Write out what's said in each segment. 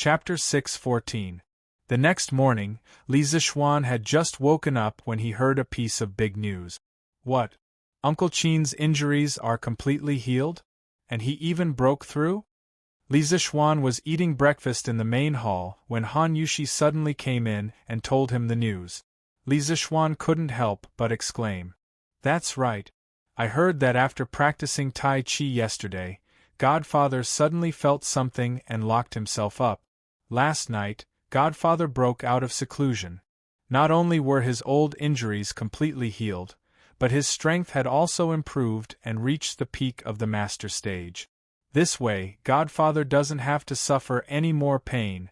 Chapter 6:14. The next morning, Li Zixuan had just woken up when he heard a piece of big news. What? Uncle Qin's injuries are completely healed? And he even broke through? Li Zixuan was eating breakfast in the main hall when Han Yushi suddenly came in and told him the news. Li Zixuan couldn't help but exclaim. That's right. I heard that after practicing Tai Chi yesterday, Godfather suddenly felt something and locked himself up. Last night, Godfather broke out of seclusion. Not only were his old injuries completely healed, but his strength had also improved and reached the peak of the master stage. This way, Godfather doesn't have to suffer any more pain.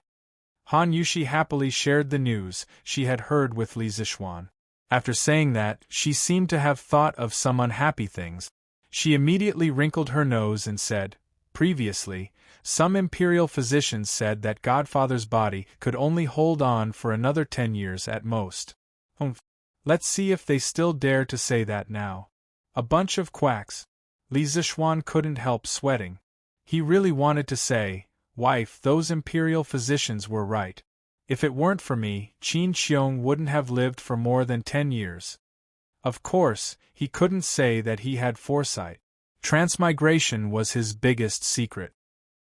Han Yushi happily shared the news she had heard with Li Zixuan. After saying that, she seemed to have thought of some unhappy things. She immediately wrinkled her nose and said, previously, some imperial physicians said that Godfather's body could only hold on for another 10 years at most. Let's see if they still dare to say that now. A bunch of quacks. Li Zixuan couldn't help sweating. He really wanted to say, wife, those imperial physicians were right. If it weren't for me, Qin Xiong wouldn't have lived for more than 10 years. Of course, he couldn't say that he had foresight. Transmigration was his biggest secret.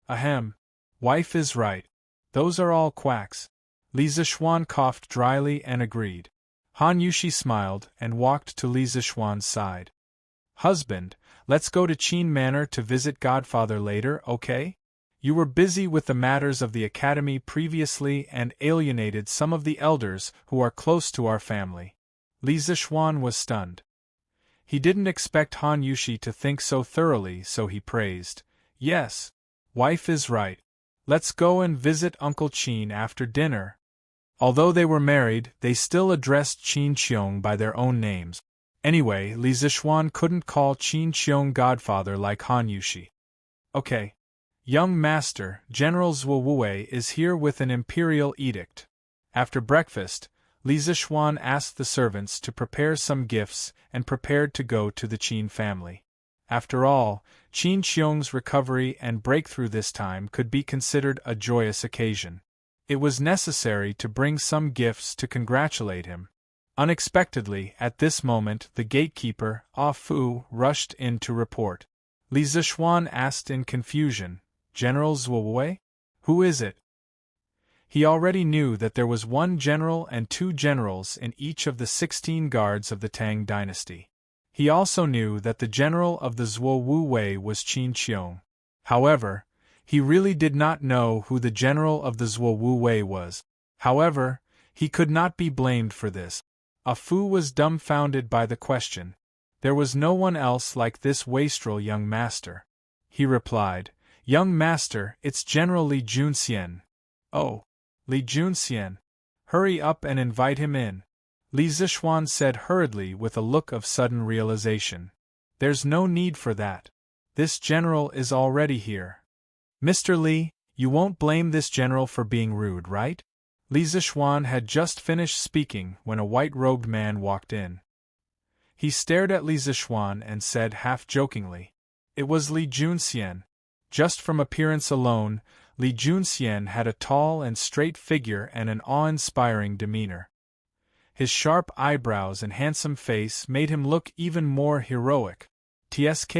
Ahem. Wife is right. Those are all quacks. Li Zixuan coughed dryly and agreed. Han Yushi smiled and walked to Li Zixuan's side. Husband, let's go to Qin Manor to visit Godfather later, okay? You were busy with the matters of the academy previously and alienated some of the elders who are close to our family. Li Zixuan was stunned. He didn't expect Han Yushi to think so thoroughly, so he praised. Yes. Wife is right. Let's go and visit Uncle Qin after dinner. Although they were married, they still addressed Qin Xiong by their own names. Anyway, Li Zixuan couldn't call Qin Xiong Godfather like Han Yushi. Okay. Young Master, General Zhuo Wuwei is here with an imperial edict. After breakfast, Li Zixuan asked the servants to prepare some gifts and prepared to go to the Qin family. After all, Qin Xiong's recovery and breakthrough this time could be considered a joyous occasion. It was necessary to bring some gifts to congratulate him. Unexpectedly, at this moment, the gatekeeper, Ah Fu, rushed in to report. Li Zixuan asked in confusion, General Zhuo Wuwei? Who is it? He already knew that there was one general and 2 generals in each of the 16 guards of the Tang Dynasty. He also knew that the general of the Zhuo Wuwei was Qin Xiong. However, he really did not know who the general of the Zhuo Wuwei was. However, he could not be blamed for this. Ah Fu was dumbfounded by the question. There was no one else like this wastrel young master. He replied, Young master, it's General Li Junxian. Oh, Li Junxian. Hurry up and invite him in. Li Zixuan said hurriedly with a look of sudden realization. There's no need for that. This general is already here. Mr. Li, you won't blame this general for being rude, right? Li Zixuan had just finished speaking when a white-robed man walked in. He stared at Li Zixuan and said half-jokingly. It was Li Junxian. Just from appearance alone, Li Junxian had a tall and straight figure and an awe-inspiring demeanor. His sharp eyebrows and handsome face made him look even more heroic. Tsk.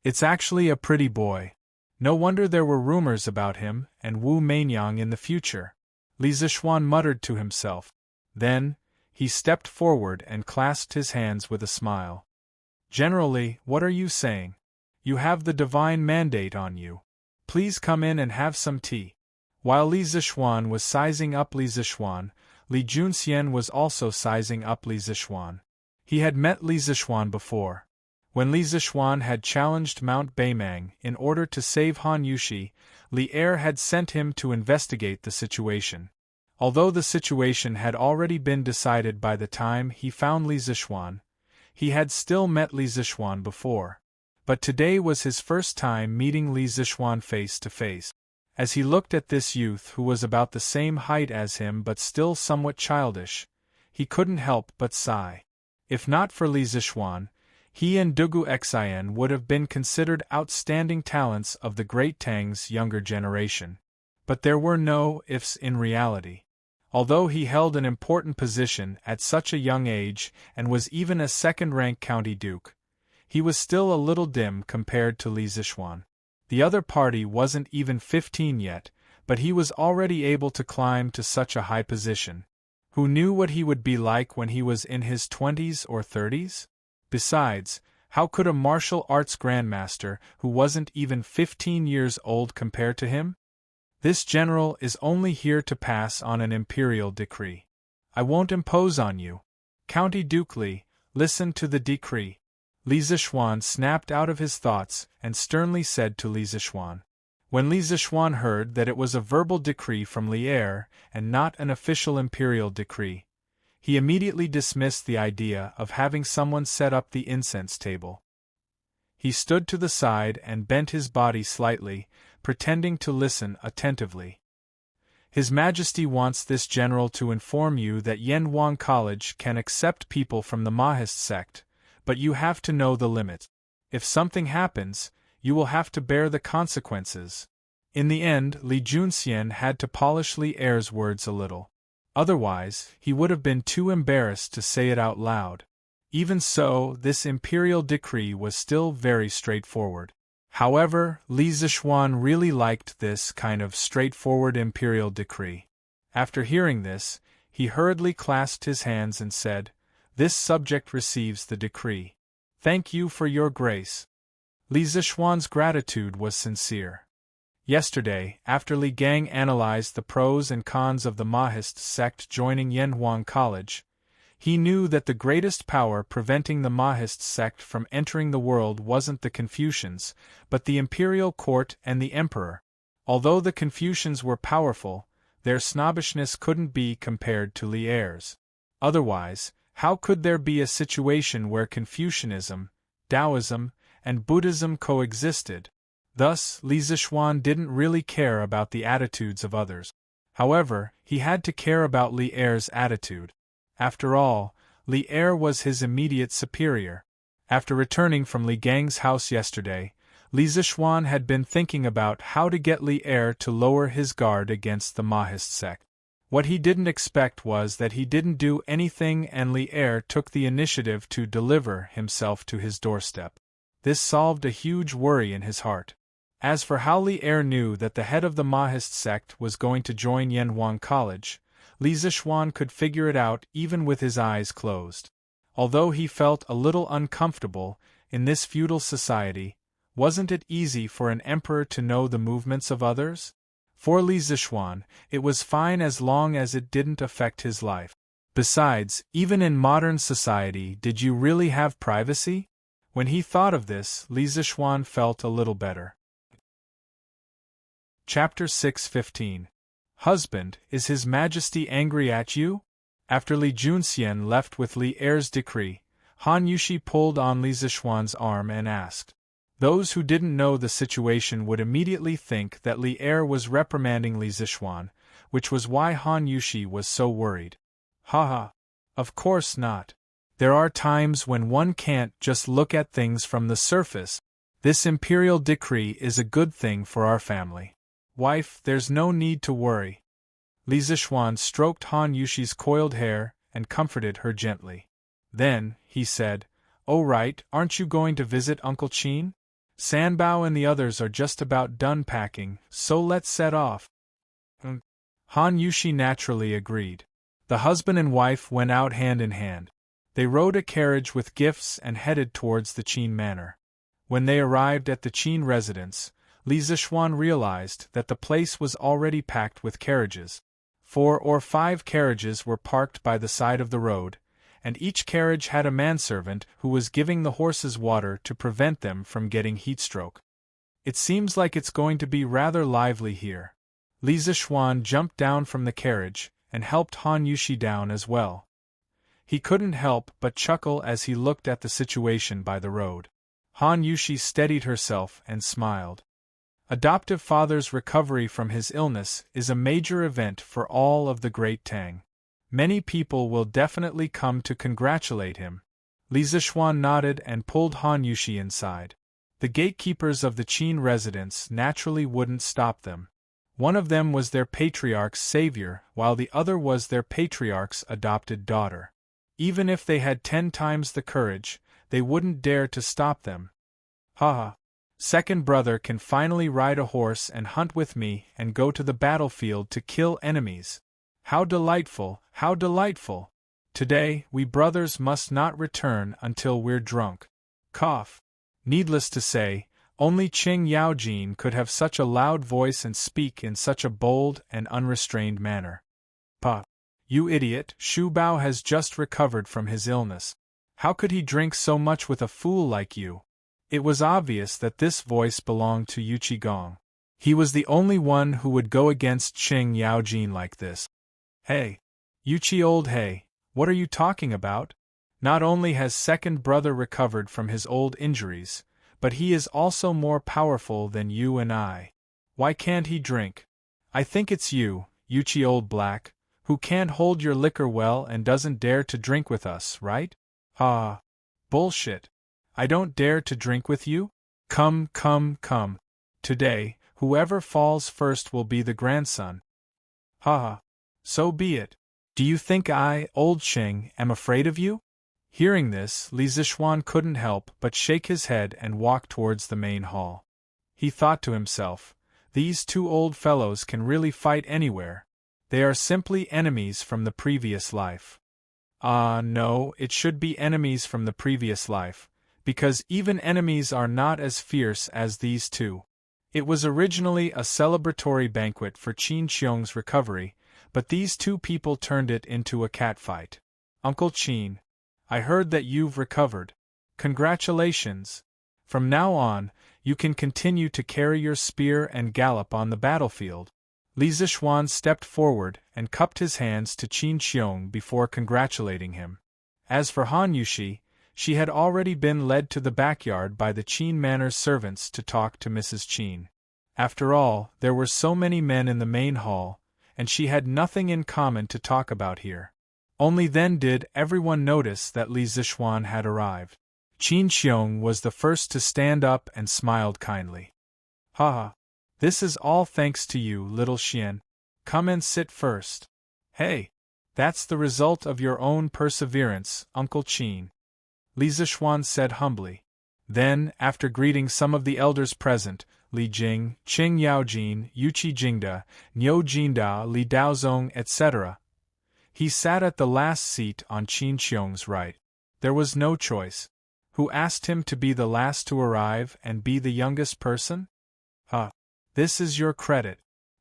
It's actually a pretty boy. No wonder there were rumors about him and Wu Mainyang in the future. Li Zixuan muttered to himself. Then, he stepped forward and clasped his hands with a smile. General Li, what are you saying? You have the divine mandate on you. Please come in and have some tea. While Li Zixuan was sizing up Li Zixuan, Li Junxian was also sizing up Li Zixuan. He had met Li Zixuan before. When Li Zixuan had challenged Mount Beimang in order to save Han Yushi, Li Er had sent him to investigate the situation. Although the situation had already been decided by the time he found Li Zixuan, he had still met Li Zixuan before. But today was his first time meeting Li Zixuan face to face. As he looked at this youth who was about the same height as him but still somewhat childish, he couldn't help but sigh. If not for Li Zixuan, he and Dugu Xian would have been considered outstanding talents of the great Tang's younger generation. But there were no ifs in reality. Although he held an important position at such a young age and was even a second-rank county duke, he was still a little dim compared to Li Zixuan. The other party wasn't even 15 yet, but he was already able to climb to such a high position. Who knew what he would be like when he was in his 20s or 30s? Besides, how could a martial arts grandmaster who wasn't even 15 years old compare to him? This general is only here to pass on an imperial decree. I won't impose on you. County Duke Li, listen to the decree. Li Zixuan snapped out of his thoughts and sternly said to Li Zixuan. When Li Zixuan heard that it was a verbal decree from Li Er and not an official imperial decree, he immediately dismissed the idea of having someone set up the incense table. He stood to the side and bent his body slightly, pretending to listen attentively. His Majesty wants this general to inform you that Yanhuang College can accept people from the Mahist sect, but you have to know the limits. If something happens, you will have to bear the consequences. In the end, Li Junxian had to polish Li Er's words a little. Otherwise, he would have been too embarrassed to say it out loud. Even so, this imperial decree was still very straightforward. However, Li Zixuan really liked this kind of straightforward imperial decree. After hearing this, he hurriedly clasped his hands and said, "This subject receives the decree. Thank you for your grace." Li Zixuan's gratitude was sincere. Yesterday, after Li Gang analyzed the pros and cons of the Mahist sect joining Yanhuang College, he knew that the greatest power preventing the Mahist sect from entering the world wasn't the Confucians, but the imperial court and the emperor. Although the Confucians were powerful, their snobbishness couldn't be compared to Li Er's. Otherwise, how could there be a situation where Confucianism, Taoism, and Buddhism coexisted? Thus, Li Zixuan didn't really care about the attitudes of others. However, he had to care about Li Er's attitude. After all, Li Er was his immediate superior. After returning from Li Gang's house yesterday, Li Zixuan had been thinking about how to get Li Er to lower his guard against the Mahist sect. What he didn't expect was that he didn't do anything and Li Er took the initiative to deliver himself to his doorstep. This solved a huge worry in his heart. As for how Li Er knew that the head of the Mahist sect was going to join Yanhuang College, Li Zixuan could figure it out even with his eyes closed. Although he felt a little uncomfortable in this feudal society, wasn't it easy for an emperor to know the movements of others? For Li Zixuan, it was fine as long as it didn't affect his life. Besides, even in modern society, did you really have privacy? When he thought of this, Li Zixuan felt a little better. Chapter 6:15. Husband, is His Majesty angry at you? After Li Junxian left with Li Er's decree, Han Yushi pulled on Li Zixuan's arm and asked. Those who didn't know the situation would immediately think that Li Er was reprimanding Li Zixuan, which was why Han Yushi was so worried. Haha. Of course not. There are times when one can't just look at things from the surface. This imperial decree is a good thing for our family. Wife, there's no need to worry. Li Zixuan stroked Han Yushi's coiled hair and comforted her gently. Then, he said, "Oh right, aren't you going to visit Uncle Qin? Sanbao and the others are just about done packing, so let's set off." Han Yushi naturally agreed. The husband and wife went out hand in hand. They rode a carriage with gifts and headed towards the Qin manor. When they arrived at the Qin residence, Li Zixuan realized that the place was already packed with carriages. 4 or 5 carriages were parked by the side of the road, and each carriage had a manservant who was giving the horses water to prevent them from getting heatstroke. It seems like it's going to be rather lively here. Li Zixuan jumped down from the carriage and helped Han Yushi down as well. He couldn't help but chuckle as he looked at the situation by the road. Han Yushi steadied herself and smiled. Adoptive father's recovery from his illness is a major event for all of the great Tang. Many people will definitely come to congratulate him. Li Zixuan nodded and pulled Han Yushi inside. The gatekeepers of the Qin residence naturally wouldn't stop them. One of them was their patriarch's savior, while the other was their patriarch's adopted daughter. Even if they had 10 times the courage, they wouldn't dare to stop them. Ha! Second brother can finally ride a horse and hunt with me and go to the battlefield to kill enemies. How delightful, how delightful! Today, we brothers must not return until we're drunk. Cough. Needless to say, only Qing Yaojin could have such a loud voice and speak in such a bold and unrestrained manner. Pa! You idiot, Shu Bao has just recovered from his illness. How could he drink so much with a fool like you? It was obvious that this voice belonged to Yu Qigong. He was the only one who would go against Qing Yaojin like this. Hey! Yuchi old hey, what are you talking about? Not only has second brother recovered from his old injuries, but he is also more powerful than you and I. Why can't he drink? I think it's you, Yuchi old black, who can't hold your liquor well and doesn't dare to drink with us, right? Ah. Bullshit. I don't dare to drink with you? Come, come, come. Today, whoever falls first will be the grandson. Ha ha. So be it. Do you think I, old Qing, am afraid of you? Hearing this, Li Zixuan couldn't help but shake his head and walk towards the main hall. He thought to himself, these two old fellows can really fight anywhere. They are simply enemies from the previous life. Ah, no, it should be enemies from the previous life, because even enemies are not as fierce as these two. It was originally a celebratory banquet for Qin Xiong's recovery, but these two people turned it into a catfight. Uncle Qin, I heard that you've recovered. Congratulations! From now on, you can continue to carry your spear and gallop on the battlefield. Li Zixuan stepped forward and cupped his hands to Qin Xiong before congratulating him. As for Han Yushi, she had already been led to the backyard by the Qin Manor's servants to talk to Mrs. Qin. After all, there were so many men in the main hall, and she had nothing in common to talk about here. Only then did everyone notice that Li Zixuan had arrived. Qin Xiong was the first to stand up and smiled kindly. Ha ha! This is all thanks to you, little Xian. Come and sit first. Hey! That's the result of your own perseverance, Uncle Qin. Li Zixuan said humbly. Then, after greeting some of the elders present, Li Jing, Qing Yaojin, Yuqi Jingda, Niu Jinda, Li Daozong, etc., he sat at the last seat on Qin Xiong's right. There was no choice. Who asked him to be the last to arrive and be the youngest person? This is your credit.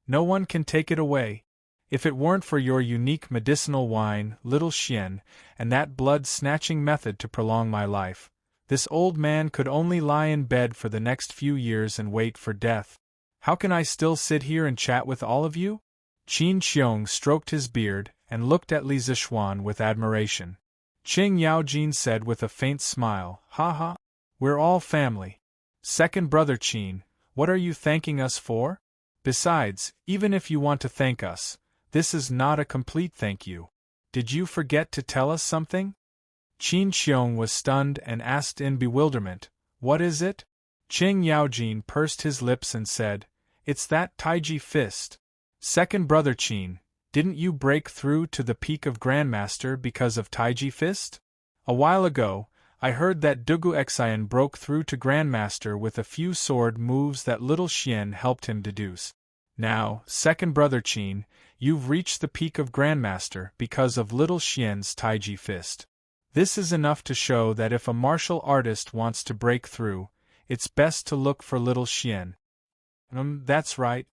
No one can take it away. If it weren't for your unique medicinal wine, little Xian, and that blood-snatching method to prolong my life, this old man could only lie in bed for the next few years and wait for death. How can I still sit here and chat with all of you? Qin Xiong stroked his beard and looked at Li Zixuan with admiration. Qing Yaojin said with a faint smile, Ha ha, we're all family. Second brother Qin, what are you thanking us for? Besides, even if you want to thank us, this is not a complete thank you. Did you forget to tell us something? Qin Xiong was stunned and asked in bewilderment, What is it? Qing Yaojin pursed his lips and said, It's that Taiji fist. Second brother Qin, didn't you break through to the peak of Grandmaster because of Taiji fist? A while ago, I heard that Dugu Xian broke through to Grandmaster with a few sword moves that little Xian helped him deduce. Now, second brother Qin, you've reached the peak of Grandmaster because of little Xian's Taiji fist. This is enough to show that if a martial artist wants to break through, it's best to look for little Xian. That's right.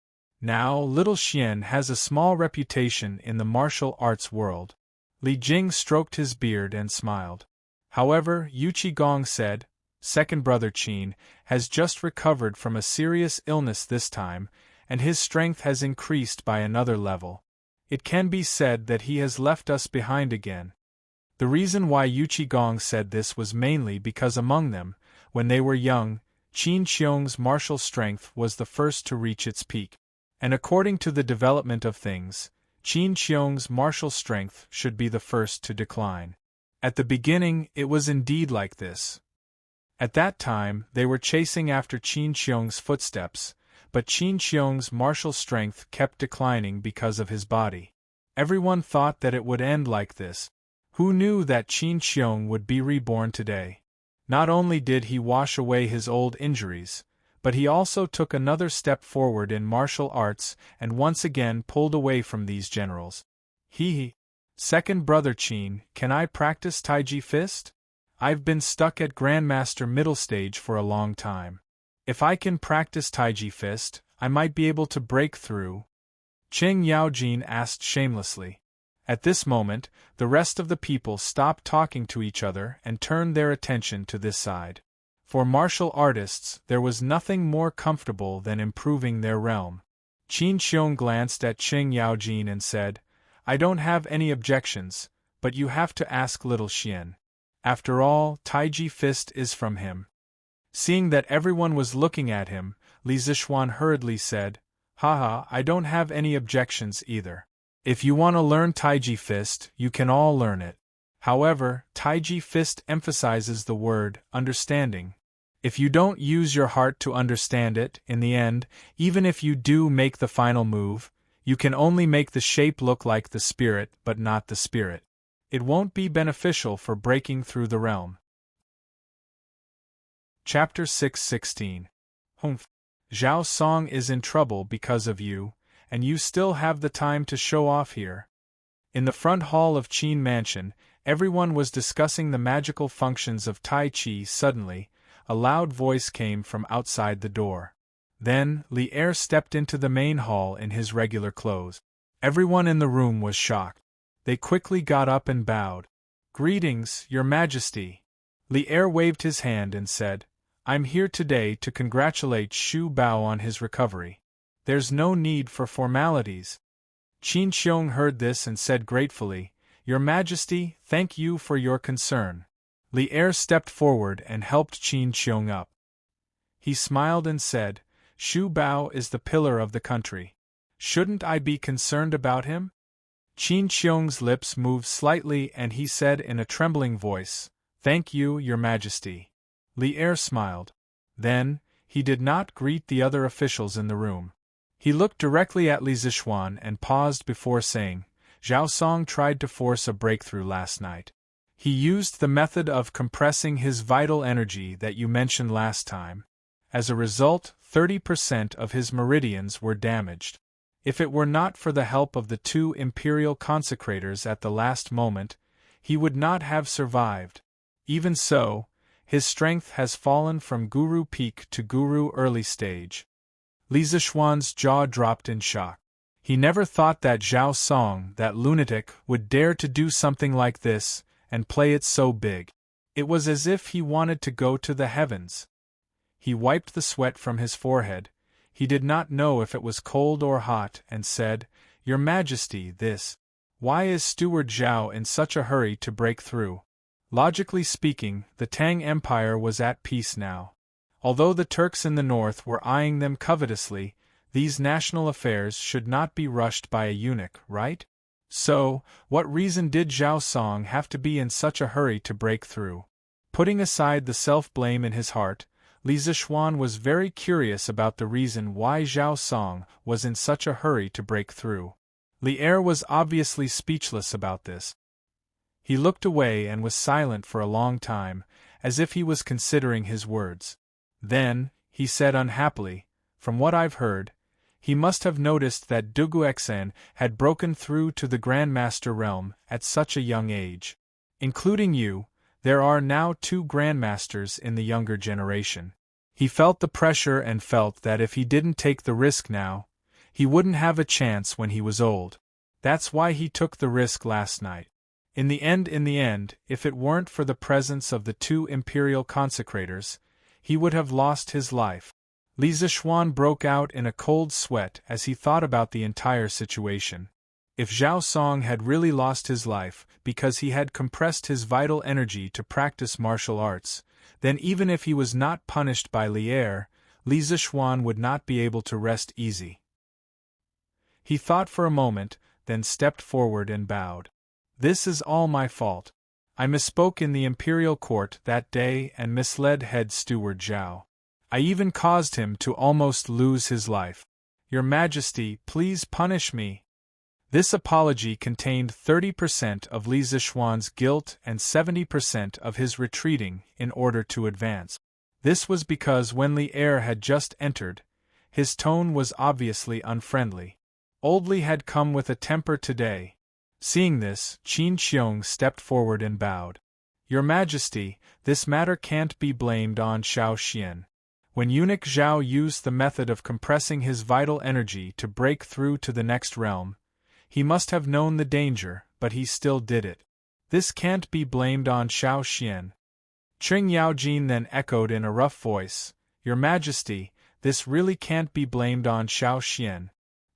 Now, little Xian has a small reputation in the martial arts world. Li Jing stroked his beard and smiled. However, Yu Qigong said, Second brother Qin has just recovered from a serious illness this time, and his strength has increased by another level. It can be said that he has left us behind again. The reason why Yu Qigong said this was mainly because among them, when they were young, Qin Xiong's martial strength was the first to reach its peak. And according to the development of things, Qin Xiong's martial strength should be the first to decline. At the beginning, it was indeed like this. At that time, they were chasing after Qin Xiong's footsteps, but Qin Xiong's martial strength kept declining because of his body. Everyone thought that it would end like this. Who knew that Qin Xiong would be reborn today? Not only did he wash away his old injuries, but he also took another step forward in martial arts and once again pulled away from these generals. Second brother Qin, can I practice Taiji Fist? I've been stuck at Grandmaster middle stage for a long time. If I can practice Taiji Fist, I might be able to break through. Cheng Yaojin asked shamelessly. At this moment, the rest of the people stopped talking to each other and turned their attention to this side. For martial artists, there was nothing more comfortable than improving their realm. Qin Xiong glanced at Cheng Yaojin and said, I don't have any objections, but you have to ask little Xian. After all, Taiji Fist is from him. Seeing that everyone was looking at him, Li Zixuan hurriedly said, Haha, I don't have any objections either. If you want to learn Taiji Fist, you can all learn it. However, Taiji Fist emphasizes the word understanding. If you don't use your heart to understand it, in the end, even if you do make the final move, you can only make the shape look like the spirit but not the spirit. It won't be beneficial for breaking through the realm. Chapter 6:16. Humph. Zhao Song is in trouble because of you, and you still have the time to show off here. In the front hall of Qin Mansion, everyone was discussing the magical functions of Tai Chi. Suddenly, a loud voice came from outside the door. Then, Li Er stepped into the main hall in his regular clothes. Everyone in the room was shocked. They quickly got up and bowed. Greetings, Your Majesty. Li Er waved his hand and said, I'm here today to congratulate Shu Bao on his recovery. There's no need for formalities. Qin Xiong heard this and said gratefully, Your Majesty, thank you for your concern. Li Er stepped forward and helped Qin Xiong up. He smiled and said, Shu Bao is the pillar of the country. Shouldn't I be concerned about him? Qin Xiong's lips moved slightly and he said in a trembling voice, Thank you, Your Majesty. Li Er smiled. Then, he did not greet the other officials in the room. He looked directly at Li Zixuan and paused before saying, Zhao Song tried to force a breakthrough last night. He used the method of compressing his vital energy that you mentioned last time. As a result, 30% of his meridians were damaged. If it were not for the help of the 2 imperial consecrators at the last moment, he would not have survived. Even so, his strength has fallen from Guru Peak to Guru Early Stage. Li Zixuan's jaw dropped in shock. He never thought that Zhao Song, that lunatic, would dare to do something like this, and play it so big. It was as if he wanted to go to the heavens. He wiped the sweat from his forehead. He did not know if it was cold or hot, and said, Your Majesty, this. Why is Steward Zhao in such a hurry to break through? Logically speaking, the Tang Empire was at peace now. Although the Turks in the north were eyeing them covetously, these national affairs should not be rushed by a eunuch, right? So, what reason did Zhao Song have to be in such a hurry to break through? Putting aside the self-blame in his heart, Li Zixuan was very curious about the reason why Zhao Song was in such a hurry to break through. Li Er was obviously speechless about this. He looked away and was silent for a long time, as if he was considering his words. Then, he said unhappily, From what I've heard, he must have noticed that Duguexan had broken through to the Grandmaster realm at such a young age. Including you, there are now 2 Grandmasters in the younger generation. He felt the pressure and felt that if he didn't take the risk now, he wouldn't have a chance when he was old. That's why he took the risk last night. In the end, if it weren't for the presence of the 2 imperial consecrators, he would have lost his life. Li Zixuan broke out in a cold sweat as he thought about the entire situation. If Zhao Song had really lost his life because he had compressed his vital energy to practice martial arts, then even if he was not punished by Li Er, Li Zixuan would not be able to rest easy. He thought for a moment, then stepped forward and bowed. This is all my fault. I misspoke in the imperial court that day and misled head steward Zhao. I even caused him to almost lose his life. Your Majesty, please punish me. This apology contained 30% of Li Zixuan's guilt and 70% of his retreating in order to advance. This was because when Li Er had just entered, his tone was obviously unfriendly. Old Li had come with a temper today. Seeing this, Qin Qiong stepped forward and bowed. Your Majesty, this matter can't be blamed on Xiao Xian. When eunuch Zhao used the method of compressing his vital energy to break through to the next realm, he must have known the danger, but he still did it. This can't be blamed on Xiao Xian. Qing Yaojin then echoed in a rough voice, Your Majesty, this really can't be blamed on Xiao Xian.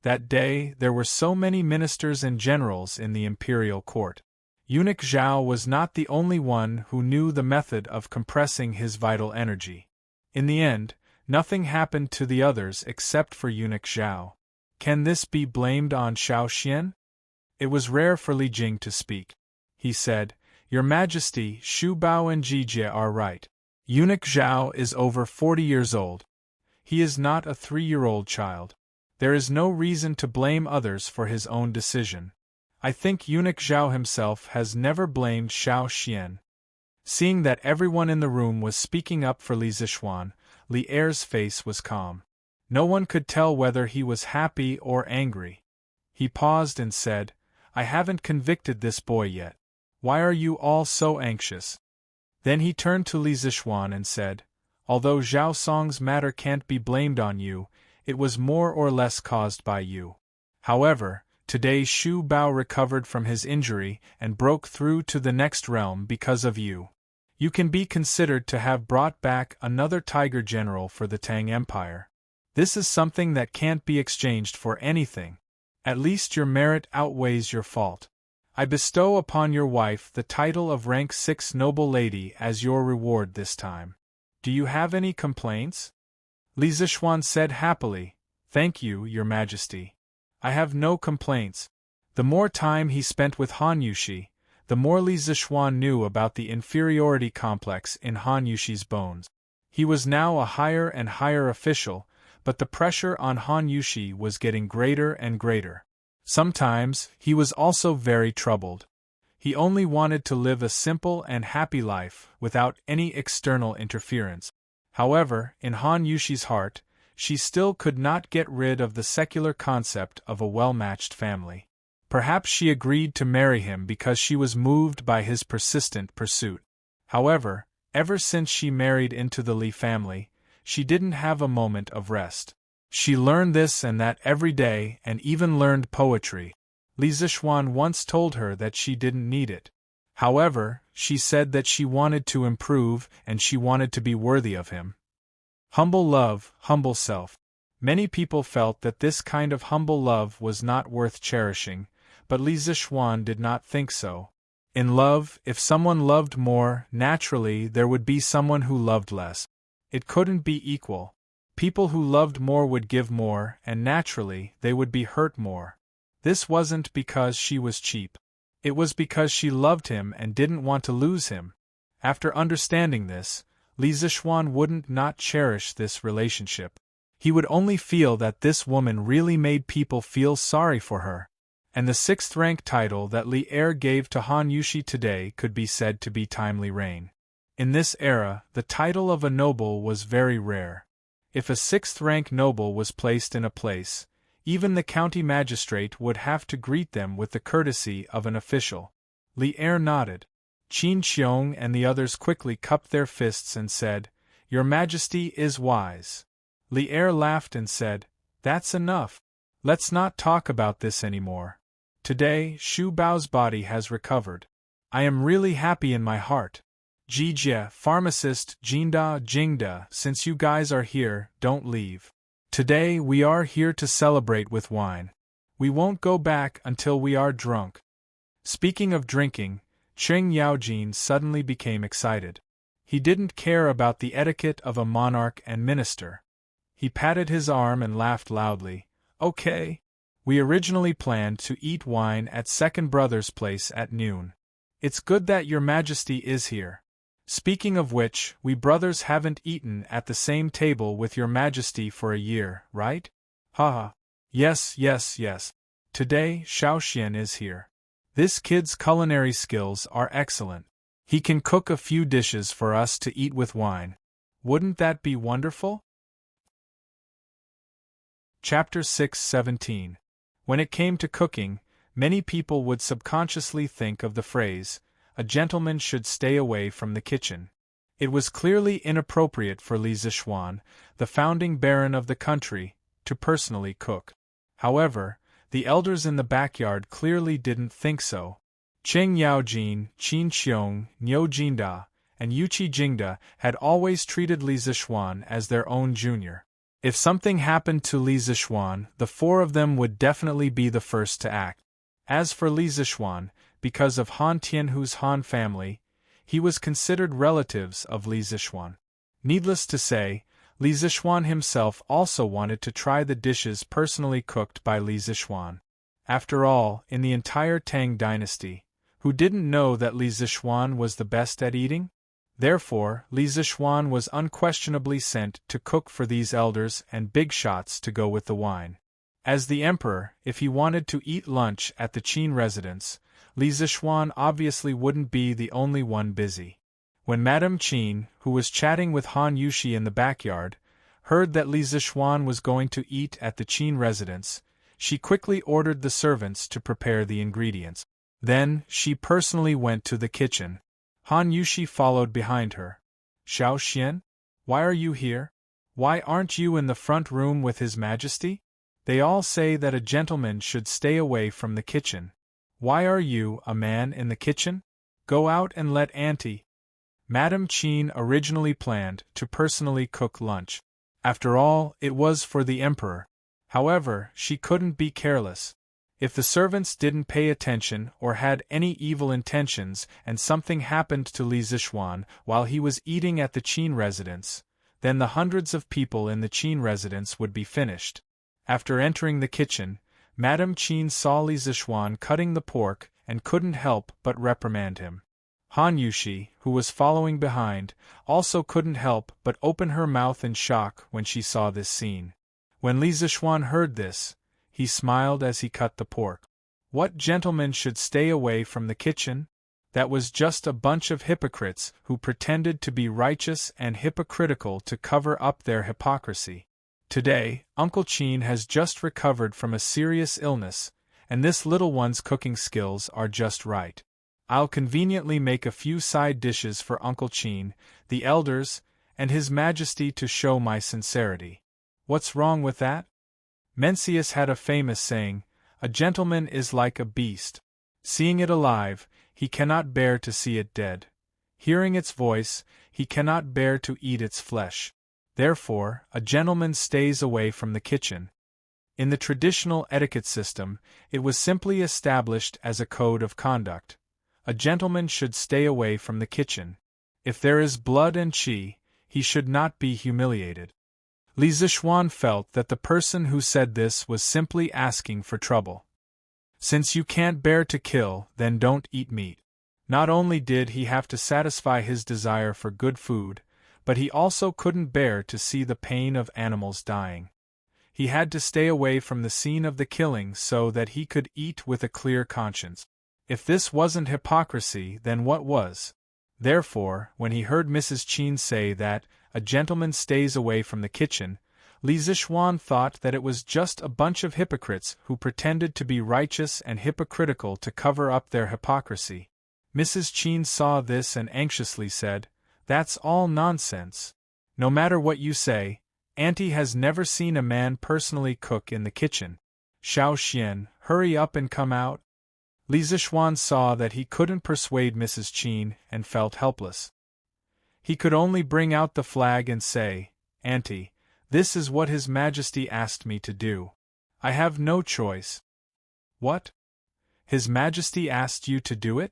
That day, there were so many ministers and generals in the imperial court. Eunuch Zhao was not the only one who knew the method of compressing his vital energy. In the end, nothing happened to the others except for Eunuch Zhao. Can this be blamed on Xiao Xian? It was rare for Li Jing to speak. He said, Your Majesty, Xu Bao and Jijie are right. Eunuch Zhao is over 40 years old. He is not a 3-year-old child. There is no reason to blame others for his own decision. I think Eunuch Zhao himself has never blamed Xiao Xian. Seeing that everyone in the room was speaking up for Li Zixuan, Li Er's face was calm. No one could tell whether he was happy or angry. He paused and said, I haven't convicted this boy yet. Why are you all so anxious? Then he turned to Li Zixuan and said, Although Zhao Song's matter can't be blamed on you, it was more or less caused by you. However, today Xu Bao recovered from his injury and broke through to the next realm because of you. You can be considered to have brought back another tiger general for the Tang Empire. This is something that can't be exchanged for anything. At least your merit outweighs your fault. I bestow upon your wife the title of rank 6 noble lady as your reward this time. Do you have any complaints? Li Zixuan said happily, Thank you, Your Majesty. I have no complaints. The more time he spent with Han Yushi, the more Li Zixuan knew about the inferiority complex in Han Yushi's bones. He was now a higher and higher official, but the pressure on Han Yushi was getting greater and greater. Sometimes, he was also very troubled. He only wanted to live a simple and happy life without any external interference. However, in Han Yushi's heart, she still could not get rid of the secular concept of a well-matched family. Perhaps she agreed to marry him because she was moved by his persistent pursuit. However, ever since she married into the Li family, she didn't have a moment of rest. She learned this and that every day and even learned poetry. Li Zixuan once told her that she didn't need it. However, she said that she wanted to improve and she wanted to be worthy of him. Humble love, humble self. Many people felt that this kind of humble love was not worth cherishing, but Li Zixuan did not think so. In love, if someone loved more, naturally there would be someone who loved less. It couldn't be equal. People who loved more would give more, and naturally, they would be hurt more. This wasn't because she was cheap. It was because she loved him and didn't want to lose him. After understanding this, Li Zixuan wouldn't not cherish this relationship. He would only feel that this woman really made people feel sorry for her. And the 6th rank title that Li Er gave to Han Yushi today could be said to be timely reign. In this era, the title of a noble was very rare. If a 6th rank noble was placed in a place, even the county magistrate would have to greet them with the courtesy of an official. Li Er nodded. Qin Qiong and the others quickly cupped their fists and said, Your Majesty is wise. Li Er laughed and said, That's enough. Let's not talk about this anymore. Today, Xu Bao's body has recovered. I am really happy in my heart. Jijie, pharmacist, Jingda, since you guys are here, don't leave. Today we are here to celebrate with wine. We won't go back until we are drunk. Speaking of drinking, Qing Yaojin suddenly became excited. He didn't care about the etiquette of a monarch and minister. He patted his arm and laughed loudly. Okay. We originally planned to eat wine at Second Brother's place at noon. It's good that Your Majesty is here. Speaking of which, we brothers haven't eaten at the same table with your majesty for a year, right? Haha. Yes, yes, yes. Today, Xiaoxian is here. This kid's culinary skills are excellent. He can cook a few dishes for us to eat with wine. Wouldn't that be wonderful? Chapter 6:17. When it came to cooking, many people would subconsciously think of the phrase, "A gentleman should stay away from the kitchen." It was clearly inappropriate for Li Zishuan, the founding baron of the country, to personally cook. However, the elders in the backyard clearly didn't think so. Cheng Yaojin, Qin Qiong, Niu Jinda, and Yuqi Jingda had always treated Li Zishuan as their own junior. If something happened to Li Zishuan, the four of them would definitely be the first to act. As for Li Zishuan, because of Han Tianhu's Han family, he was considered relatives of Li Zishuan. Needless to say, Li Zishuan himself also wanted to try the dishes personally cooked by Li Zishuan. After all, in the entire Tang Dynasty, who didn't know that Li Zishuan was the best at eating? Therefore, Li Zishuan was unquestionably sent to cook for these elders and big shots to go with the wine. As the emperor, if he wanted to eat lunch at the Qin residence, Li Zishuan obviously wouldn't be the only one busy. When Madame Qin, who was chatting with Han Yushi in the backyard, heard that Li Zishuan was going to eat at the Qin residence, she quickly ordered the servants to prepare the ingredients. Then, she personally went to the kitchen. Han Yushi followed behind her. "Xiao Xian? Why are you here? Why aren't you in the front room with His Majesty? They all say that a gentleman should stay away from the kitchen. Why are you, a man, in the kitchen? Go out and let Auntie." Madame Qin originally planned to personally cook lunch. After all, it was for the emperor. However, she couldn't be careless. If the servants didn't pay attention or had any evil intentions and something happened to Li Zishuan while he was eating at the Qin residence, then the hundreds of people in the Qin residence would be finished. After entering the kitchen, Madame Qin saw Li Zishuan cutting the pork and couldn't help but reprimand him. Han Yushi, who was following behind, also couldn't help but open her mouth in shock when she saw this scene. When Li Zishuan heard this, he smiled as he cut the pork. What gentleman should stay away from the kitchen? That was just a bunch of hypocrites who pretended to be righteous and hypocritical to cover up their hypocrisy. Today, Uncle Qin has just recovered from a serious illness, and this little one's cooking skills are just right. I'll conveniently make a few side dishes for Uncle Qin, the elders, and His Majesty to show my sincerity. What's wrong with that? Mencius had a famous saying, "A gentleman is like a beast. Seeing it alive, he cannot bear to see it dead. Hearing its voice, he cannot bear to eat its flesh. Therefore, a gentleman stays away from the kitchen." In the traditional etiquette system, it was simply established as a code of conduct. A gentleman should stay away from the kitchen. If there is blood and qi, he should not be humiliated. Li Zishuan felt that the person who said this was simply asking for trouble. Since you can't bear to kill, then don't eat meat. Not only did he have to satisfy his desire for good food, but he also couldn't bear to see the pain of animals dying. He had to stay away from the scene of the killing so that he could eat with a clear conscience. If this wasn't hypocrisy, then what was? Therefore, when he heard Mrs. Qin say that a gentleman stays away from the kitchen, Li Zishuan thought that it was just a bunch of hypocrites who pretended to be righteous and hypocritical to cover up their hypocrisy. Mrs. Qin saw this and anxiously said, "That's all nonsense. No matter what you say, Auntie has never seen a man personally cook in the kitchen. Xiao Xian, hurry up and come out." Li Zishuan saw that he couldn't persuade Mrs. Qin and felt helpless. He could only bring out the flag and say, "Auntie, this is what His Majesty asked me to do. I have no choice." "What? His Majesty asked you to do it?"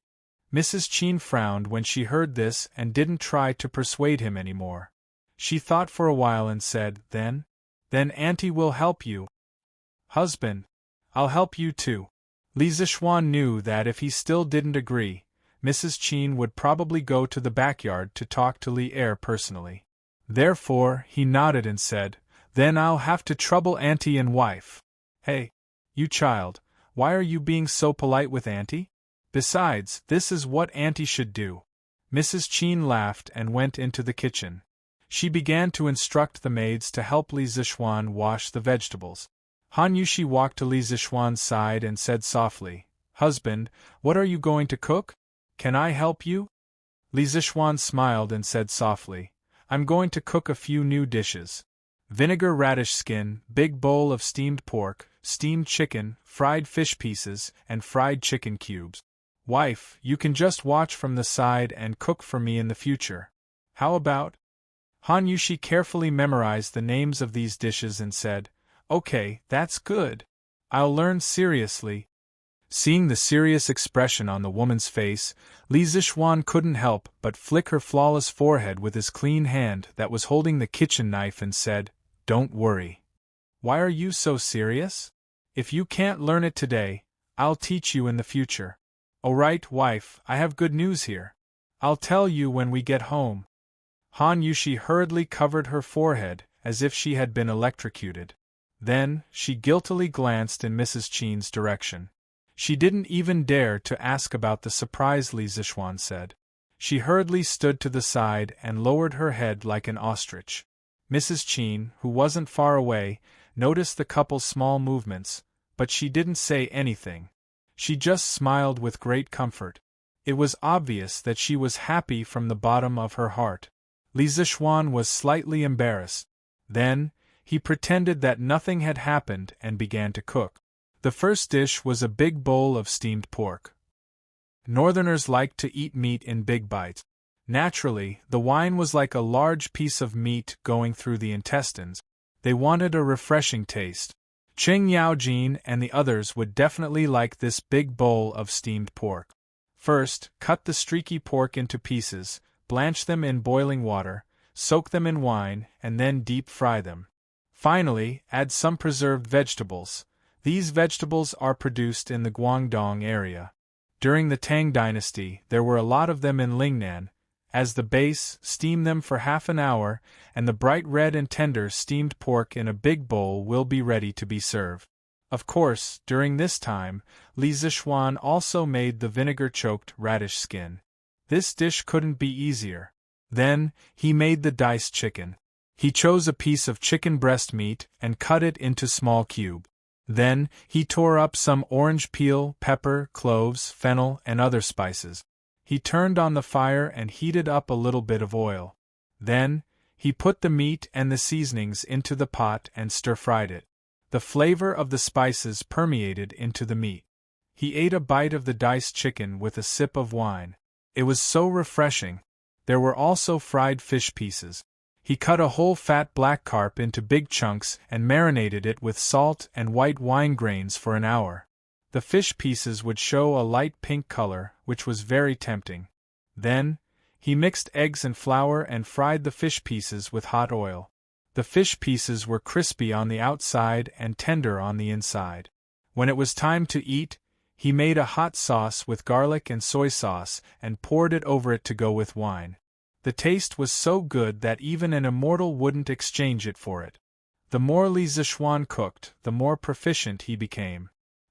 Mrs. Qin frowned when she heard this and didn't try to persuade him anymore. She thought for a while and said, Then Auntie will help you." "Husband, I'll help you too." Li Zishuan knew that if he still didn't agree, Mrs. Qin would probably go to the backyard to talk to Li Er personally. Therefore, he nodded and said, "Then I'll have to trouble Auntie and wife." "Hey, you child, why are you being so polite with Auntie? Besides, this is what Auntie should do." Mrs. Qin laughed and went into the kitchen. She began to instruct the maids to help Li Zixuan wash the vegetables. Han Yushi walked to Li Zixuan's side and said softly, "Husband, what are you going to cook? Can I help you?" Li Zixuan smiled and said softly, "I'm going to cook a few new dishes. Vinegar radish skin, big bowl of steamed pork, steamed chicken, fried fish pieces, and fried chicken cubes. Wife, you can just watch from the side and cook for me in the future. How about?" Han Yushi carefully memorized the names of these dishes and said, "Okay, that's good. I'll learn seriously." Seeing the serious expression on the woman's face, Li Zixuan couldn't help but flick her flawless forehead with his clean hand that was holding the kitchen knife and said, "Don't worry. Why are you so serious? If you can't learn it today, I'll teach you in the future." "Alright, wife, I have good news here. I'll tell you when we get home." Han Yushi hurriedly covered her forehead, as if she had been electrocuted. Then, she guiltily glanced in Mrs. Qin's direction. She didn't even dare to ask about the surprise Li Zixuan said. She hurriedly stood to the side and lowered her head like an ostrich. Mrs. Qin, who wasn't far away, noticed the couple's small movements, but she didn't say anything. She just smiled with great comfort. It was obvious that she was happy from the bottom of her heart. Li Zixuan was slightly embarrassed. Then, he pretended that nothing had happened and began to cook. The first dish was a big bowl of steamed pork. Northerners liked to eat meat in big bites. Naturally, the wine was like a large piece of meat going through the intestines. They wanted a refreshing taste. Cheng Yaojin and the others would definitely like this big bowl of steamed pork. First, cut the streaky pork into pieces, blanch them in boiling water, soak them in wine, and then deep fry them. Finally, add some preserved vegetables. These vegetables are produced in the Guangdong area. During the Tang Dynasty, there were a lot of them in Lingnan. As the base, steam them for half an hour, and the bright red and tender steamed pork in a big bowl will be ready to be served. Of course, during this time, Li Zixuan also made the vinegar-choked radish skin. This dish couldn't be easier. Then, he made the diced chicken. He chose a piece of chicken breast meat and cut it into small cubes. Then, he tore up some orange peel, pepper, cloves, fennel, and other spices. He turned on the fire and heated up a little bit of oil. Then, he put the meat and the seasonings into the pot and stir-fried it. The flavor of the spices permeated into the meat. He ate a bite of the diced chicken with a sip of wine. It was so refreshing. There were also fried fish pieces. He cut a whole fat black carp into big chunks and marinated it with salt and white wine grains for an hour. The fish pieces would show a light pink color, which was very tempting. Then, he mixed eggs and flour and fried the fish pieces with hot oil. The fish pieces were crispy on the outside and tender on the inside. When it was time to eat, he made a hot sauce with garlic and soy sauce and poured it over it to go with wine. The taste was so good that even an immortal wouldn't exchange it for it. The more Li Zixuan cooked, the more proficient he became.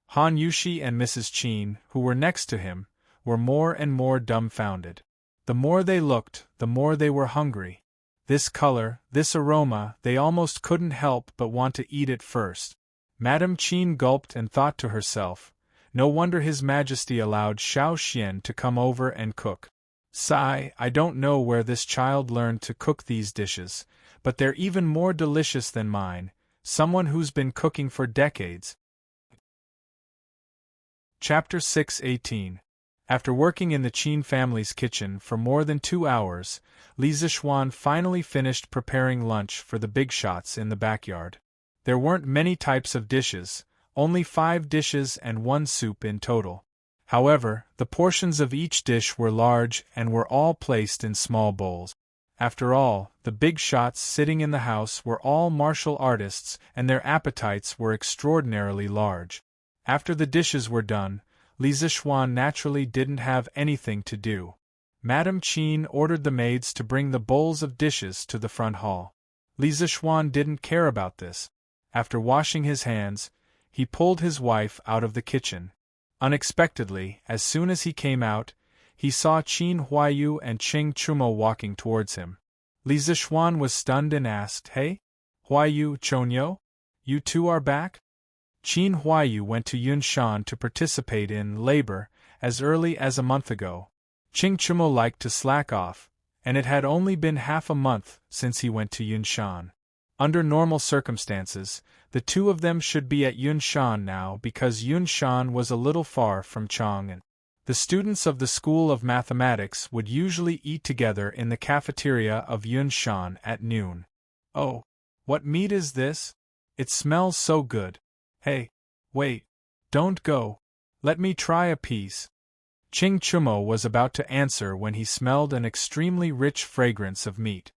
Han Yushi and Mrs. Qin, who were next to him, were more and more dumbfounded. The more they looked, the more they were hungry. This color, this aroma, they almost couldn't help but want to eat it first. Madame Qin gulped and thought to herself, "No wonder His Majesty allowed Xiao Xian to come over and cook. Sigh, I don't know where this child learned to cook these dishes, but they're even more delicious than mine, someone who's been cooking for decades." Chapter 6:18. After working in the Qin family's kitchen for more than 2 hours, Li Zixuan finally finished preparing lunch for the big shots in the backyard. There weren't many types of dishes, only 5 dishes and 1 soup in total. However, the portions of each dish were large and were all placed in small bowls. After all, the big shots sitting in the house were all martial artists and their appetites were extraordinarily large. After the dishes were done, Li Zixuan naturally didn't have anything to do. Madame Qin ordered the maids to bring the bowls of dishes to the front hall. Li Zixuan didn't care about this. After washing his hands, he pulled his wife out of the kitchen. Unexpectedly, as soon as he came out, he saw Qin Huayu and Qing Chumo walking towards him. Li Zixuan was stunned and asked, "Hey? Huayu, Chonyo? You two are back?" Qin Huayu went to Yunshan to participate in labor as early as a month ago. Qing Chumo liked to slack off, and it had only been half a month since he went to Yunshan. Under normal circumstances, the two of them should be at Yunshan now because Yunshan was a little far from Chang'an. The students of the School of Mathematics would usually eat together in the cafeteria of Yunshan at noon. "Oh, what meat is this? It smells so good. Hey, wait, don't go. Let me try a piece." Qing Chumo was about to answer when he smelled an extremely rich fragrance of meat.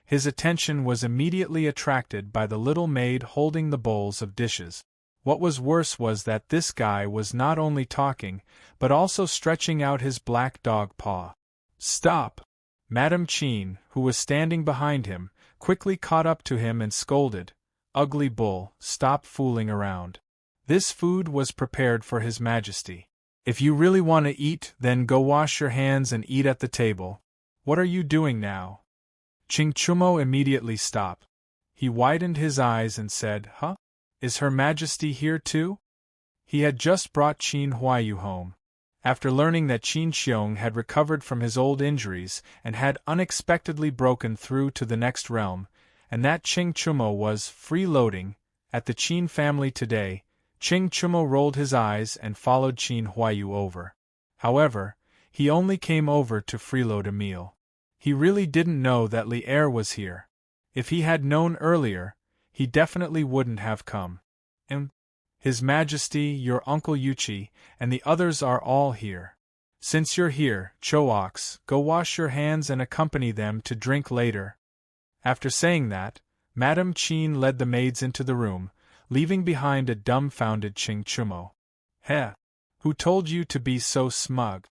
His attention was immediately attracted by the little maid holding the bowls of dishes. What was worse was that this guy was not only talking, but also stretching out his black dog paw. "Stop!" Madame Qin, who was standing behind him, quickly caught up to him and scolded, "Ugly bull, stop fooling around. This food was prepared for His Majesty. If you really want to eat, then go wash your hands and eat at the table. What are you doing now?" Qing Chumo immediately stopped. He widened his eyes and said, "Huh? Is Her Majesty here too?" He had just brought Qin Huayu home. After learning that Qin Xiong had recovered from his old injuries and had unexpectedly broken through to the next realm, and that Qing Chumo was freeloading at the Qin family today, Qing Chumo rolled his eyes and followed Qin Huayu over. However, he only came over to freeload a meal. He really didn't know that Li Er was here. If he had known earlier, he definitely wouldn't have come. His Majesty, your Uncle Yuchi, and the others are all here. Since you're here, Cho-Ox, go wash your hands and accompany them to drink later." After saying that, Madame Qin led the maids into the room, leaving behind a dumbfounded Qing Chumo. "Heh! Who told you to be so smug?"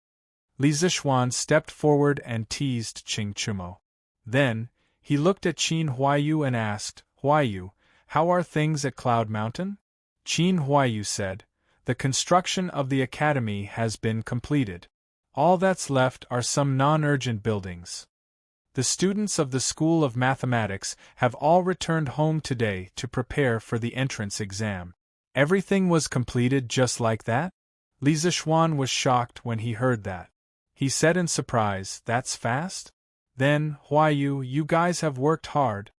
Li Zixuan stepped forward and teased Qing Chumo. Then, he looked at Qin Huayu and asked, "Huayu, how are things at Cloud Mountain?" Qin Huayu said, "The construction of the academy has been completed. All that's left are some non-urgent buildings. The students of the School of Mathematics have all returned home today to prepare for the entrance exam." Everything was completed just like that? Li Zixuan was shocked when he heard that. He said in surprise, "That's fast? Then, Huayu, you guys have worked hard."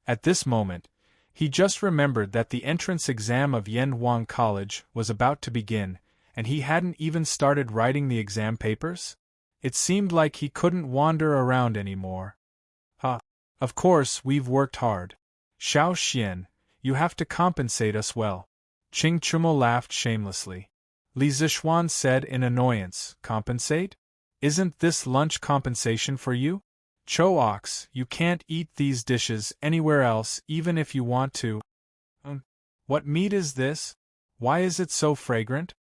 At this moment, he just remembered that the entrance exam of Yanhuang College was about to begin, and he hadn't even started writing the exam papers? It seemed like he couldn't wander around anymore. Of course, we've worked hard. Xiao Xian, you have to compensate us well." Qing Chumo laughed shamelessly. Li Zixuan said in annoyance, "Compensate? Isn't this lunch compensation for you? Cho-Ox, you can't eat these dishes anywhere else even if you want to." What meat is this? Why is it so fragrant?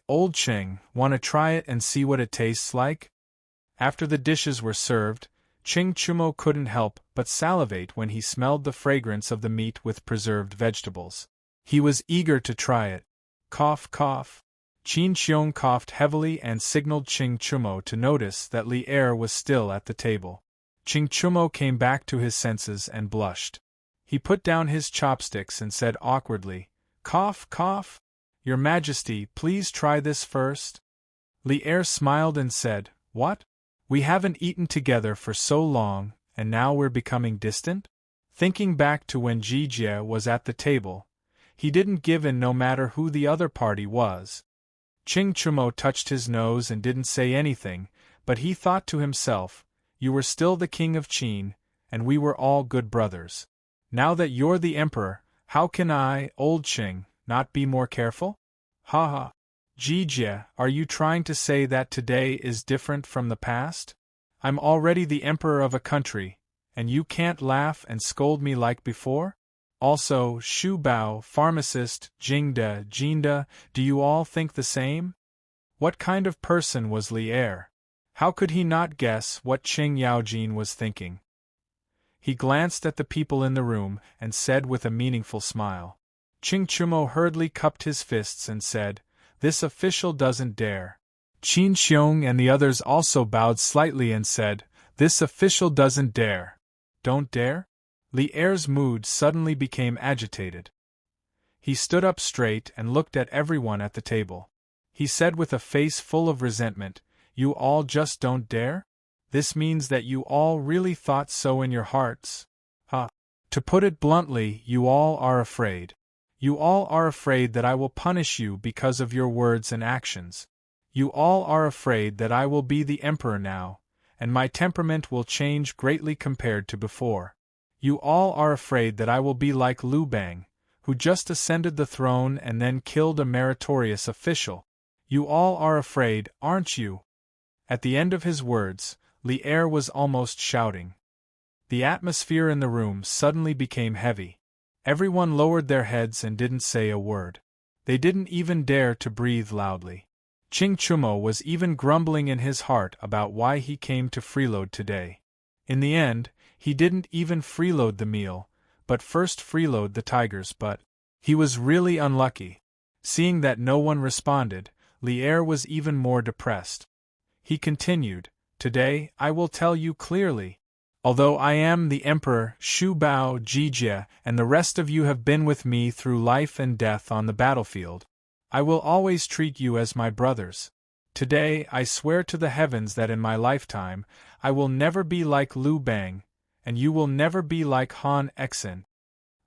Old Qing, want to try it and see what it tastes like?" After the dishes were served, Qing Chumo couldn't help but salivate when he smelled the fragrance of the meat with preserved vegetables. He was eager to try it. Cough, cough. Qin Xiong coughed heavily and signaled Qing Chumo to notice that Li Er was still at the table. Qing Chumo came back to his senses and blushed. He put down his chopsticks and said awkwardly, "Cough, cough. Your Majesty, please try this first." Li Er smiled and said, "What? We haven't eaten together for so long, and now we're becoming distant?" Thinking back to when Jijie was at the table, he didn't give in no matter who the other party was. Qing Chumo touched his nose and didn't say anything, but he thought to himself, "You were still the king of Qin, and we were all good brothers. Now that you're the emperor, how can I, old Qing, not be more careful?" Ha ha. Jijie, are you trying to say that today is different from the past? I'm already the emperor of a country, and you can't laugh and scold me like before? Also, Shu Bao, pharmacist, Jingda, Jinda, do you all think the same? What kind of person was Li Er? How could he not guess what Qing Yaojin was thinking? He glanced at the people in the room and said with a meaningful smile. Qing Chumo hurriedly cupped his fists and said, "This official doesn't dare." Qin Xiong and the others also bowed slightly and said, "This official doesn't dare." Don't dare? Li Er's mood suddenly became agitated. He stood up straight and looked at everyone at the table. He said with a face full of resentment, "You all just don't dare? This means that you all really thought so in your hearts? To put it bluntly, you all are afraid. You all are afraid that I will punish you because of your words and actions. You all are afraid that I will be the emperor now, and my temperament will change greatly compared to before. You all are afraid that I will be like Liu Bang, who just ascended the throne and then killed a meritorious official. You all are afraid, aren't you?" At the end of his words, Li Er was almost shouting. The atmosphere in the room suddenly became heavy. Everyone lowered their heads and didn't say a word. They didn't even dare to breathe loudly. Qing Chumo was even grumbling in his heart about why he came to freeload today. In the end, he didn't even freeload the meal, but first freeload the tigers. But he was really unlucky. Seeing that no one responded, Li Er was even more depressed. He continued, "Today, I will tell you clearly. Although I am the Emperor Shu Bao Jijie and the rest of you have been with me through life and death on the battlefield, I will always treat you as my brothers. Today I swear to the heavens that in my lifetime, I will never be like Liu Bang, and you will never be like Han Exin."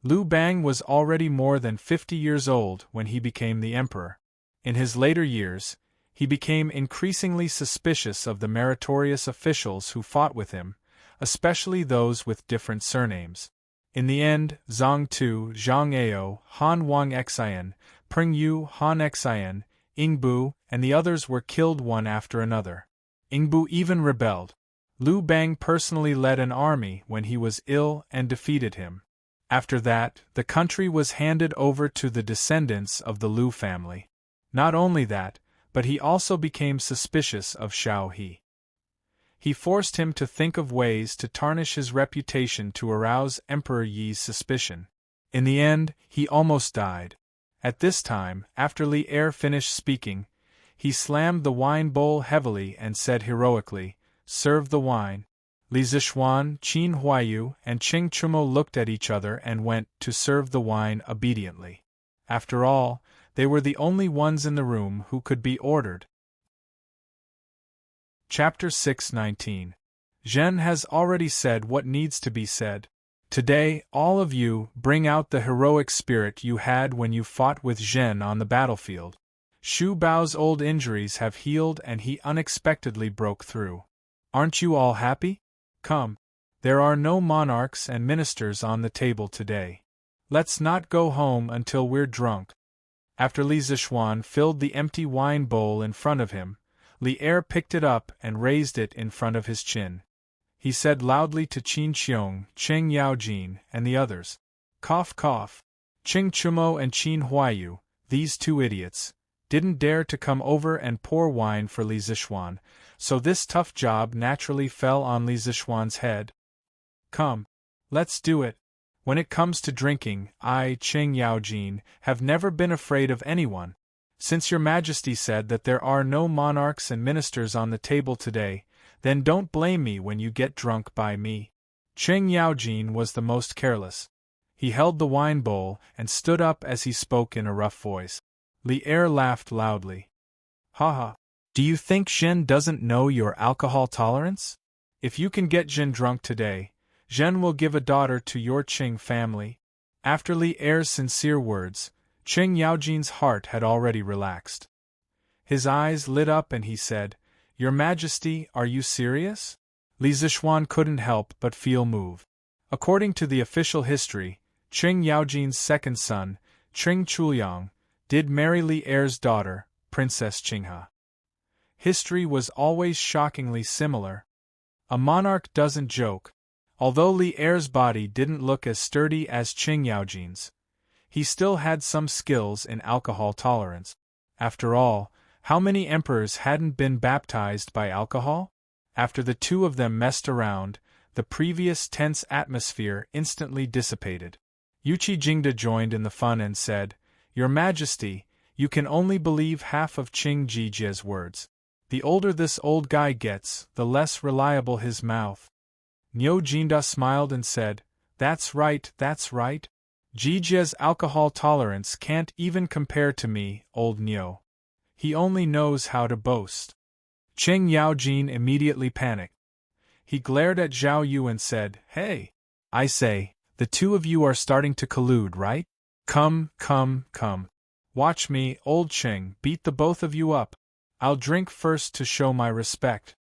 Liu Bang was already more than 50 years old when he became the emperor. In his later years, he became increasingly suspicious of the meritorious officials who fought with him, especially those with different surnames. In the end, Zhang Tu, Zhang Ao, Han Wang Xian, Peng Yu, Han Xian, Ingbu, and the others were killed one after another. Ingbu even rebelled. Liu Bang personally led an army when he was ill and defeated him. After that, the country was handed over to the descendants of the Liu family. Not only that, but he also became suspicious of Xiao He. He forced him to think of ways to tarnish his reputation to arouse Emperor Yi's suspicion. In the end, he almost died. At this time, after Li Er finished speaking, he slammed the wine bowl heavily and said heroically, "Serve the wine." Li Zishuan, Qin Huayu, and Qing Chumo looked at each other and went to serve the wine obediently. After all, they were the only ones in the room who could be ordered. Chapter 6:19. Zhen has already said what needs to be said. Today, all of you, bring out the heroic spirit you had when you fought with Zhen on the battlefield. Shu Bao's old injuries have healed and he unexpectedly broke through. Aren't you all happy? Come. There are no monarchs and ministers on the table today. Let's not go home until we're drunk. After Li Zishuan filled the empty wine bowl in front of him, Li Er picked it up and raised it in front of his chin. He said loudly to Qin Xiong, Qing Yaojin, and the others, "Cough, cough." Qing Chumo and Qin Huayu, these two idiots, didn't dare to come over and pour wine for Li Zishuan, so this tough job naturally fell on Li Zishuan's head. Come. Let's do it. When it comes to drinking, I, Qing Yaojin, have never been afraid of anyone. Since your Majesty said that there are no monarchs and ministers on the table today, then don't blame me when you get drunk by me. Qing Yaojin was the most careless. He held the wine bowl and stood up as he spoke in a rough voice. Li Er laughed loudly. "Ha ha. Do you think Zhen doesn't know your alcohol tolerance? If you can get Zhen drunk today, Zhen will give a daughter to your Qing family." After Li Er's sincere words, Qing Yaojin's heart had already relaxed. His eyes lit up and he said, "Your Majesty, are you serious?" Li Zishuan couldn't help but feel moved. According to the official history, Qing Yaojin's second son, Qing Chuliang, did marry Li Er's daughter, Princess Qinghe. History was always shockingly similar. A monarch doesn't joke. Although Li Er's body didn't look as sturdy as Qing Yaojin's, he still had some skills in alcohol tolerance. After all, How many emperors hadn't been baptized by alcohol? After the two of them messed around, the previous tense atmosphere instantly dissipated. Yuchi Jingda joined in the fun and said, "Your Majesty, you can only believe half of Qing Jijie's words. The older this old guy gets, the less reliable his mouth." Niu Jinda smiled and said, that's right. Jijie's alcohol tolerance can't even compare to me, old Niu. He only knows how to boast." Qing Yaojin immediately panicked. He glared at Zhao Yu and said, "Hey! I say, the two of you are starting to collude, right? Come. Watch me, old Qing, beat the both of you up. I'll drink first to show my respect."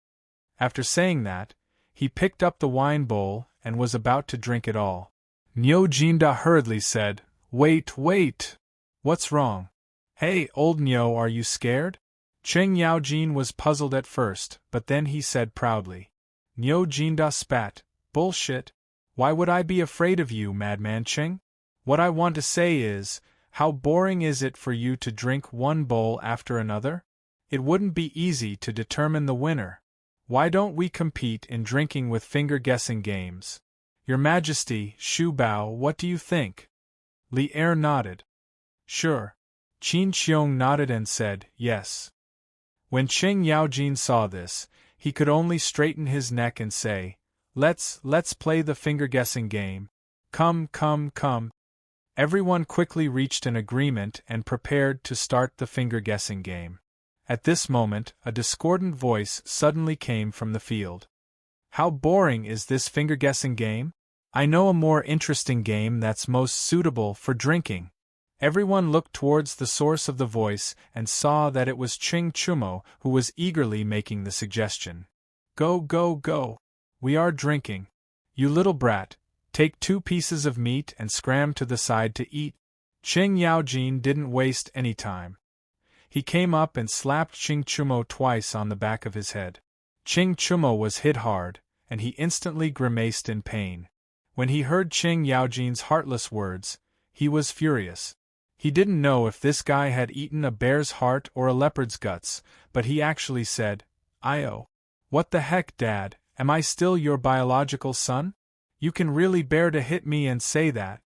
After saying that, he picked up the wine bowl and was about to drink it all. Niu Jinda hurriedly said, Wait! What's wrong? Hey, old Niu, are you scared?" Qing Yaojin was puzzled at first, but then he said proudly. Niu Jinda spat, "Bullshit! Why would I be afraid of you, madman Qing? What I want to say is, how boring is it for you to drink one bowl after another? It wouldn't be easy to determine the winner. Why don't we compete in drinking with finger-guessing games? Your Majesty, Shu Bao, what do you think?" Li Er nodded. "Sure." Qin Qiong nodded and said, "Yes." When Qing Yaojin saw this, he could only straighten his neck and say, Let's play the finger-guessing game. Come. Everyone quickly reached an agreement and prepared to start the finger-guessing game. At this moment, a discordant voice suddenly came from the field. "How boring is this finger-guessing game? I know a more interesting game that's most suitable for drinking." Everyone looked towards the source of the voice and saw that it was Qing Chumo who was eagerly making the suggestion. Go. We are drinking. You little brat, take 2 pieces of meat and scram to the side to eat." Qing Yaojin didn't waste any time. He came up and slapped Qing Chumo twice on the back of his head. Qing Chumo was hit hard, and he instantly grimaced in pain. When he heard Qing Yaojin's heartless words, he was furious. He didn't know if this guy had eaten a bear's heart or a leopard's guts, but he actually said, "Io. What the heck, Dad, am I still your biological son? You can really bear to hit me and say that?"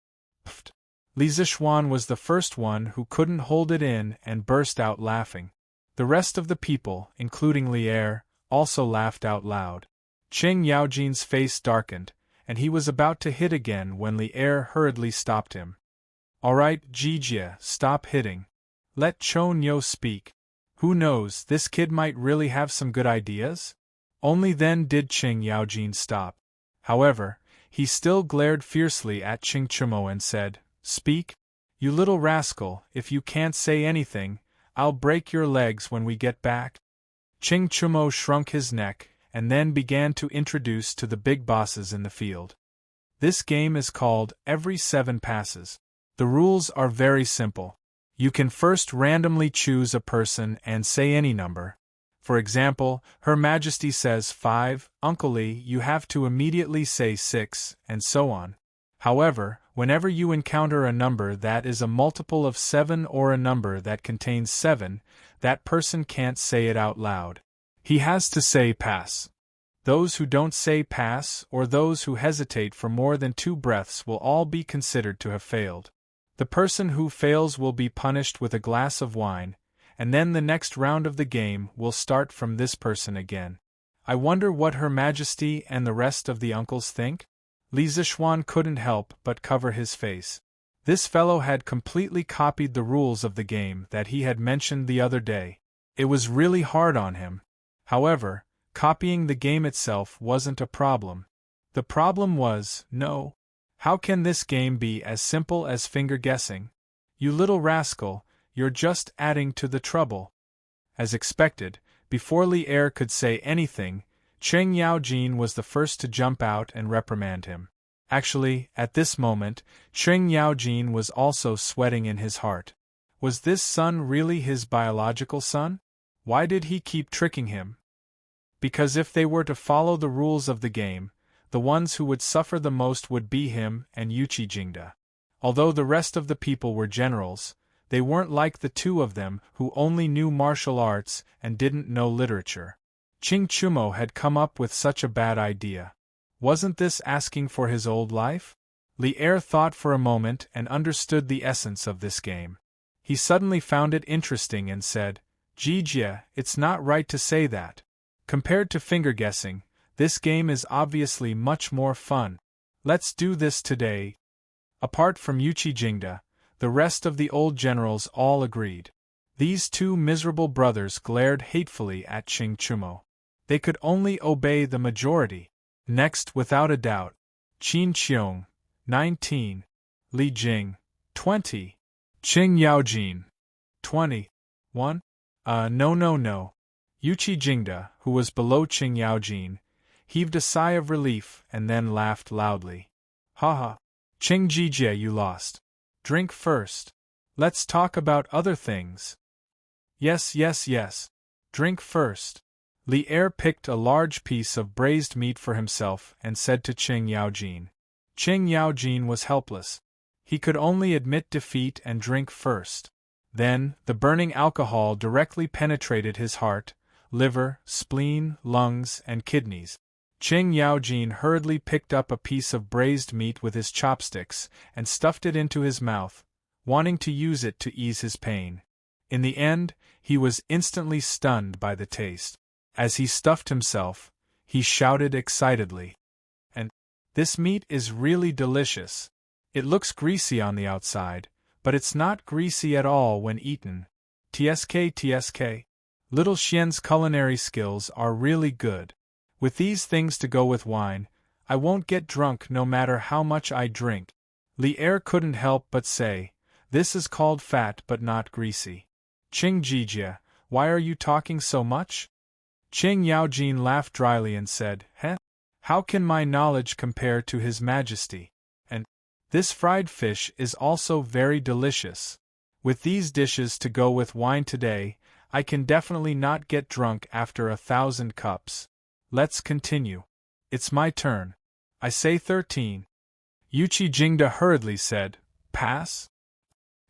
Pfft. Li Zishuan was the first one who couldn't hold it in and burst out laughing. The rest of the people, including Li Er, also laughed out loud. Qing Yaojin's face darkened, and he was about to hit again when Li Er hurriedly stopped him. "All right, Jijie, stop hitting. Let Chou Niu speak. Who knows, this kid might really have some good ideas?" Only then did Qing Yaojin stop. However, he still glared fiercely at Qing Chumo and said, "Speak? You little rascal, if you can't say anything, I'll break your legs when we get back." Qing Chumo shrunk his neck, and then began to introduce to the big bosses in the field. This game is called Every 7 Passes. The rules are very simple. You can first randomly choose a person and say any number. For example, Her Majesty says 5, Uncle Li, you have to immediately say 6, and so on. However, whenever you encounter a number that is a multiple of 7 or a number that contains 7, that person can't say it out loud. He has to say pass. Those who don't say pass or those who hesitate for more than 2 breaths will all be considered to have failed. The person who fails will be punished with a glass of wine, and then the next round of the game will start from this person again. I wonder what Her Majesty and the rest of the uncles think? Li Zishuan couldn't help but cover his face. This fellow had completely copied the rules of the game that he had mentioned the other day. It was really hard on him. However, copying the game itself wasn't a problem. The problem was, no. How can this game be as simple as finger-guessing? You little rascal, you're just adding to the trouble. As expected, before Li Er could say anything, Qing Yaojin was the first to jump out and reprimand him. Actually, at this moment, Qing Yaojin was also sweating in his heart. Was this son really his biological son? Why did he keep tricking him? Because if they were to follow the rules of the game, the ones who would suffer the most would be him and Yuchi Jingda. Although the rest of the people were generals, They weren't like the two of them who only knew martial arts and didn't know literature. Ching Chumo had come up with such a bad idea. Wasn't this asking for his old life? Li Er thought for a moment and understood the essence of this game. He suddenly found it interesting and said, Jijia, it's not right to say that. Compared to finger guessing, this game is obviously much more fun. Let's do this today. Apart from Yuchi Jingda, the rest of the old generals all agreed. These two miserable brothers glared hatefully at Ching Chumo. They could only obey the majority. Next, without a doubt, Qin Qiong, 19, Li Jing, 20, Qing Yaojin, 21. No. Yuchi Jingda, who was below Qing Yaojin, heaved a sigh of relief and then laughed loudly. Ha. Qing Jijie, you lost. Drink first. Let's talk about other things. Yes. Drink first. Li Er picked a large piece of braised meat for himself and said to Qing Yaojin. Qing Yaojin was helpless. He could only admit defeat and drink first. Then, the burning alcohol directly penetrated his heart, liver, spleen, lungs, and kidneys. Qing Yaojin hurriedly picked up a piece of braised meat with his chopsticks and stuffed it into his mouth, wanting to use it to ease his pain. In the end, he was instantly stunned by the taste. As he stuffed himself, he shouted excitedly. And this meat is really delicious. It looks greasy on the outside, but it's not greasy at all when eaten. TSK. Little Xian's culinary skills are really good. With these things to go with wine, I won't get drunk no matter how much I drink. Li Er couldn't help but say, this is called fat but not greasy. Qing Jijia, why are you talking so much? Qing Yaojin laughed dryly and said, How can my knowledge compare to His Majesty? And this fried fish is also very delicious. With these dishes to go with wine today, I can definitely not get drunk after 1,000 cups. Let's continue. It's my turn. I say 13. Yuchi Jingda hurriedly said, Pass?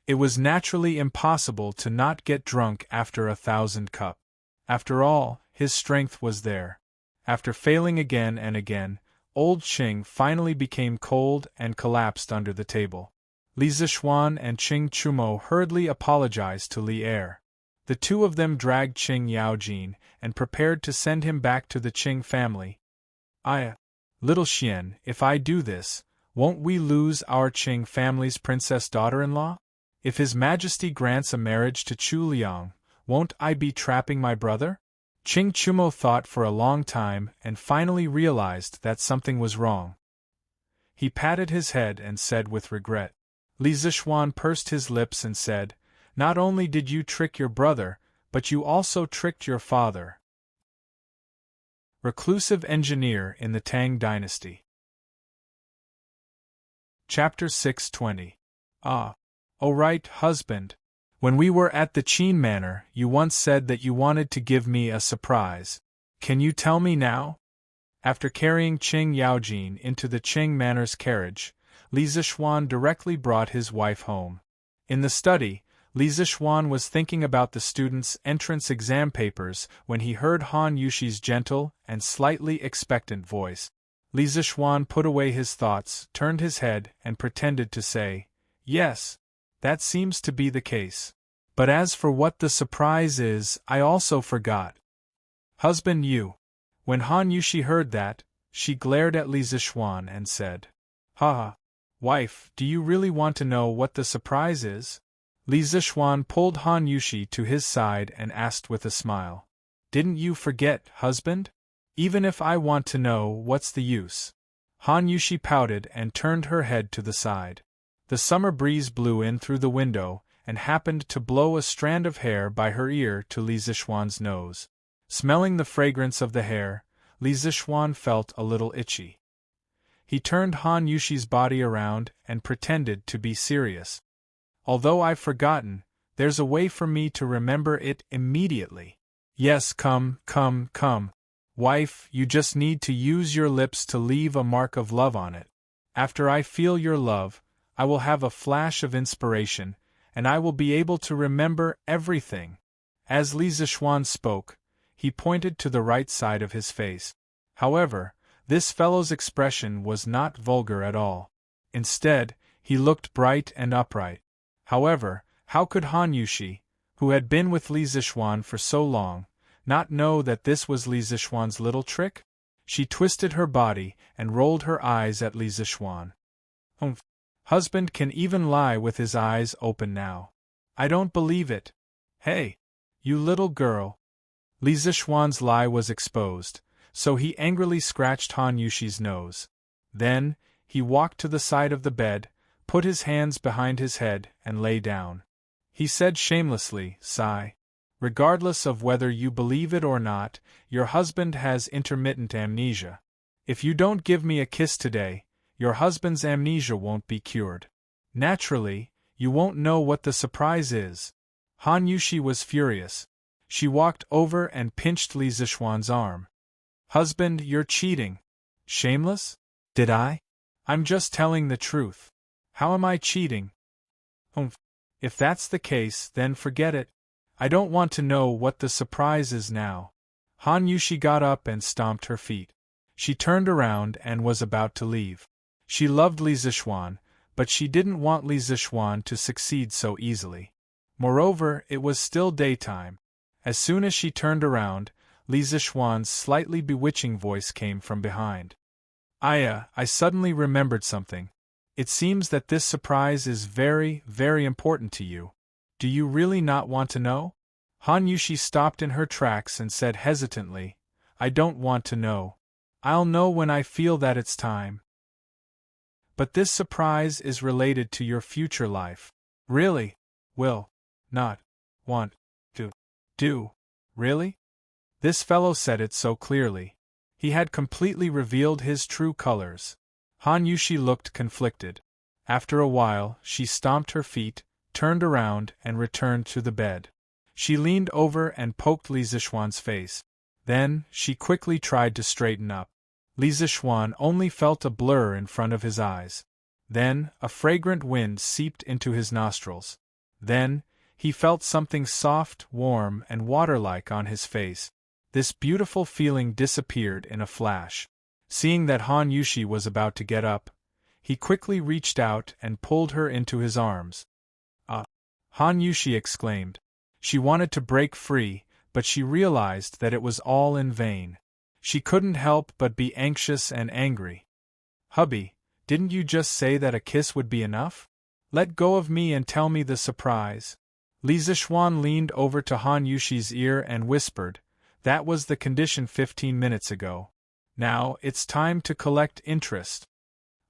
It was naturally impossible to not get drunk after 1,000 cups. After all, his strength was there. After failing again and again, old Qing finally became cold and collapsed under the table. Li Zixuan and Qing Chumo hurriedly apologized to Li Er. The two of them dragged Qing Yaojin and prepared to send him back to the Qing family. Little Xian, if I do this, won't we lose our Qing family's princess daughter-in-law? If His Majesty grants a marriage to Chu Liang, won't I be trapping my brother? Qing Chumo thought for a long time and finally realized that something was wrong. He patted his head and said with regret. Li Zixuan pursed his lips and said, Not only did you trick your brother, but you also tricked your father. Reclusive engineer in the Tang Dynasty. Chapter 620. Oh right, husband. When we were at the Qin Manor, you once said that you wanted to give me a surprise. Can you tell me now? After carrying Qing Yaojin into the Qing Manor's carriage, Li Zixuan directly brought his wife home. In the study, Li Zixuan was thinking about the students' entrance exam papers when he heard Han Yushi's gentle and slightly expectant voice. Li Zixuan put away his thoughts, turned his head, and pretended to say, Yes, that seems to be the case. But as for what the surprise is, I also forgot. Husband, you. When Han Yushi heard that, she glared at Li Zixuan and said, Wife, do you really want to know what the surprise is? Li Zixuan pulled Han Yushi to his side and asked with a smile. Didn't you forget, husband? Even if I want to know, what's the use? Han Yushi pouted and turned her head to the side. The summer breeze blew in through the window and happened to blow a strand of hair by her ear to Li Zixuan's nose. Smelling the fragrance of the hair, Li Zixuan felt a little itchy. He turned Han Yushi's body around and pretended to be serious. Although I've forgotten, there's a way for me to remember it immediately. Yes, come. Wife, you just need to use your lips to leave a mark of love on it. After I feel your love, I will have a flash of inspiration, and I will be able to remember everything. As Li Zixuan spoke, he pointed to the right side of his face. However, this fellow's expression was not vulgar at all. Instead, he looked bright and upright. However, how could Han Yushi, who had been with Li Zixuan for so long, not know that this was Li Zixuan's little trick? She twisted her body and rolled her eyes at Li Zixuan. Humph. Husband can even lie with his eyes open now. I don't believe it. Hey, you little girl. Li Zixuan's lie was exposed, so he angrily scratched Han Yushi's nose. Then, he walked to the side of the bed, put his hands behind his head, and lay down. He said shamelessly, "Sigh. Regardless of whether you believe it or not, your husband has intermittent amnesia. If you don't give me a kiss today, your husband's amnesia won't be cured. Naturally, you won't know what the surprise is." Han Yushi was furious. She walked over and pinched Li Zixuan's arm. "Husband, you're cheating." "Shameless? Did I? I'm just telling the truth. How am I cheating?" "Humph. If that's the case, then forget it. I don't want to know what the surprise is now." Han Yushi got up and stomped her feet. She turned around and was about to leave. She loved Li Zixuan, but she didn't want Li Zixuan to succeed so easily. Moreover, it was still daytime. As soon as she turned around, Li Zixuan's slightly bewitching voice came from behind. "Aya, I suddenly remembered something. It seems that this surprise is very, very important to you. Do you really not want to know?" Han Yushi stopped in her tracks and said hesitantly, "I don't want to know. I'll know when I feel that it's time." "But this surprise is related to your future life." "Really? Will not want to do. Really?" This fellow said it so clearly. He had completely revealed his true colors. Han Yushi looked conflicted. After a while, she stomped her feet, turned around, and returned to the bed. She leaned over and poked Li Zixuan's face. Then, she quickly tried to straighten up. Li Zixuan only felt a blur in front of his eyes. Then, a fragrant wind seeped into his nostrils. Then, he felt something soft, warm, and water-like on his face. This beautiful feeling disappeared in a flash. Seeing that Han Yushi was about to get up, he quickly reached out and pulled her into his arms. "Ah!" Han Yushi exclaimed. She wanted to break free, but she realized that it was all in vain. She couldn't help but be anxious and angry. "Hubby, didn't you just say that a kiss would be enough? Let go of me and tell me the surprise." Li Zixuan leaned over to Han Yushi's ear and whispered, "That was the condition 15 minutes ago. Now, it's time to collect interest."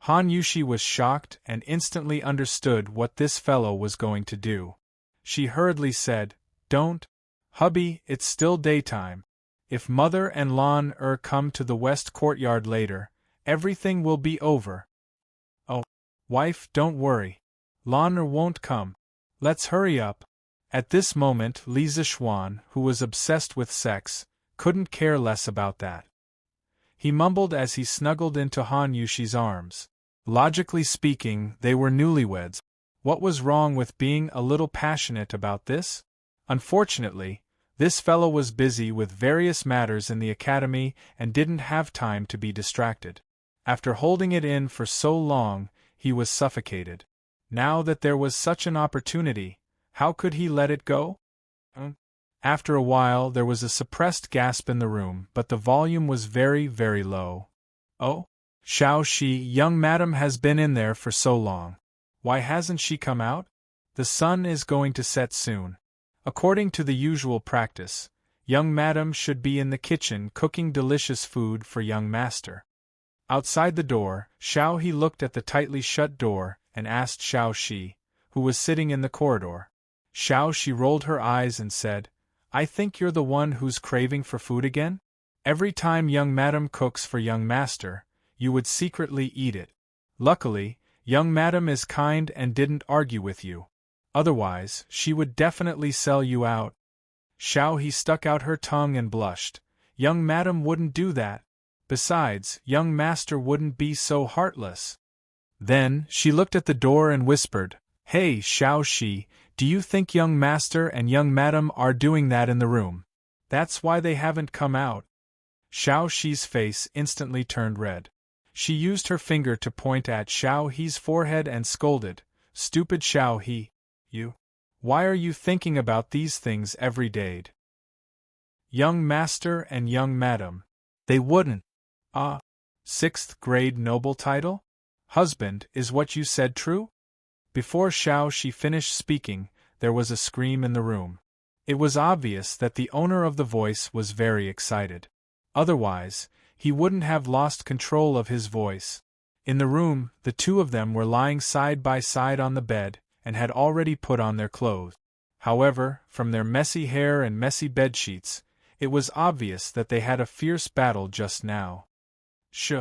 Han Yushi was shocked and instantly understood what this fellow was going to do. She hurriedly said, "Don't. Hubby, it's still daytime. If Mother and Lan come to the west courtyard later, everything will be over." "Oh, wife, don't worry. Lan won't come. Let's hurry up." At this moment, Li Zixuan, who was obsessed with sex, couldn't care less about that. He mumbled as he snuggled into Han Yushi's arms. Logically speaking, they were newlyweds. What was wrong with being a little passionate about this? Unfortunately, this fellow was busy with various matters in the academy and didn't have time to be distracted. After holding it in for so long, he was suffocated. Now that there was such an opportunity, how could he let it go? After a while, there was a suppressed gasp in the room, but the volume was very, very low. "Oh? Xiao Shi, young madam has been in there for so long. Why hasn't she come out? The sun is going to set soon. According to the usual practice, young madam should be in the kitchen cooking delicious food for young master." Outside the door, Xiao He looked at the tightly shut door and asked Xiao Shi, who was sitting in the corridor. Xiao Shi rolled her eyes and said, "I think you're the one who's craving for food again? Every time young madam cooks for young master, you would secretly eat it. Luckily, young madam is kind and didn't argue with you. Otherwise, she would definitely sell you out." Xiao He stuck out her tongue and blushed. Young madam wouldn't do that. Besides, young master wouldn't be so heartless. Then, she looked at the door and whispered, Hey, Xiao Shi, do you think young master and young madam are doing that in the room? That's why they haven't come out. Xiao Shi's face instantly turned red. She used her finger to point at Xiao He's forehead and scolded, "Stupid Xiao He! You! Why are you thinking about these things every day? Young master and young madam. They wouldn't. Ah, 6th grade noble title? Husband, is what you said true?" Before Xiao Shi finished speaking, there was a scream in the room. It was obvious that the owner of the voice was very excited. Otherwise, he wouldn't have lost control of his voice. In the room, the two of them were lying side by side on the bed, and had already put on their clothes. However, from their messy hair and messy bedsheets, it was obvious that they had a fierce battle just now. "Shh!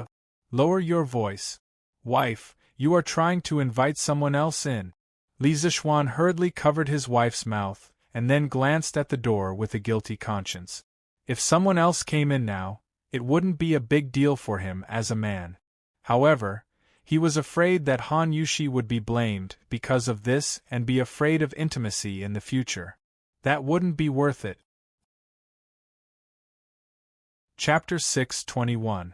Lower your voice. Wife, you are trying to invite someone else in." Li Zixuan hurriedly covered his wife's mouth, and then glanced at the door with a guilty conscience. If someone else came in now, it wouldn't be a big deal for him as a man. However, he was afraid that Han Yushi would be blamed because of this and be afraid of intimacy in the future. That wouldn't be worth it. Chapter 621.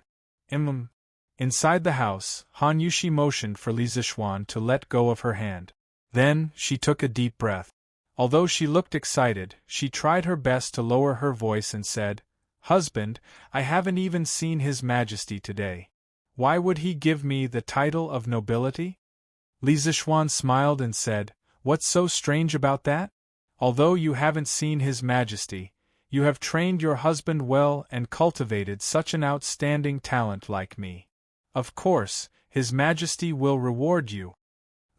Inside the house, Han Yushi motioned for Li Zixuan to let go of her hand. Then, she took a deep breath. Although she looked excited, she tried her best to lower her voice and said, "Husband, I haven't even seen His Majesty today. Why would he give me the title of nobility?" Li Zixuan smiled and said, "What's so strange about that? Although you haven't seen His Majesty, you have trained your husband well and cultivated such an outstanding talent like me. Of course, His Majesty will reward you."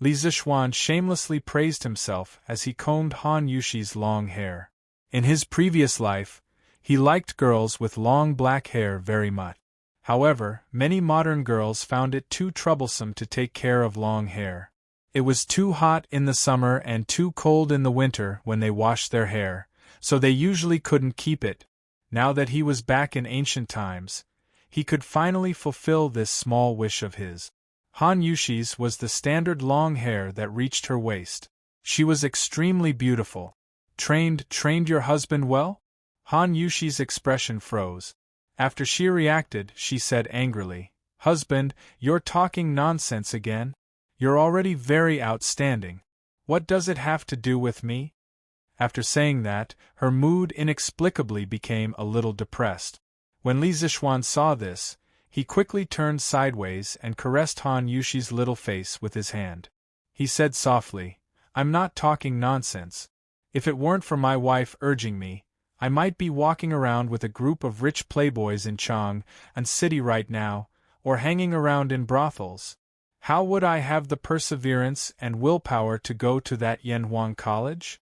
Li Zixuan shamelessly praised himself as he combed Han Yushi's long hair. In his previous life, he liked girls with long black hair very much. However, many modern girls found it too troublesome to take care of long hair. It was too hot in the summer and too cold in the winter when they washed their hair, so they usually couldn't keep it. Now that he was back in ancient times, he could finally fulfill this small wish of his. Han Yushi's was the standard long hair that reached her waist. She was extremely beautiful. Trained your husband well?" Han Yushi's expression froze. After she reacted, she said angrily, "Husband, you're talking nonsense again? You're already very outstanding. What does it have to do with me?" After saying that, her mood inexplicably became a little depressed. When Li Zixuan saw this, he quickly turned sideways and caressed Han Yushi's little face with his hand. He said softly, "I'm not talking nonsense. If it weren't for my wife urging me, I might be walking around with a group of rich playboys in Chang'an City right now, or hanging around in brothels. How would I have the perseverance and willpower to go to that Yanhuang college?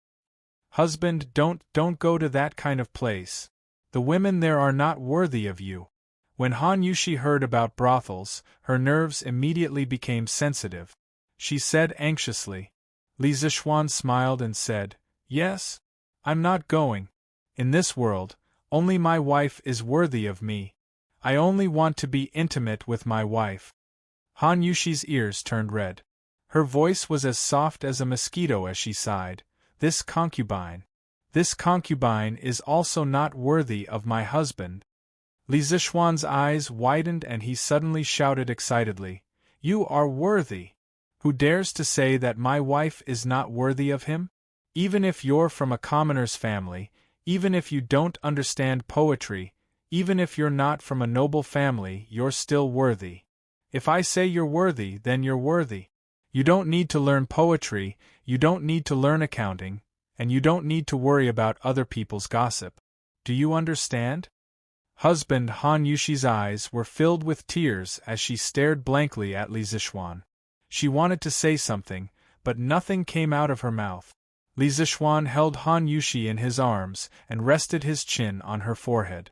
Husband, don't go to that kind of place. The women there are not worthy of you." When Han Yushi heard about brothels, her nerves immediately became sensitive. She said anxiously. Li Zixuan smiled and said, "Yes? I'm not going. In this world, only my wife is worthy of me. I only want to be intimate with my wife." Han Yushi's ears turned red. Her voice was as soft as a mosquito as she sighed, This concubine is also not worthy of my husband." Li Zixuan's eyes widened and he suddenly shouted excitedly, "You are worthy! Who dares to say that my wife is not worthy of him? Even if you're from a commoner's family, even if you don't understand poetry, even if you're not from a noble family, you're still worthy. If I say you're worthy, then you're worthy. You don't need to learn poetry, you don't need to learn accounting, and you don't need to worry about other people's gossip. Do you understand?" Husband Han Yushi's eyes were filled with tears as she stared blankly at Li Zixuan. She wanted to say something, but nothing came out of her mouth. Li Zixuan held Han Yushi in his arms and rested his chin on her forehead.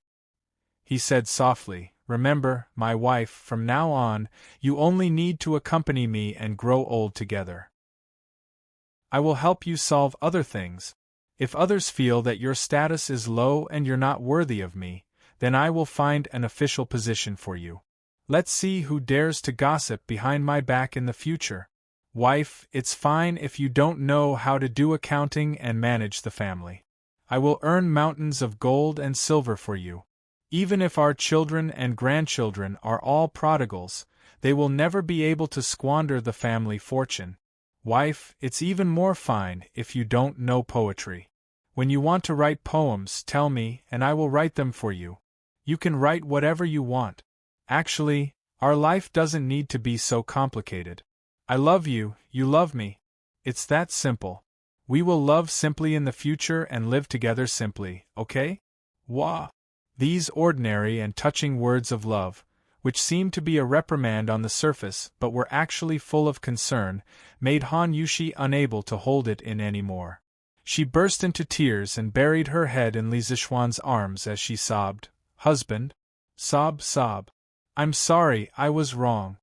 He said softly, "Remember, my wife, from now on, you only need to accompany me and grow old together. I will help you solve other things. If others feel that your status is low and you're not worthy of me, then I will find an official position for you. Let's see who dares to gossip behind my back in the future." Wife, it's fine if you don't know how to do accounting and manage the family. I will earn mountains of gold and silver for you. Even if our children and grandchildren are all prodigals, they will never be able to squander the family fortune. Wife, it's even more fine if you don't know poetry. When you want to write poems, tell me, and I will write them for you. You can write whatever you want. Actually, our life doesn't need to be so complicated. I love you, you love me. It's that simple. We will love simply in the future and live together simply, okay? Wah! These ordinary and touching words of love, which seemed to be a reprimand on the surface but were actually full of concern, made Han Yushi unable to hold it in any more. She burst into tears and buried her head in Li Zixuan's arms as she sobbed, "Husband?" Sob, sob. "I'm sorry, I was wrong.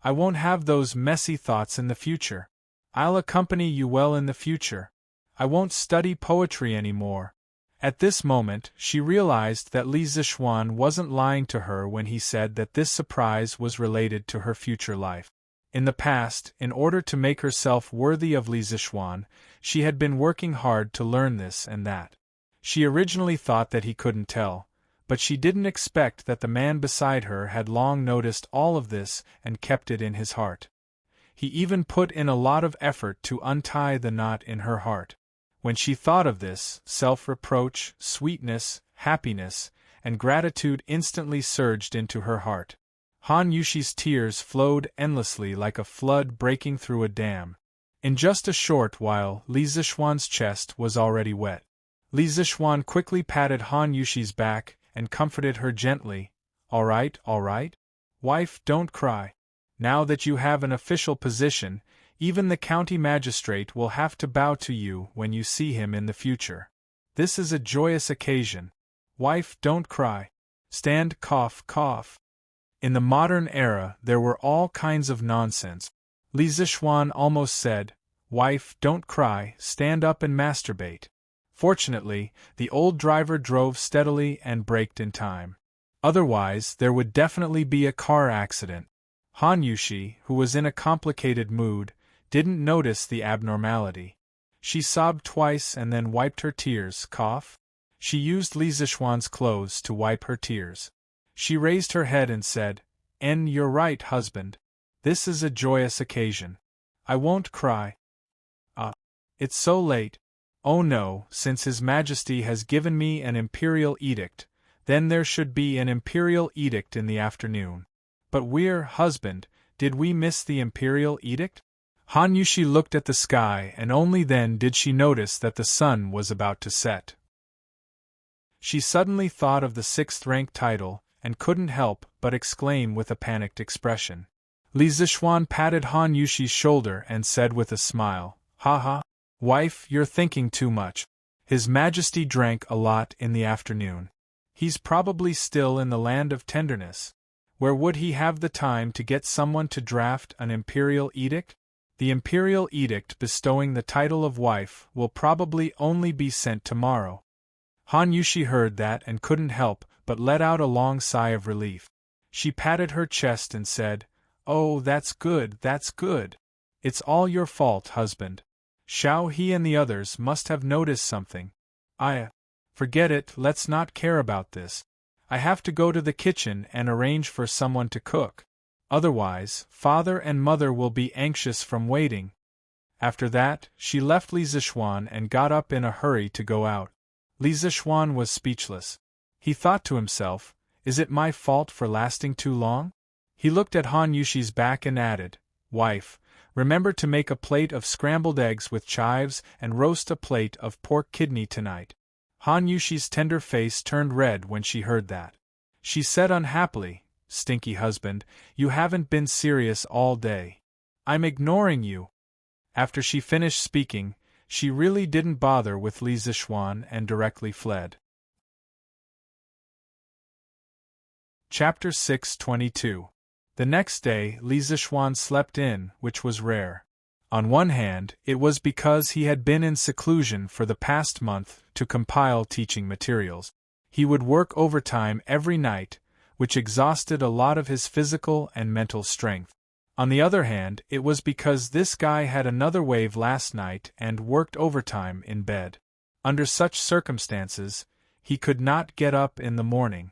I won't have those messy thoughts in the future. I'll accompany you well in the future. I won't study poetry anymore." At this moment, she realized that Li Zixuan wasn't lying to her when he said that this surprise was related to her future life. In the past, in order to make herself worthy of Li Zixuan, she had been working hard to learn this and that. She originally thought that he couldn't tell, but she didn't expect that the man beside her had long noticed all of this and kept it in his heart. He even put in a lot of effort to untie the knot in her heart. When she thought of this, self-reproach, sweetness, happiness, and gratitude instantly surged into her heart. Han Yushi's tears flowed endlessly like a flood breaking through a dam. In just a short while, Li Zixuan's chest was already wet. Li Zixuan quickly patted Han Yushi's back and comforted her gently. All right, wife, don't cry. Now that you have an official position, even the county magistrate will have to bow to you when you see him in the future. This is a joyous occasion. Wife, don't cry. Stand, cough, cough. In the modern era, there were all kinds of nonsense. Li Zixuan almost said, "Wife, don't cry, stand up and masturbate." Fortunately, the old driver drove steadily and braked in time. Otherwise, there would definitely be a car accident. Han Yushi, who was in a complicated mood, didn't notice the abnormality. She sobbed twice and then wiped her tears, cough. She used Li Zixuan's clothes to wipe her tears. She raised her head and said, You're right, husband. This is a joyous occasion. I won't cry. It's so late. Oh no, since His Majesty has given me an imperial edict, then there should be an imperial edict in the afternoon. But husband, did we miss the imperial edict? Han Yushi looked at the sky and only then did she notice that the sun was about to set. She suddenly thought of the 6th rank title and couldn't help but exclaim with a panicked expression. Li Zixuan patted Han Yushi's shoulder and said with a smile, "Ha, wife, you're thinking too much. His Majesty drank a lot in the afternoon. He's probably still in the land of tenderness. Where would he have the time to get someone to draft an imperial edict? The imperial edict bestowing the title of wife will probably only be sent tomorrow." Han Yushi heard that and couldn't help but let out a long sigh of relief. She patted her chest and said, "Oh, that's good, that's good. It's all your fault, husband. Xiao He and the others must have noticed something. Forget it, let's not care about this. I have to go to the kitchen and arrange for someone to cook. Otherwise, father and mother will be anxious from waiting." After that, she left Li Zixuan and got up in a hurry to go out. Li Zixuan was speechless. He thought to himself, "Is it my fault for lasting too long?" He looked at Han Yushi's back and added, "Wife, remember to make a plate of scrambled eggs with chives and roast a plate of pork kidney tonight." Han Yushi's tender face turned red when she heard that. She said unhappily, "Stinky husband, you haven't been serious all day. I'm ignoring you." After she finished speaking, she really didn't bother with Li Zixuan and directly fled. Chapter 622. The next day, Li Zixuan slept in, which was rare. On one hand, it was because he had been in seclusion for the past month to compile teaching materials. He would work overtime every night, which exhausted a lot of his physical and mental strength. On the other hand, it was because this guy had another wave last night and worked overtime in bed. Under such circumstances, he could not get up in the morning.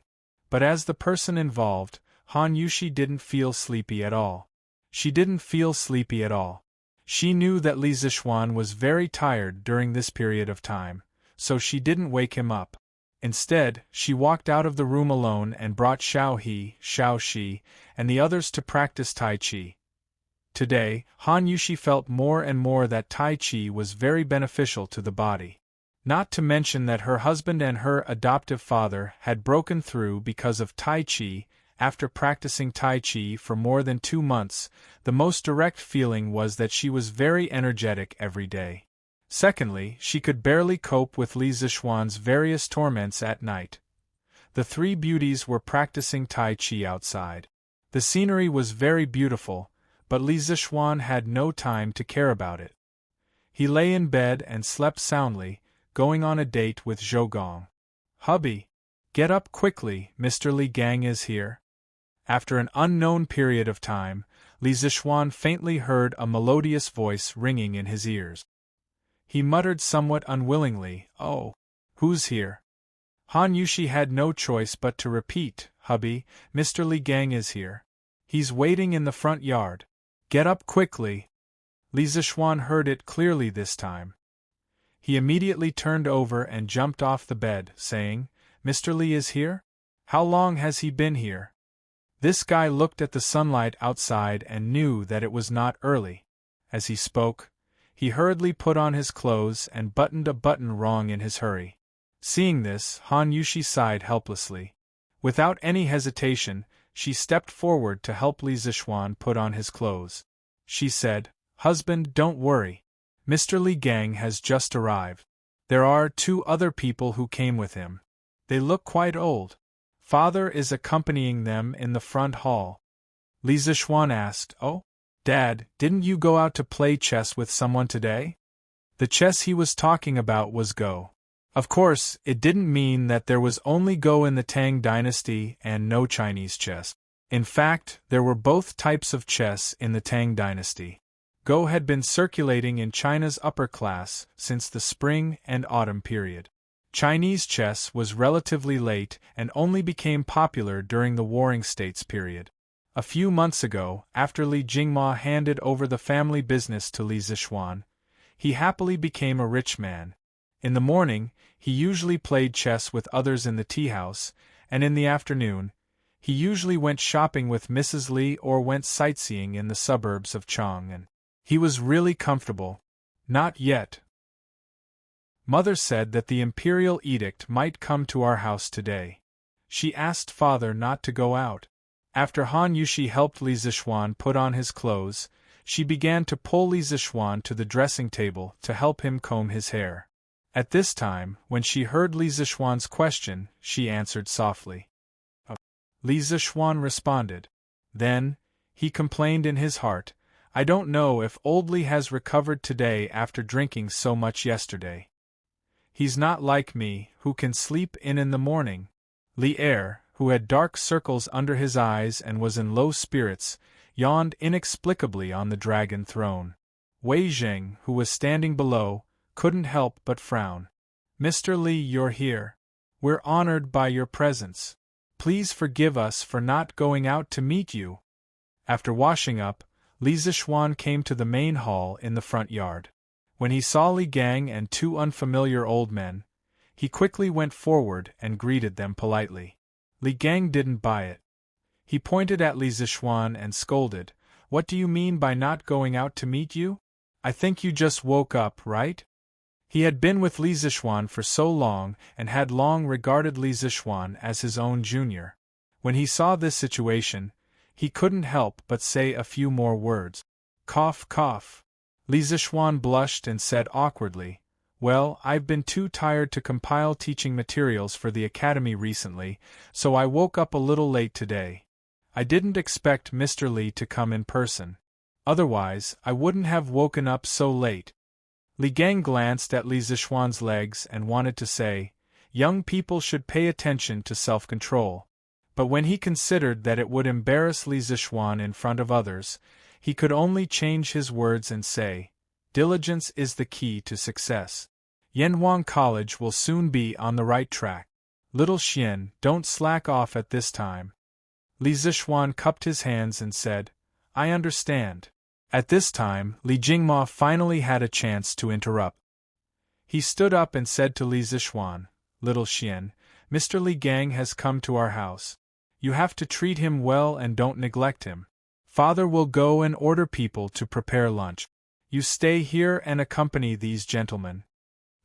But as the person involved, Han Yushi didn't feel sleepy at all. She didn't feel sleepy at all. She knew that Li Zixuan was very tired during this period of time, so she didn't wake him up. Instead, she walked out of the room alone and brought Xiao He, Xiao Shi, and the others to practice Tai Chi. Today, Han Yushi felt more and more that Tai Chi was very beneficial to the body. Not to mention that her husband and her adoptive father had broken through because of Tai Chi. After practicing Tai Chi for more than 2 months, the most direct feeling was that she was very energetic every day. Secondly, she could barely cope with Li Zixuan's various torments at night. The 3 beauties were practicing Tai Chi outside. The scenery was very beautiful, but Li Zixuan had no time to care about it. He lay in bed and slept soundly, going on a date with Zhou Gong. "Hubby, get up quickly, Mr. Li Gang is here." After an unknown period of time, Li Zixuan faintly heard a melodious voice ringing in his ears. He muttered somewhat unwillingly, "Oh, who's here?" Han Yushi had no choice but to repeat, "Hubby, Mr. Li Gang is here. He's waiting in the front yard. Get up quickly." Li Zixuan heard it clearly this time. He immediately turned over and jumped off the bed, saying, "Mr. Li is here? How long has he been here?" This guy looked at the sunlight outside and knew that it was not early. As he spoke, he hurriedly put on his clothes and buttoned a button wrong in his hurry. Seeing this, Han Yushi sighed helplessly. Without any hesitation, she stepped forward to help Li Zixuan put on his clothes. She said, "Husband, don't worry. Mr. Li Gang has just arrived. There are 2 other people who came with him. They look quite old. Father is accompanying them in the front hall." Li Zixuan asked, "Oh, Dad, didn't you go out to play chess with someone today?" The chess he was talking about was Go. Of course, it didn't mean that there was only Go in the Tang Dynasty and no Chinese chess. In fact, there were both types of chess in the Tang Dynasty. Go had been circulating in China's upper class since the spring and autumn period. Chinese chess was relatively late and only became popular during the Warring States period. A few months ago, after Li Jingma handed over the family business to Li Zixuan, he happily became a rich man. In the morning, he usually played chess with others in the tea house, and in the afternoon, he usually went shopping with Mrs. Li or went sightseeing in the suburbs of Chang'an. He was really comfortable. Not yet. Mother said that the imperial edict might come to our house today. She asked father not to go out. After Han Yushi helped Li Zixuan put on his clothes, she began to pull Li Zixuan to the dressing table to help him comb his hair. At this time, when she heard Li Zixuan's question, she answered softly. Li Zixuan responded. Then, he complained in his heart, "I don't know if old Li has recovered today after drinking so much yesterday. He's not like me, who can sleep in the morning." Li Er, who had dark circles under his eyes and was in low spirits, yawned inexplicably on the dragon throne. Wei Zheng, who was standing below, couldn't help but frown. "Mr. Li, you're here. We're honored by your presence. Please forgive us for not going out to meet you." After washing up, Li Zixuan came to the main hall in the front yard. When he saw Li Gang and 2 unfamiliar old men, he quickly went forward and greeted them politely. Li Gang didn't buy it. He pointed at Li Zixuan and scolded, "What do you mean by not going out to meet you? I think you just woke up, right?" He had been with Li Zixuan for so long and had long regarded Li Zixuan as his own junior. When he saw this situation, he couldn't help but say a few more words. Cough, cough. Li Zixuan blushed and said awkwardly, "Well, I've been too tired to compile teaching materials for the academy recently, so I woke up a little late today. I didn't expect Mr. Li to come in person. Otherwise, I wouldn't have woken up so late." Li Gang glanced at Li Zixuan's legs and wanted to say, "Young people should pay attention to self-control." But when he considered that it would embarrass Li Zixuan in front of others, he could only change his words and say, "Diligence is the key to success. Yanhuang College will soon be on the right track. Little Xian, don't slack off at this time." Li Zishuan cupped his hands and said, "I understand." At this time, Li Jingma finally had a chance to interrupt. He stood up and said to Li Zishuan, "Little Xian, Mr. Li Gang has come to our house. You have to treat him well and don't neglect him. Father will go and order people to prepare lunch. You stay here and accompany these gentlemen."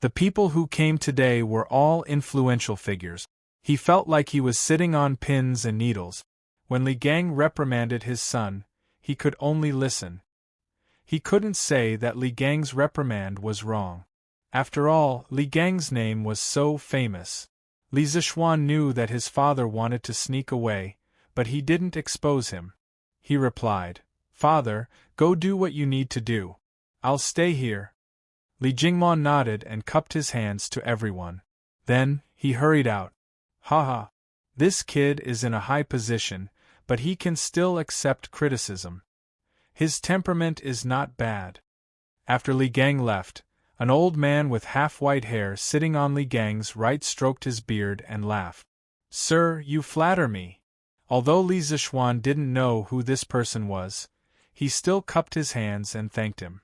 The people who came today were all influential figures. He felt like he was sitting on pins and needles. When Li Gang reprimanded his son, he could only listen. He couldn't say that Li Gang's reprimand was wrong. After all, Li Gang's name was so famous. Li Zishuan knew that his father wanted to sneak away, but he didn't expose him. He replied, "Father, go do what you need to do. I'll stay here." Li Jingma nodded and cupped his hands to everyone. Then, he hurried out. "Haha. This kid is in a high position, but he can still accept criticism. His temperament is not bad." After Li Gang left, an old man with half-white hair sitting on Li Gang's right stroked his beard and laughed. "Sir, you flatter me." Although Li Zishuan didn't know who this person was, he still cupped his hands and thanked him.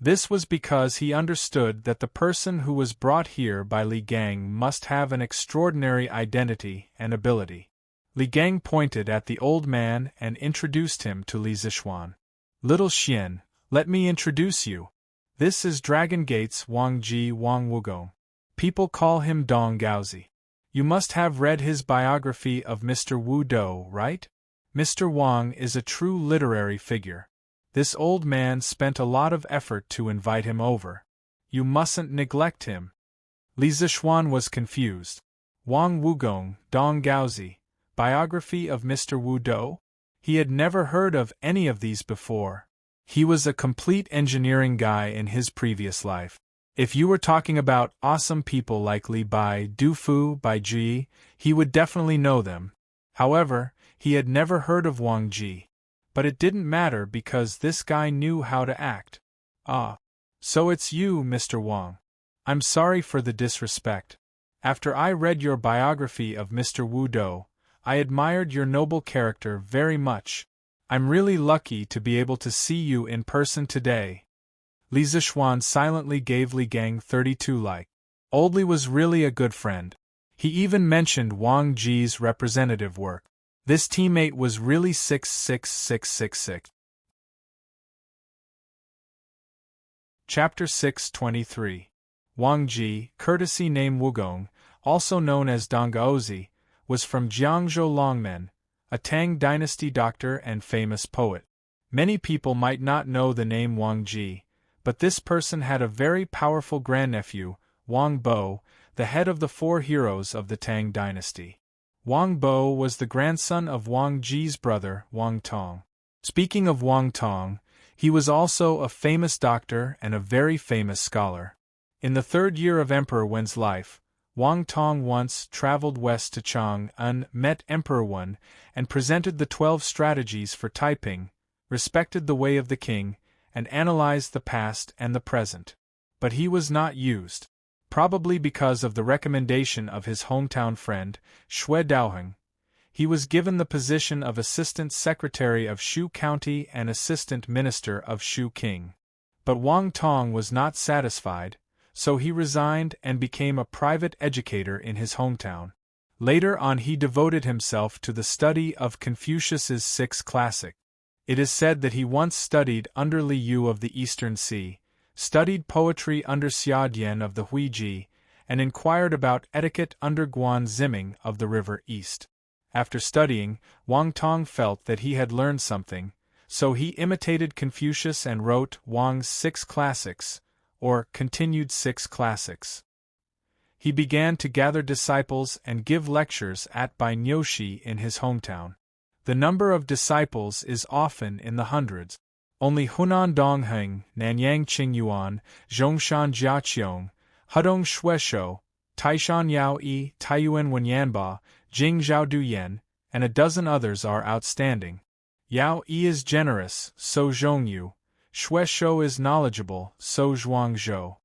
This was because he understood that the person who was brought here by Li Gang must have an extraordinary identity and ability. Li Gang pointed at the old man and introduced him to Li Zishuan. "Little Xian, let me introduce you. This is Dragon Gate's Wang Ji Wang Wugong. People call him Dong Gaozi. You must have read his biography of Mr. Wu Do, right? Mr. Wang is a true literary figure. This old man spent a lot of effort to invite him over. You mustn't neglect him." Li Zishuan was confused. Wang Wugong, Dong Gaozi, biography of Mr. Wu Do? He had never heard of any of these before. He was a complete engineering guy in his previous life. If you were talking about awesome people like Li Bai, Du Fu, Bai Ji, he would definitely know them. However, he had never heard of Wang Ji. But it didn't matter because this guy knew how to act. "Ah. So it's you, Mr. Wang. I'm sorry for the disrespect. After I read your biography of Mr. Wu Do, I admired your noble character very much. I'm really lucky to be able to see you in person today." Li Zishuan silently gave Li Gang 32 like. Old Li was really a good friend. He even mentioned Wang Ji's representative work. This teammate was really 66666. Chapter 623. Wang Ji, courtesy name Wugong, also known as Dong Gaozi, was from Jiangzhou Longmen, a Tang Dynasty doctor and famous poet. Many people might not know the name Wang Ji, but this person had a very powerful grandnephew, Wang Bo, the head of the four heroes of the Tang Dynasty. Wang Bo was the grandson of Wang Ji's brother, Wang Tong. Speaking of Wang Tong, he was also a famous doctor and a very famous scholar. In the third year of Emperor Wen's life, Wang Tong once traveled west to Chang'an, met Emperor Wen, and presented the 12 strategies for Taiping, respected the way of the king, and analyzed the past and the present. But he was not used. Probably because of the recommendation of his hometown friend, Xue Daoheng, he was given the position of Assistant Secretary of Shu County and Assistant Minister of Shu King. But Wang Tong was not satisfied, so he resigned and became a private educator in his hometown. Later on he devoted himself to the study of Confucius's 6 classics. It is said that he once studied under Li Yu of the Eastern Sea, studied poetry under Xia Dian of the Huiji, and inquired about etiquette under Guan Ziming of the River East. After studying, Wang Tong felt that he had learned something, so he imitated Confucius and wrote Wang's 6 classics, or continued 6 classics. He began to gather disciples and give lectures at Bai Nyoshi in his hometown. The number of disciples is often in the hundreds. Only Hunan Dongheng, Nanyang Qingyuan, Zhongshan Jiaqiong, Hudong Shueshou, Taishan Yao Yi, Taiyuan Wenyanba, Jing Zhao Duyan, and a dozen others are outstanding. Yao Yi is generous, so Zhongyu. Shui Shou is knowledgeable, so Zhuangzhou.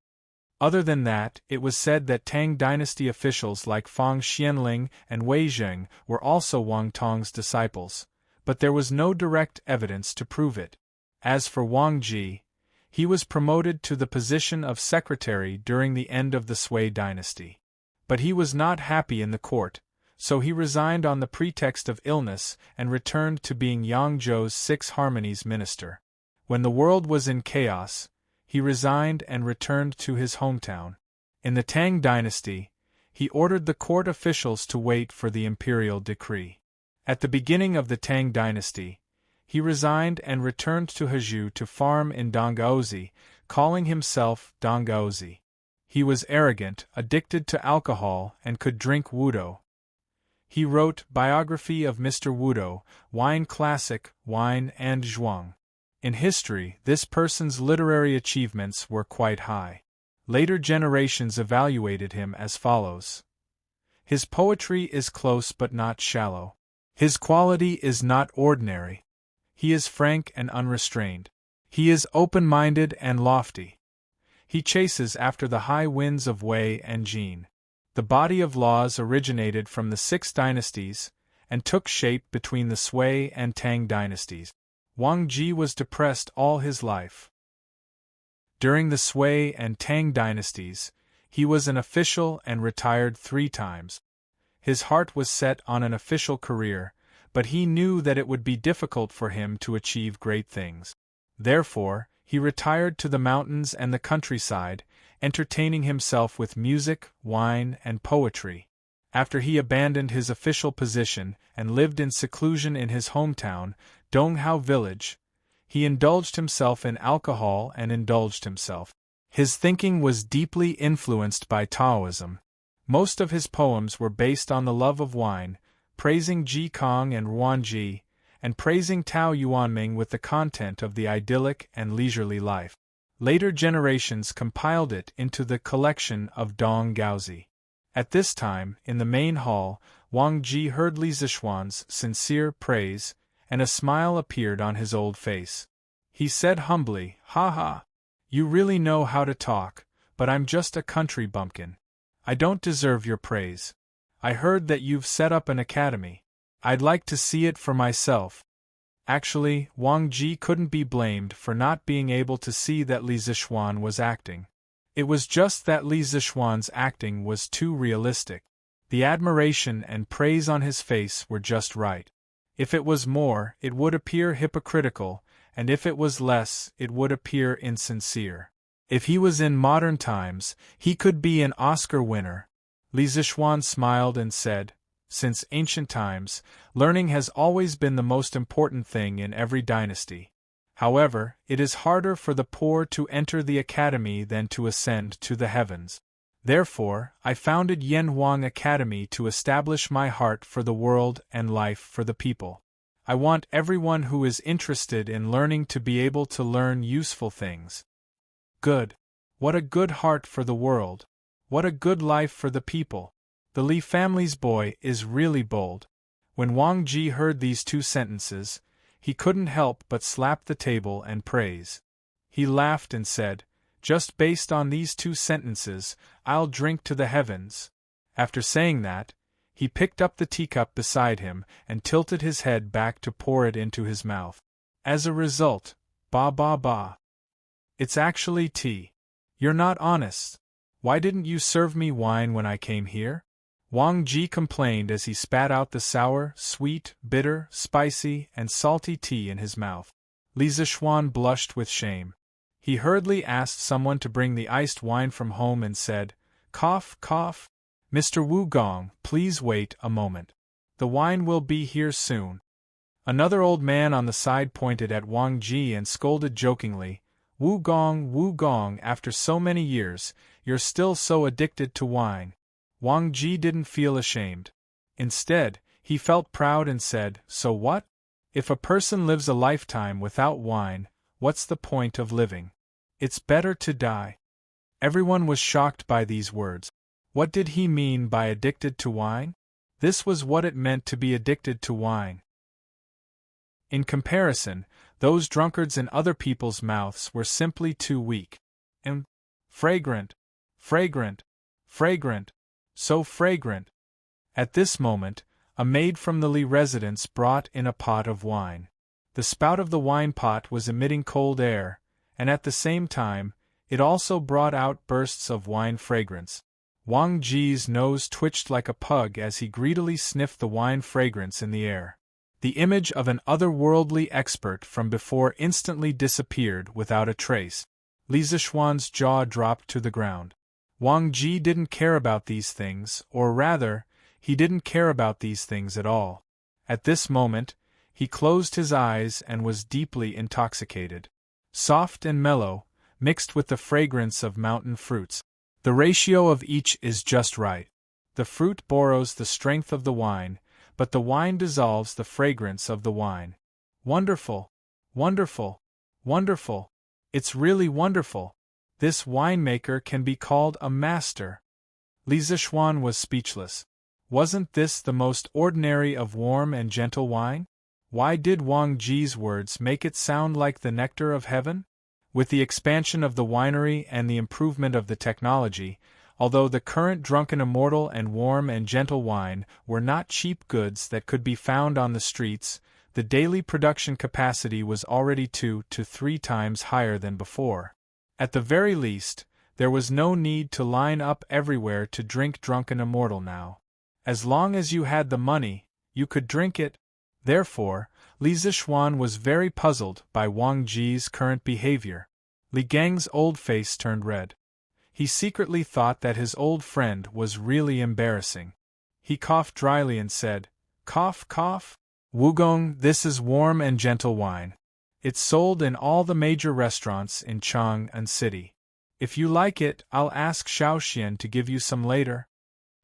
Other than that, it was said that Tang Dynasty officials like Fang Xianling and Wei Zheng were also Wang Tong's disciples, but there was no direct evidence to prove it. As for Wang Ji, he was promoted to the position of secretary during the end of the Sui dynasty. But he was not happy in the court, so he resigned on the pretext of illness and returned to being Yangzhou's Six Harmonies minister. When the world was in chaos, he resigned and returned to his hometown. In the Tang dynasty, he ordered the court officials to wait for the imperial decree. At the beginning of the Tang dynasty, he resigned and returned to Hezhou to farm in Donggaozi, calling himself Donggaozi. He was arrogant, addicted to alcohol, and could drink wudo. He wrote Biography of Mr. Wudo, Wine Classic, Wine and Zhuang. In history, this person's literary achievements were quite high. Later generations evaluated him as follows. His poetry is close but not shallow. His quality is not ordinary. He is frank and unrestrained. He is open-minded and lofty. He chases after the high winds of Wei and Jin. The body of laws originated from the six dynasties and took shape between the Sui and Tang dynasties. Wang Ji was depressed all his life. During the Sui and Tang dynasties, he was an official and retired 3 times. His heart was set on an official career, but he knew that it would be difficult for him to achieve great things. Therefore, he retired to the mountains and the countryside, entertaining himself with music, wine, and poetry. After he abandoned his official position and lived in seclusion in his hometown, Donghao village, he indulged himself in alcohol and indulged himself. His thinking was deeply influenced by Taoism. Most of his poems were based on the love of wine, praising Ji Kong and Ruanji, and praising Tao Yuanming with the content of the idyllic and leisurely life. Later generations compiled it into the collection of Dong Gaozi. At this time, in the main hall, Wang Ji heard Li Zishuan's sincere praise, and a smile appeared on his old face. He said humbly, "Ha ha! You really know how to talk, but I'm just a country bumpkin. I don't deserve your praise. I heard that you've set up an academy. I'd like to see it for myself." Actually, Wang Ji couldn't be blamed for not being able to see that Li Zishuan was acting. It was just that Li Zishuan's acting was too realistic. The admiration and praise on his face were just right. If it was more, it would appear hypocritical, and if it was less, it would appear insincere. If he was in modern times, he could be an Oscar winner. Li Zishuan smiled and said, "Since ancient times, learning has always been the most important thing in every dynasty. However, it is harder for the poor to enter the academy than to ascend to the heavens. Therefore, I founded Yan Huang Academy to establish my heart for the world and life for the people. I want everyone who is interested in learning to be able to learn useful things." Good. What a good heart for the world. What a good life for the people. The Li family's boy is really bold. When Wang Ji heard these 2 sentences, he couldn't help but slap the table and praise. He laughed and said, "Just based on these 2 sentences, I'll drink to the heavens." After saying that, he picked up the teacup beside him and tilted his head back to pour it into his mouth. As a result, ba ba ba. It's actually tea. You're not honest. Why didn't you serve me wine when I came here? Wang Ji complained as he spat out the sour, sweet, bitter, spicy, and salty tea in his mouth. Li Zishuan blushed with shame. He hurriedly asked someone to bring the iced wine from home and said, "Cough, cough. Mr. Wu Gong, please wait a moment. The wine will be here soon." Another old man on the side pointed at Wang Ji and scolded jokingly, Wu Gong, after so many years, you're still so addicted to wine." Wang Ji didn't feel ashamed. Instead, he felt proud and said, "So what? If a person lives a lifetime without wine, what's the point of living? It's better to die." Everyone was shocked by these words. What did he mean by addicted to wine? This was what it meant to be addicted to wine. In comparison, those drunkards in other people's mouths were simply too weak. And fragrant, fragrant, fragrant, so fragrant. At this moment, a maid from the Lee residence brought in a pot of wine. The spout of the wine pot was emitting cold air, and at the same time, it also brought out bursts of wine fragrance. Wang Ji's nose twitched like a pug as he greedily sniffed the wine fragrance in the air. The image of an otherworldly expert from before instantly disappeared without a trace. Li Zishuan's jaw dropped to the ground. Wang Ji didn't care about these things, or rather, he didn't care about these things at all. At this moment, he closed his eyes and was deeply intoxicated. Soft and mellow, mixed with the fragrance of mountain fruits. The ratio of each is just right. The fruit borrows the strength of the wine, but the wine dissolves the fragrance of the wine. Wonderful! Wonderful! Wonderful! It's really wonderful! This winemaker can be called a master. Li Zishuan was speechless. Wasn't this the most ordinary of warm and gentle wine? Why did Wang Ji's words make it sound like the nectar of heaven? With the expansion of the winery and the improvement of the technology, although the current drunken immortal and warm and gentle wine were not cheap goods that could be found on the streets, the daily production capacity was already 2 to 3 times higher than before. At the very least, there was no need to line up everywhere to drink drunken immortal now. As long as you had the money, you could drink it. Therefore, Li Zishuan was very puzzled by Wang Ji's current behavior. Li Gang's old face turned red. He secretly thought that his old friend was really embarrassing. He coughed dryly and said, "Cough, cough. Wugong, this is warm and gentle wine. It's sold in all the major restaurants in Chang'an City. If you like it, I'll ask Xiaoxian to give you some later."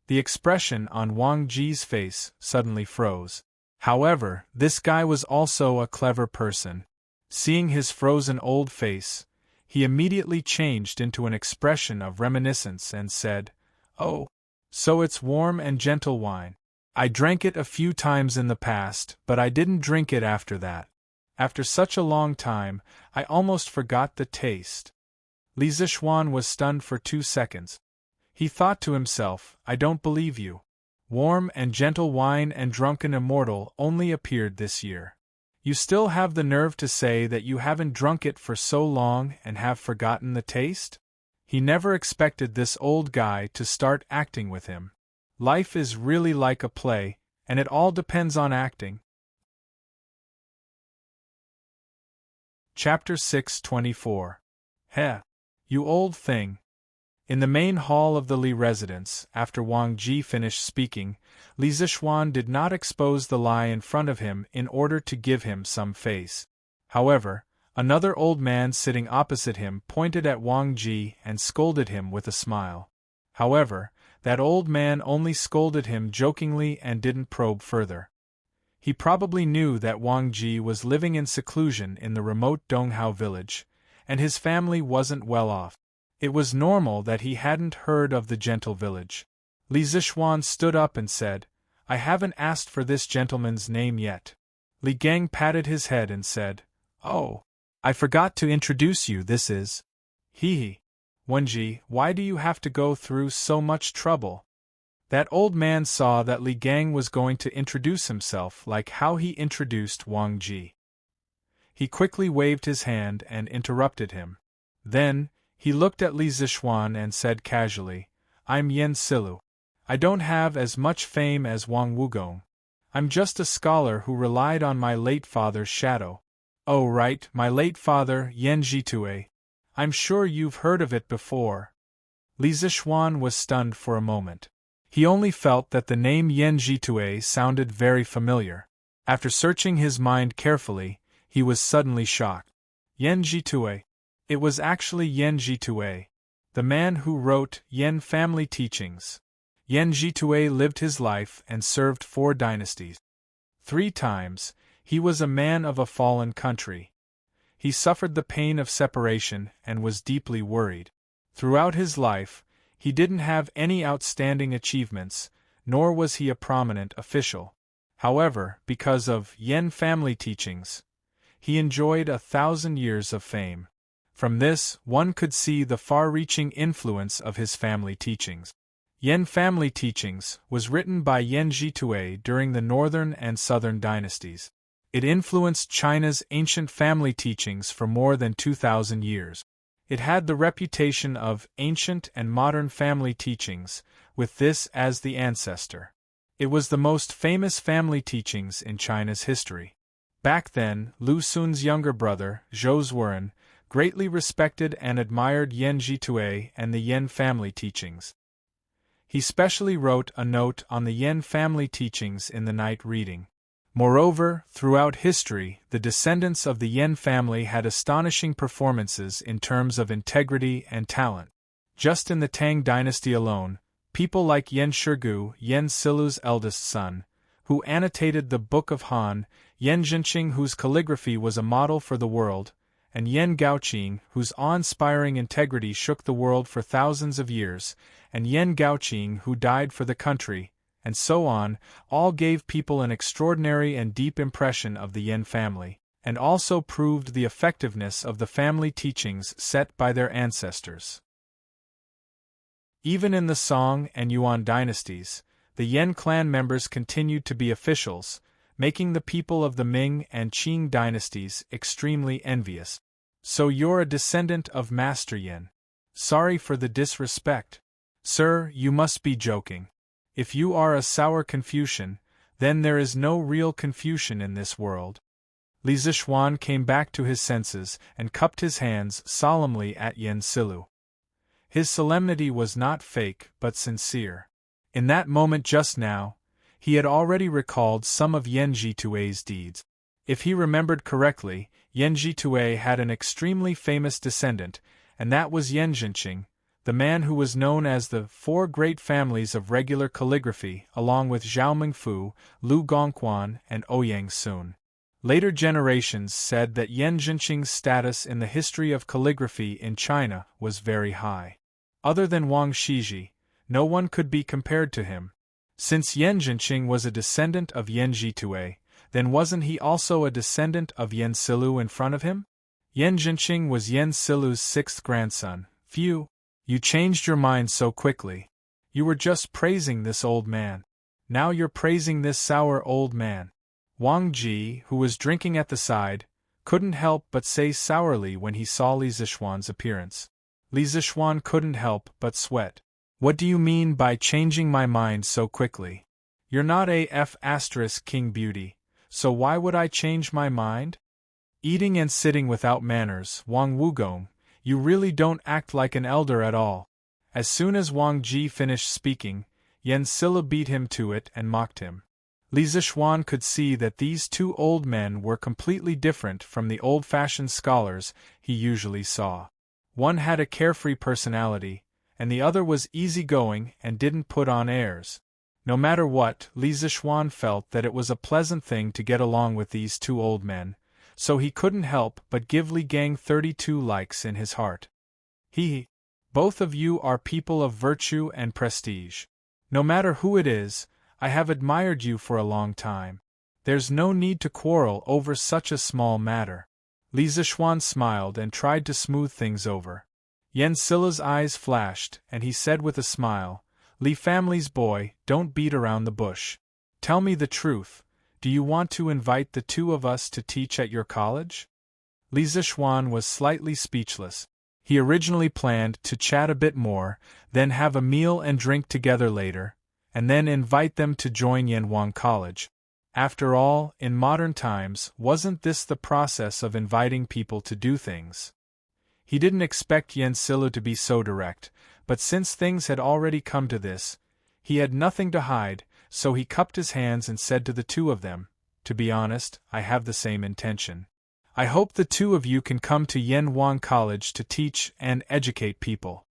The expression on Wang Ji's face suddenly froze. However, this guy was also a clever person. Seeing his frozen old face, he immediately changed into an expression of reminiscence and said, "Oh, so it's warm and gentle wine. I drank it a few times in the past, but I didn't drink it after that. After such a long time, I almost forgot the taste." Li Zishuan was stunned for 2 seconds. He thought to himself, "I don't believe you. Warm and gentle wine and drunken immortal only appeared this year. You still have the nerve to say that you haven't drunk it for so long and have forgotten the taste?" He never expected this old guy to start acting with him. Life is really like a play, and it all depends on acting. Chapter 624. Heh! You old thing! In the main hall of the Li residence, after Wang Ji finished speaking, Li Zishuan did not expose the lie in front of him in order to give him some face. However, another old man sitting opposite him pointed at Wang Ji and scolded him with a smile. However, that old man only scolded him jokingly and didn't probe further. He probably knew that Wang Ji was living in seclusion in the remote Donghao village, and his family wasn't well off. It was normal that he hadn't heard of the gentle village. Li Zishuan stood up and said, "I haven't asked for this gentleman's name yet." Li Gang patted his head and said, "Oh, I forgot to introduce you, this is..." "Hee. Wenji, why do you have to go through so much trouble?" That old man saw that Li Gang was going to introduce himself like how he introduced Wang Ji. He quickly waved his hand and interrupted him. Then, he looked at Li Zishuan and said casually, "I'm Yen Silu. I don't have as much fame as Wang Wugong. I'm just a scholar who relied on my late father's shadow." "Oh right, my late father, Yen Jitue. I'm sure you've heard of it before." Li Zishuan was stunned for a moment. He only felt that the name Yen Jitue sounded very familiar. After searching his mind carefully, he was suddenly shocked. Yen Jitue. It was actually Yen Jitue, the man who wrote Yen Family Teachings. Yen Jitue lived his life and served 4 dynasties. 3 times, he was a man of a fallen country. He suffered the pain of separation and was deeply worried. Throughout his life, he didn't have any outstanding achievements, nor was he a prominent official. However, because of Yan family teachings, he enjoyed 1,000 years of fame. From this, one could see the far-reaching influence of his family teachings. Yan family teachings was written by Yan Zhitue during the northern and southern dynasties. It influenced China's ancient family teachings for more than 2,000 years. It had the reputation of ancient and modern family teachings, with this as the ancestor. It was the most famous family teachings in China's history. Back then, Lu Xun's younger brother, Zhou Zuoren, greatly respected and admired Yan Zhitue and the Yan family teachings. He specially wrote a note on the Yan family teachings in the night reading. Moreover, throughout history, the descendants of the Yan family had astonishing performances in terms of integrity and talent. Just in the Tang dynasty alone, people like Yan Shirgu, Yan Silu's eldest son, who annotated the Book of Han, Yan Zhenqing, whose calligraphy was a model for the world, and Yan Gaoqing, whose awe-inspiring integrity shook the world for thousands of years, and Yan Gaoqing, who died for the country, and so on, all gave people an extraordinary and deep impression of the Yan family, and also proved the effectiveness of the family teachings set by their ancestors. Even in the Song and Yuan dynasties, the Yan clan members continued to be officials, making the people of the Ming and Qing dynasties extremely envious. So you're a descendant of Master Yan. Sorry for the disrespect. Sir, you must be joking. If you are a sour Confucian, then there is no real Confucian in this world. Li Zishuan came back to his senses and cupped his hands solemnly at Yan Silu. His solemnity was not fake but sincere. In that moment just now, he had already recalled some of Yan Zhitue's deeds. If he remembered correctly, Yan Zhitue had an extremely famous descendant, and that was Yan Zhenqing, the man who was known as the Four Great Families of Regular Calligraphy, along with Zhao Mingfu, Lu Gongquan, and Ouyang Sun. Later generations said that Yan Zhenqing's status in the history of calligraphy in China was very high. Other than Wang Shiji, no one could be compared to him. Since Yan Zhenqing was a descendant of Yan Zhitue, then wasn't he also a descendant of Yan Silu in front of him? Yan Zhenqing was Yan Silu's sixth grandson. Phew! You changed your mind so quickly. You were just praising this old man. Now you're praising this sour old man. Wang Ji, who was drinking at the side, couldn't help but say sourly when he saw Li Zishuan's appearance. Li Zishuan couldn't help but sweat. What do you mean by changing my mind so quickly? You're not AF * King Beauty, so why would I change my mind? Eating and sitting without manners, Wang Wugong, you really don't act like an elder at all. As soon as Wang Ji finished speaking, Yan Sila beat him to it and mocked him. Li Zishuan could see that these two old men were completely different from the old-fashioned scholars he usually saw. One had a carefree personality, and the other was easygoing and didn't put on airs. No matter what, Li Zishuan felt that it was a pleasant thing to get along with these two old men, so he couldn't help but give Li Gang 32 likes in his heart. Both of you are people of virtue and prestige. No matter who it is, I have admired you for a long time. There's no need to quarrel over such a small matter. Li Zishuan smiled and tried to smooth things over. Yan Sila's eyes flashed, and he said with a smile, Li family's boy, don't beat around the bush. Tell me the truth, do you want to invite the two of us to teach at your college? Li Zishuan was slightly speechless. He originally planned to chat a bit more, then have a meal and drink together later, and then invite them to join Yanwang College. After all, in modern times, wasn't this the process of inviting people to do things? He didn't expect Yan Sila to be so direct, but since things had already come to this, he had nothing to hide, so he cupped his hands and said to the two of them, to be honest, I have the same intention. I hope the two of you can come to Yanwang College to teach and educate people.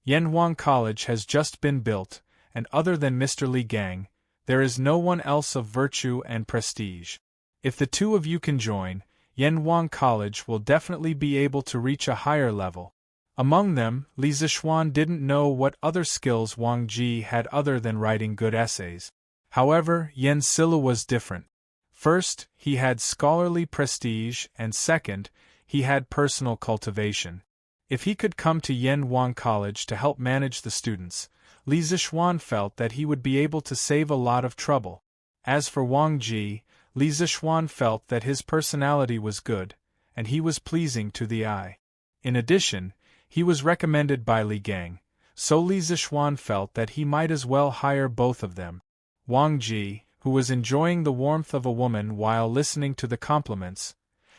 Yanwang College has just been built, and other than Mr. Li Gang, there is no one else of virtue and prestige. If the two of you can join, Yanwang College will definitely be able to reach a higher level. Among them, Li Zishuan didn't know what other skills Wang Ji had other than writing good essays. However, Yen Silu was different. First, he had scholarly prestige, and second, he had personal cultivation. If he could come to Yanhuang College to help manage the students, Li Zixuan felt that he would be able to save a lot of trouble. As for Wang Ji, Li Zixuan felt that his personality was good, and he was pleasing to the eye. In addition, he was recommended by Li Gang, so Li Zixuan felt that he might as well hire both of them. Wang Ji, who was enjoying the warmth of a woman while listening to the compliments,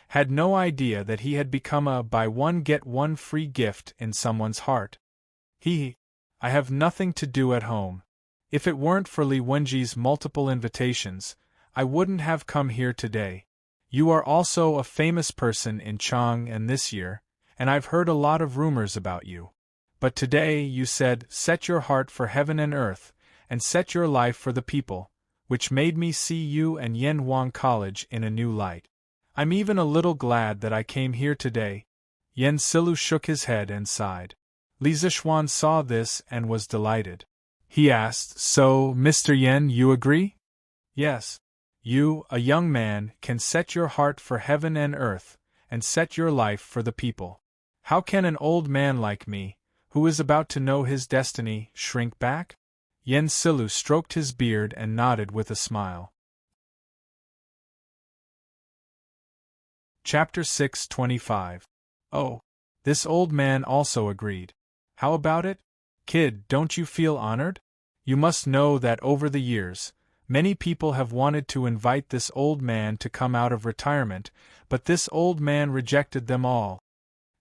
had no idea that he had become a buy one get one free gift in someone's heart. I have nothing to do at home. If it weren't for Li Wenji's multiple invitations, I wouldn't have come here today. You are also a famous person in Chang and this year, and I've heard a lot of rumors about you. But today you said, set your heart for heaven and earth, and set your life for the people, which made me see you and Yanhuang College in a new light. I'm even a little glad that I came here today. Yen Silu shook his head and sighed. Li Zixuan saw this and was delighted. He asked, so, Mr. Yen, you agree? Yes. You, a young man, can set your heart for heaven and earth, and set your life for the people. How can an old man like me, who is about to know his destiny, shrink back? Yen Silu stroked his beard and nodded with a smile. Chapter 625. Oh. This old man also agreed. How about it? Kid, don't you feel honored? You must know that over the years, many people have wanted to invite this old man to come out of retirement, but this old man rejected them all.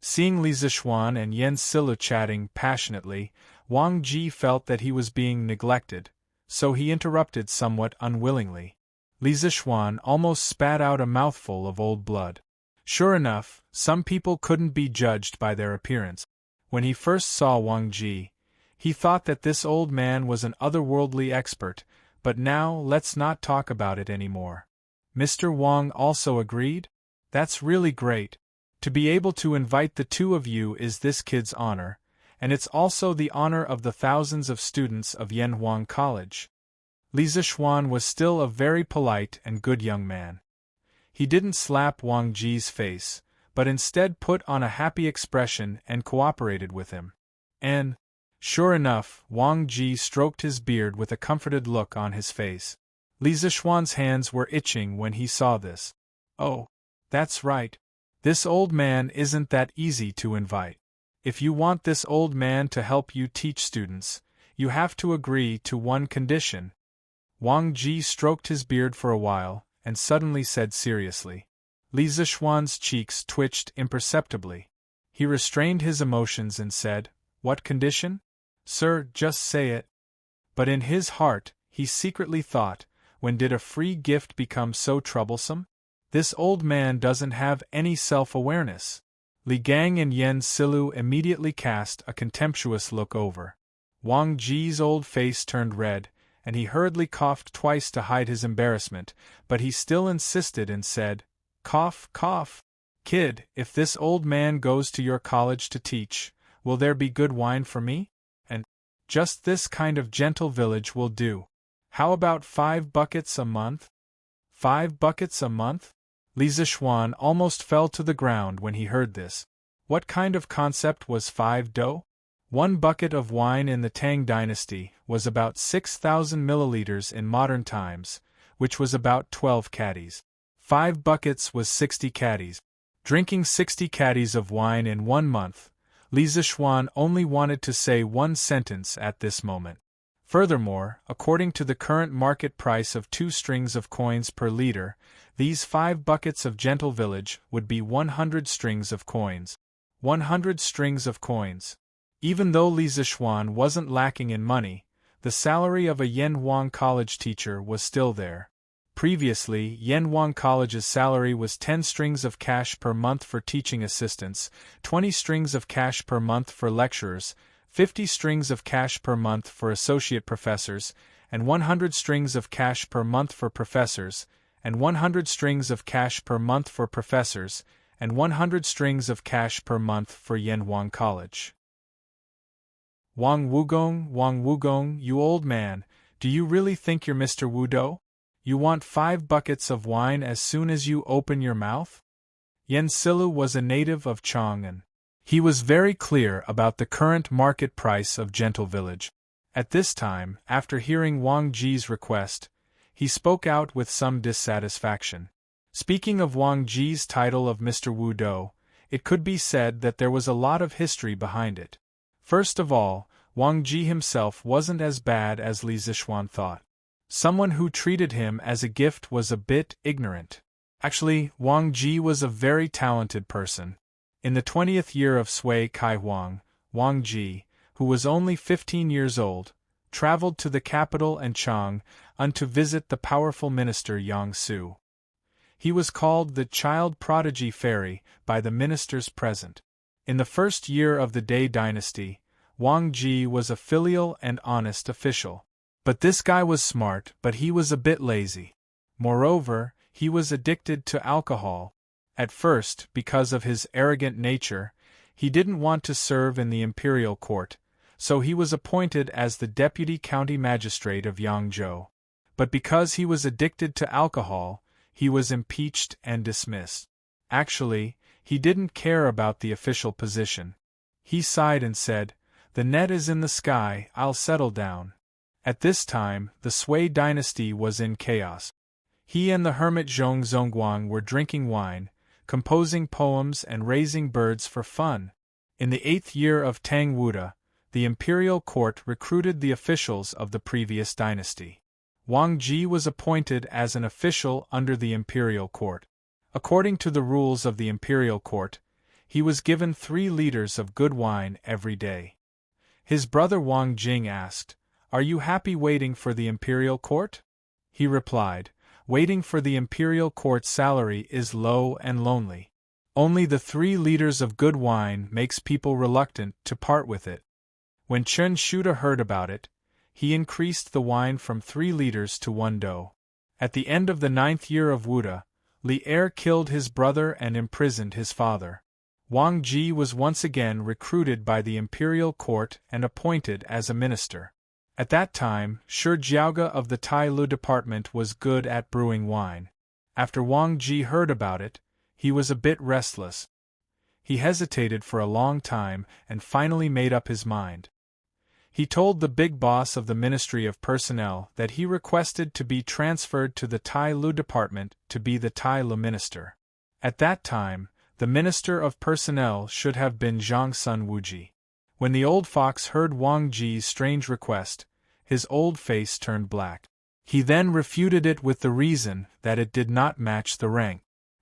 Seeing Li Zixuan and Yen Silu chatting passionately, Wang Ji felt that he was being neglected, so he interrupted somewhat unwillingly. Li Zixuan almost spat out a mouthful of old blood. Sure enough, some people couldn't be judged by their appearance. When he first saw Wang Ji, he thought that this old man was an otherworldly expert, but now let's not talk about it anymore. Mr. Wang also agreed? That's really great. To be able to invite the two of you is this kid's honor, and it's also the honor of the thousands of students of Yanhuang College. Li Zixuan was still a very polite and good young man. He didn't slap Wang Ji's face, but instead put on a happy expression and cooperated with him. And, sure enough, Wang Ji stroked his beard with a comforted look on his face. Li Zixuan's hands were itching when he saw this. Oh, that's right. This old man isn't that easy to invite. If you want this old man to help you teach students, you have to agree to one condition. Wang Ji stroked his beard for a while, and suddenly said seriously. Li Zixuan's cheeks twitched imperceptibly. He restrained his emotions and said, What condition? Sir, just say it. But in his heart, he secretly thought, when did a free gift become so troublesome? This old man doesn't have any self-awareness. Li Gang and Yen Silu immediately cast a contemptuous look over. Wang Ji's old face turned red, and he hurriedly coughed twice to hide his embarrassment, but he still insisted and said, Cough, cough. Kid, if this old man goes to your college to teach, will there be good wine for me? And just this kind of gentle village will do. How about 5 buckets a month? 5 buckets a month? Li Zixuan almost fell to the ground when he heard this. What kind of concept was 5 do? 1 bucket of wine in the Tang Dynasty was about 6,000 milliliters in modern times, which was about 12 caddies. 5 buckets was 60 caddies. Drinking 60 caddies of wine in 1 month, Li Zixuan only wanted to say one sentence at this moment. Furthermore, according to the current market price of 2 strings of coins per liter, these 5 buckets of gentle village would be 100 strings of coins. 100 strings of coins. Even though Li Zixuan wasn't lacking in money, the salary of a Yanhuang College teacher was still there. Previously, Yanhuang College's salary was 10 strings of cash per month for teaching assistants, 20 strings of cash per month for lecturers, 50 strings of cash per month for associate professors, and 100 strings of cash per month for professors, and 100 strings of cash per month for professors, and 100 strings of cash per month for Yanhuang College. Wang Wugong, you old man, Do you really think you're Mr. Wudo? You want 5 buckets of wine as soon as you open your mouth? Yen Silu was a native of Chang'an. He was very clear about the current market price of Gentle Village. At this time, after hearing Wang Ji's request, he spoke out with some dissatisfaction. Speaking of Wang Ji's title of Mr. Wudo, it could be said that there was a lot of history behind it. First of all, Wang Ji himself wasn't as bad as Li Zixuan thought. Someone who treated him as a gift was a bit ignorant. Actually, Wang Ji was a very talented person. In the 20th year of Sui Kai Huang, Wang Ji, who was only 15 years old, traveled to the capital and Chang'an to visit the powerful minister Yang Su. He was called the child prodigy fairy by the ministers present. In the first year of the Day Dynasty, Wang Ji was a filial and honest official. But this guy was smart, but he was a bit lazy. Moreover, he was addicted to alcohol. At first, because of his arrogant nature, he didn't want to serve in the imperial court, so he was appointed as the deputy county magistrate of Yangzhou. But because he was addicted to alcohol, he was impeached and dismissed. Actually, he didn't care about the official position. He sighed and said, "The net is in the sky, I'll settle down." At this time, the Sui dynasty was in chaos. He and the hermit Zhong Zongguang were drinking wine, composing poems and raising birds for fun. In the 8th year of Tang Wuda, the imperial court recruited the officials of the previous dynasty. Wang Ji was appointed as an official under the imperial court. According to the rules of the imperial court, he was given 3 liters of good wine every day. His brother Wang Jing asked, "Are you happy waiting for the imperial court?" He replied, "Waiting for the imperial court's salary is low and lonely. Only the 3 liters of good wine makes people reluctant to part with it." When Chen Shuda heard about it, he increased the wine from 3 liters to 1 do. At the end of the 9th year of Wuda, Li Er killed his brother and imprisoned his father. Wang Ji was once again recruited by the imperial court and appointed as a minister. At that time, Shi Jiaoge of the Tai Lu department was good at brewing wine. After Wang Ji heard about it, he was a bit restless. He hesitated for a long time and finally made up his mind. He told the big boss of the Ministry of Personnel that he requested to be transferred to the Tai Lu department to be the Tai Lu minister. At that time, the Minister of Personnel should have been Zhang Sun Wuji. When the old fox heard Wang Ji's strange request, his old face turned black. He then refuted it with the reason that it did not match the rank.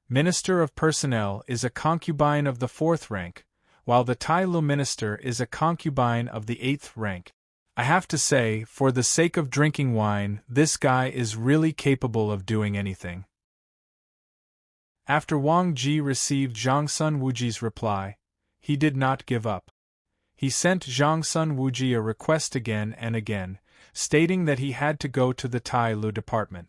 Minister of Personnel is a concubine of the 4th rank, while the Tai Lu minister is a concubine of the 8th rank. I have to say, for the sake of drinking wine, this guy is really capable of doing anything. After Wang Ji received Zhang Sun Wuji's reply, he did not give up. He sent Zhang Sun Wuji a request again and again, stating that he had to go to the Tai Lu department.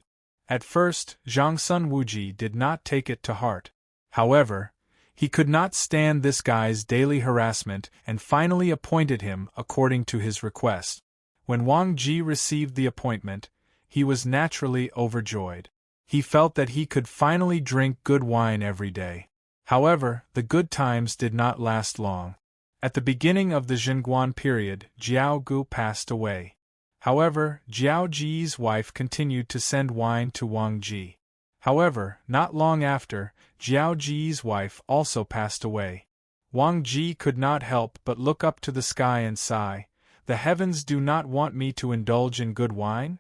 At first, Zhang Sun Wuji did not take it to heart. However, he could not stand this guy's daily harassment and finally appointed him according to his request. When Wang Ji received the appointment, he was naturally overjoyed. He felt that he could finally drink good wine every day. However, the good times did not last long. At the beginning of the Zhenguan period, Jiao Gu passed away. However, Jiao Ji's wife continued to send wine to Wang Ji. However, not long after, Jiao Ji's wife also passed away. Wang Ji could not help but look up to the sky and sigh, "The heavens do not want me to indulge in good wine?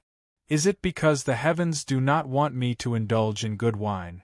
Is it because the heavens do not want me to indulge in good wine?"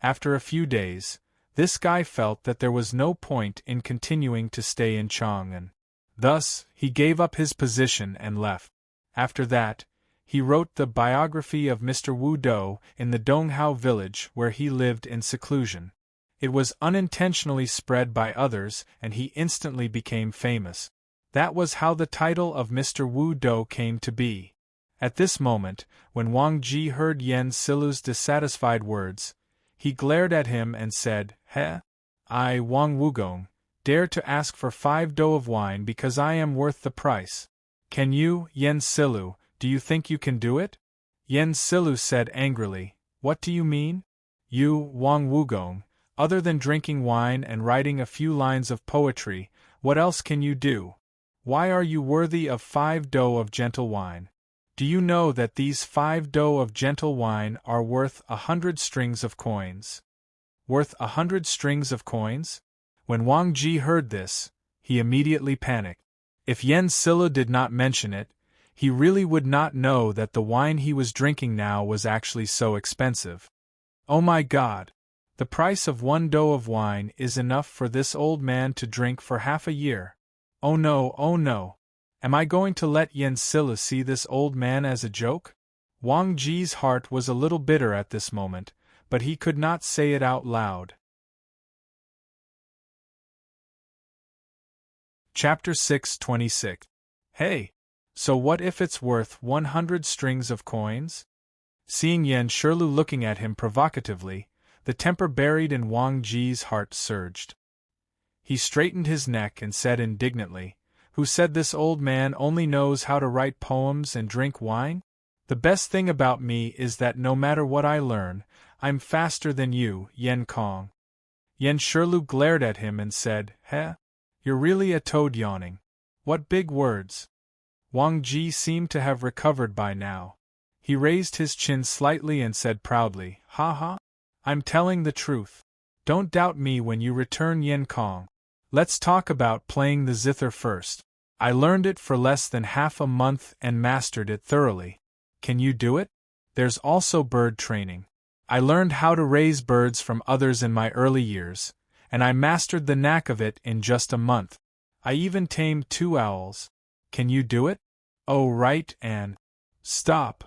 After a few days, this guy felt that there was no point in continuing to stay in Chang'an. Thus, he gave up his position and left. After that, he wrote the biography of Mr. Wu Do in the Donghao village where he lived in seclusion. It was unintentionally spread by others and he instantly became famous. That was how the title of Mr. Wu Do came to be. At this moment, when Wang Ji heard Yen Silu's dissatisfied words, he glared at him and said, "Heh? I, Wang Wugong, dare to ask for 5 do of wine because I am worth the price. Can you, Yen Silu, Do you think you can do it? Yen Silu said angrily. What do you mean? You, Wang Wugong, other than drinking wine and writing a few lines of poetry, what else can you do? Why are you worthy of 5 do of gentle wine? Do you know that these 5 do of gentle wine are worth 100 strings of coins? Worth 100 strings of coins? When Wang Ji heard this, he immediately panicked. If Yen Silla did not mention it, he really would not know that the wine he was drinking now was actually so expensive. Oh my God! The price of 1 do of wine is enough for this old man to drink for half a year. Oh no, oh no! Am I going to let Yen Silla see this old man as a joke? Wang Ji's heart was a little bitter at this moment, but he could not say it out loud. Chapter 626. Hey! So what if it's worth 100 strings of coins? Seeing Yen Shirlu looking at him provocatively, the temper buried in Wang Ji's heart surged. He straightened his neck and said indignantly, Who said this old man only knows how to write poems and drink wine? The best thing about me is that no matter what I learn, I'm faster than you, Yen Kong. Yen Shirlu glared at him and said, Heh? You're really a toad yawning. What big words. Wang Ji seemed to have recovered by now. He raised his chin slightly and said proudly, Ha ha! I'm telling the truth. Don't doubt me when you return Yen Kong. Let's talk about playing the zither first. I learned it for less than half a month and mastered it thoroughly. Can you do it? There's also bird training. I learned how to raise birds from others in my early years, and I mastered the knack of it in just a month. I even tamed 2 owls. Can you do it? Oh right, and… Stop!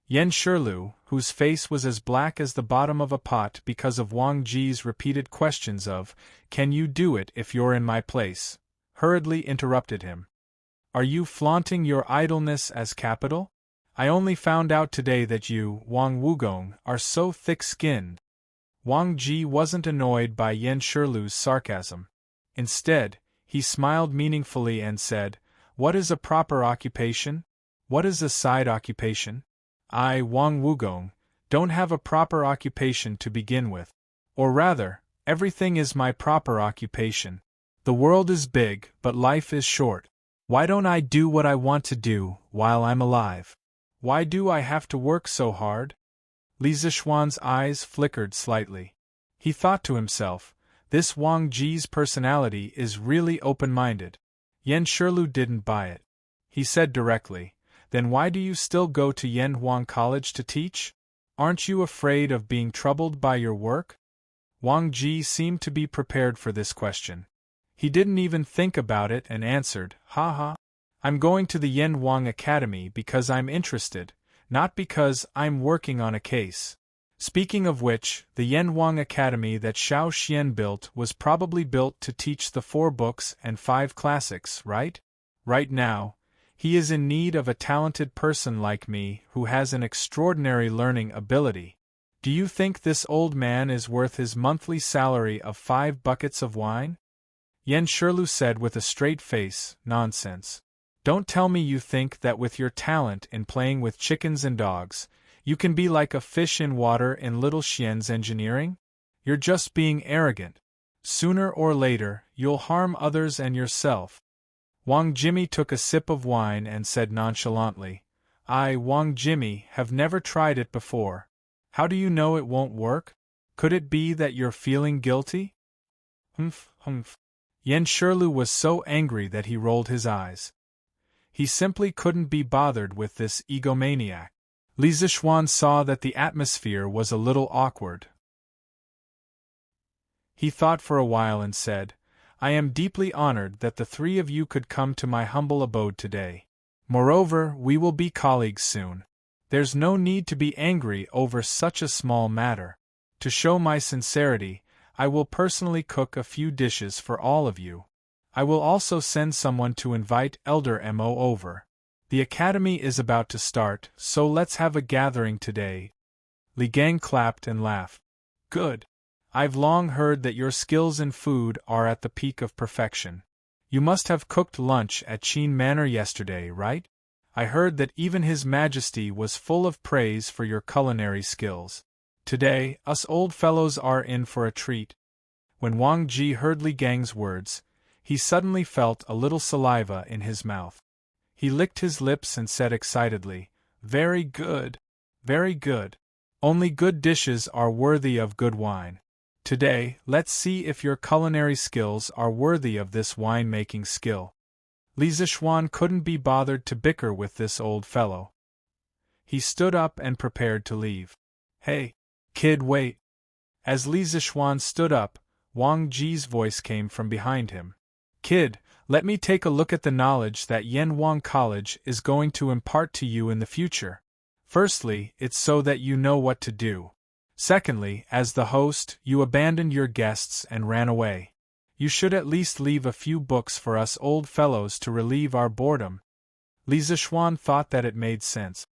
Yen Shirlu, whose face was as black as the bottom of a pot because of Wang Ji's repeated questions of, Can you do it if you're in my place, hurriedly interrupted him. Are you flaunting your idleness as capital? I only found out today that you, Wang Wugong, are so thick-skinned. Wang Ji wasn't annoyed by Yen Shirlu's sarcasm. Instead, he smiled meaningfully and said, What is a proper occupation? What is a side occupation? I, Wang Wugong, don't have a proper occupation to begin with. Or rather, everything is my proper occupation. The world is big, but life is short. Why don't I do what I want to do while I'm alive? Why do I have to work so hard? Li Zixuan's eyes flickered slightly. He thought to himself, this Wang Ji's personality is really open-minded. Yen Shirlu didn't buy it. He said directly, Then why do you still go to Yen Huang College to teach? Aren't you afraid of being troubled by your work? Wang Ji seemed to be prepared for this question. He didn't even think about it and answered, Ha ha. I'm going to the Yen Huang Academy because I'm interested, not because I'm working on a case. Speaking of which, the Yen Huang Academy that Xiao Xian built was probably built to teach the 4 books and 5 classics, right? Right now, he is in need of a talented person like me who has an extraordinary learning ability. Do you think this old man is worth his monthly salary of 5 buckets of wine? Yen Shirlu said with a straight face, Nonsense. Don't tell me you think that with your talent in playing with chickens and dogs, you can be like a fish in water in Little Xian's engineering? You're just being arrogant. Sooner or later, you'll harm others and yourself. Wang Jimmy took a sip of wine and said nonchalantly, I, Wang Jimmy, have never tried it before. How do you know it won't work? Could it be that you're feeling guilty? Humph, humph. Yen Shirlu was so angry that he rolled his eyes. He simply couldn't be bothered with this egomaniac. Li Zixuan saw that the atmosphere was a little awkward. He thought for a while and said, I am deeply honored that the 3 of you could come to my humble abode today. Moreover, we will be colleagues soon. There's no need to be angry over such a small matter. To show my sincerity, I will personally cook a few dishes for all of you. I will also send someone to invite Elder Mo over. The academy is about to start, so let's have a gathering today. Li Gang clapped and laughed. Good. I've long heard that your skills in food are at the peak of perfection. You must have cooked lunch at Qin Manor yesterday, right? I heard that even His Majesty was full of praise for your culinary skills. Today, us old fellows are in for a treat." When Wang Ji heard Li Gang's words, he suddenly felt a little saliva in his mouth. He licked his lips and said excitedly, "Very good. Very good. Only good dishes are worthy of good wine. Today, let's see if your culinary skills are worthy of this wine-making skill." Li Zishuan couldn't be bothered to bicker with this old fellow. He stood up and prepared to leave. "Hey, kid, wait." As Li Zishuan stood up, Wang Ji's voice came from behind him. "Kid, let me take a look at the knowledge that Yan Wang College is going to impart to you in the future. Firstly, it's so that you know what to do. Secondly, as the host, you abandoned your guests and ran away. You should at least leave a few books for us old fellows to relieve our boredom." Li Zishuan thought that it made sense.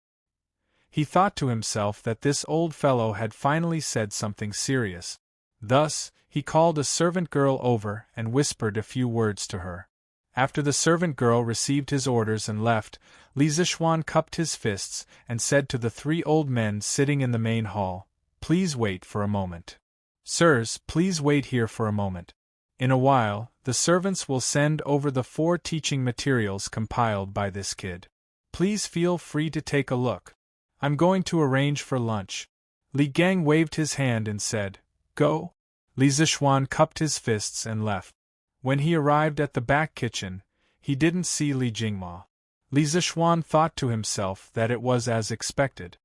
He thought to himself that this old fellow had finally said something serious. Thus, he called a servant girl over and whispered a few words to her. After the servant girl received his orders and left, Li Zishuan cupped his fists and said to the 3 old men sitting in the main hall, "Please wait for a moment. Sirs, please wait here for a moment. In a while, the servants will send over the 4 teaching materials compiled by this kid. Please feel free to take a look. I'm going to arrange for lunch." Li Gang waved his hand and said, "Go." Li Zishuan cupped his fists and left. When he arrived at the back kitchen, he didn't see Li Jingma. Li Zishuan thought to himself that it was as expected.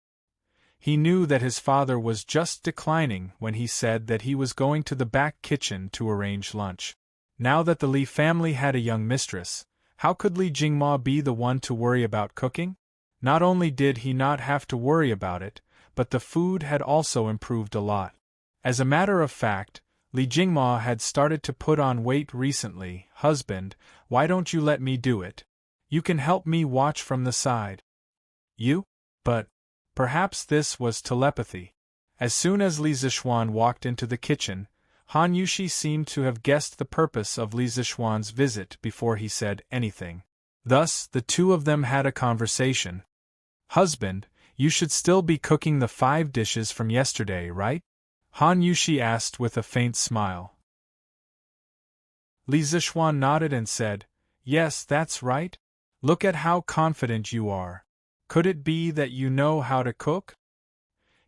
He knew that his father was just declining when he said that he was going to the back kitchen to arrange lunch. Now that the Li family had a young mistress, how could Li Jingma be the one to worry about cooking? Not only did he not have to worry about it, but the food had also improved a lot. As a matter of fact, Li Jingma had started to put on weight recently. "Husband, why don't you let me do it? You can help me watch from the side." "You?" But perhaps this was telepathy. As soon as Li Zishuan walked into the kitchen, Han Yushi seemed to have guessed the purpose of Li Zishuan's visit before he said anything. Thus, the two of them had a conversation. "Husband, you should still be cooking the 5 dishes from yesterday, right?" Han Yushi asked with a faint smile. Li Zishuan nodded and said, "Yes, that's right. Look at how confident you are. Could it be that you know how to cook?"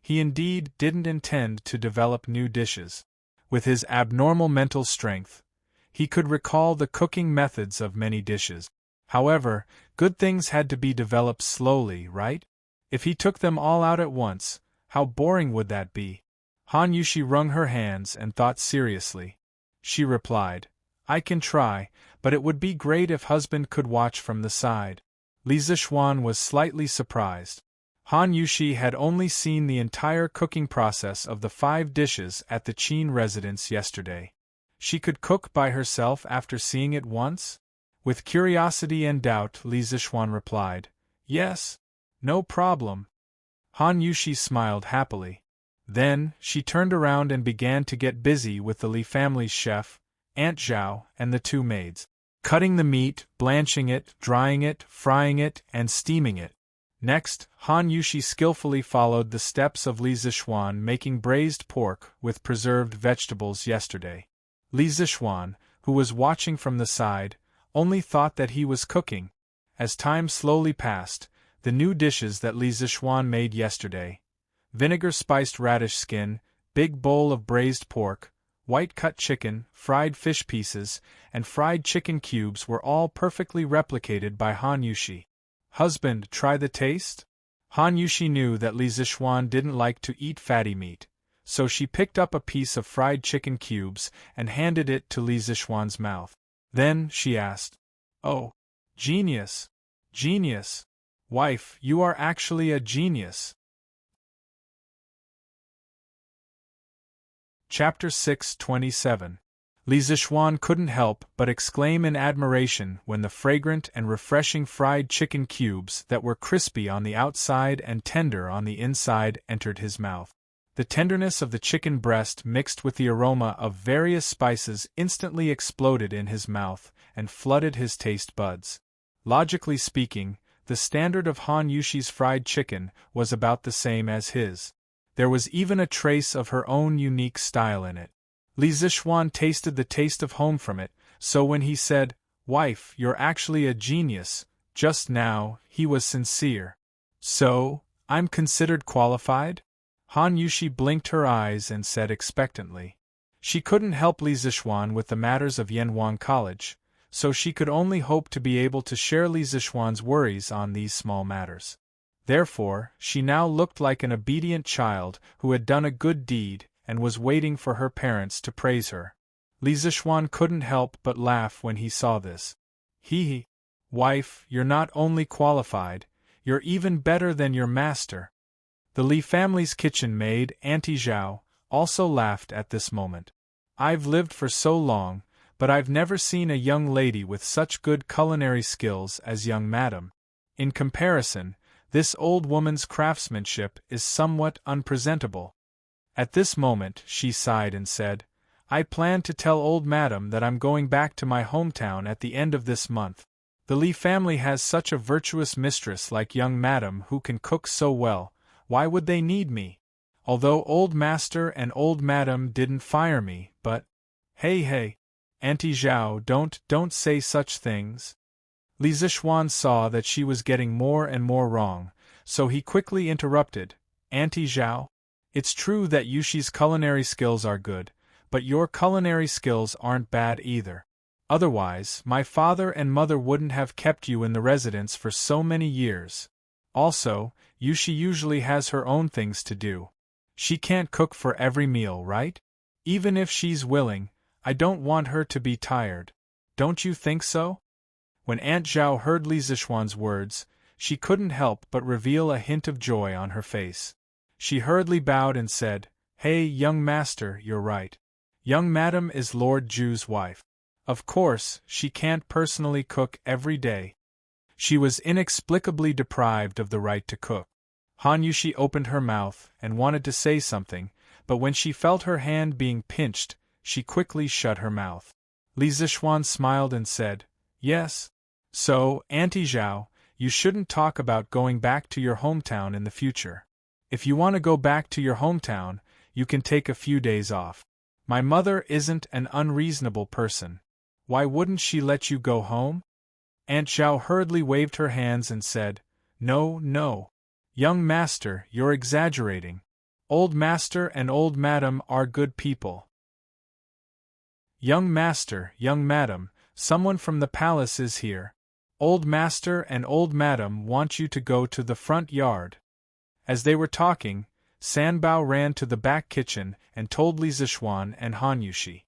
He indeed didn't intend to develop new dishes. With his abnormal mental strength, he could recall the cooking methods of many dishes. However, good things had to be developed slowly, right? If he took them all out at once, how boring would that be? Han Yushi wrung her hands and thought seriously. She replied, "I can try, but it would be great if husband could watch from the side." Li Zishuan was slightly surprised. Han Yushi had only seen the entire cooking process of the 5 dishes at the Qin residence yesterday. She could cook by herself after seeing it once? With curiosity and doubt, Li Zishuan replied, "Yes, no problem." Han Yushi smiled happily. Then, she turned around and began to get busy with the Li family's chef, Aunt Zhao, and the 2 maids, cutting the meat, blanching it, drying it, frying it, and steaming it. Next, Han Yushi skillfully followed the steps of Li Zishuan making braised pork with preserved vegetables yesterday. Li Zishuan, who was watching from the side, only thought that he was cooking. As time slowly passed, the new dishes that Li Zishuan made yesterday, vinegar-spiced radish skin, big bowl of braised pork, white-cut chicken, fried fish pieces, and fried chicken cubes were all perfectly replicated by Han Yushi. "Husband, try the taste?" Han Yushi knew that Li Zishuan didn't like to eat fatty meat, so she picked up a piece of fried chicken cubes and handed it to Li Zishuan's mouth. Then, she asked, "Oh, genius! Genius! Wife, you are actually a genius!" Chapter 627. Li Zishuan couldn't help but exclaim in admiration when the fragrant and refreshing fried chicken cubes that were crispy on the outside and tender on the inside entered his mouth. The tenderness of the chicken breast mixed with the aroma of various spices instantly exploded in his mouth and flooded his taste buds. Logically speaking, the standard of Han Yushi's fried chicken was about the same as his. There was even a trace of her own unique style in it. Li Zishuan tasted the taste of home from it, so when he said, "Wife, you're actually a genius," just now, he was sincere. "So, I'm considered qualified?" Han Yushi blinked her eyes and said expectantly. She couldn't help Li Zishuan with the matters of Yanwang College, so she could only hope to be able to share Li Zishuan's worries on these small matters. Therefore, she now looked like an obedient child who had done a good deed and was waiting for her parents to praise her. Li Zishuan couldn't help but laugh when he saw this. He, "Wife, you're not only qualified, you're even better than your master." The Li family's kitchen maid, Auntie Zhao, also laughed at this moment. "I've lived for so long, but I've never seen a young lady with such good culinary skills as young madam. In comparison, this old woman's craftsmanship is somewhat unpresentable." At this moment, she sighed and said, "I plan to tell old madam that I'm going back to my hometown at the end of this month. The Li family has such a virtuous mistress like young madam who can cook so well, why would they need me? Although old master and old madam didn't fire me, but—" Hey, Auntie Zhao, don't say such things." Li Zishuan saw that she was getting more and more wrong, so he quickly interrupted, "Auntie Zhao, it's true that Yushi's culinary skills are good, but your culinary skills aren't bad either. Otherwise, my father and mother wouldn't have kept you in the residence for so many years. Also, Yushi usually has her own things to do. She can't cook for every meal, right? Even if she's willing, I don't want her to be tired. Don't you think so?" When Aunt Zhao heard Li Zishuan's words, she couldn't help but reveal a hint of joy on her face. She hurriedly bowed and said, "Hey, young master, you're right. Young madam is Lord Ju's wife. Of course, she can't personally cook every day. She was inexplicably deprived of the right to cook." Han Yushi opened her mouth and wanted to say something, but when she felt her hand being pinched, she quickly shut her mouth. Li Zishuan smiled and said, "Yes. So, Auntie Zhao, you shouldn't talk about going back to your hometown in the future. If you want to go back to your hometown, you can take a few days off. My mother isn't an unreasonable person. Why wouldn't she let you go home?" Aunt Zhao hurriedly waved her hands and said, No. Young master, you're exaggerating. Old master and old madam are good people." Young master, young madam, someone from the palace is here. Old master and old madam want you to go to the front yard." As they were talking, Sanbao ran to the back kitchen and told Li Zishuan and Han Yushi.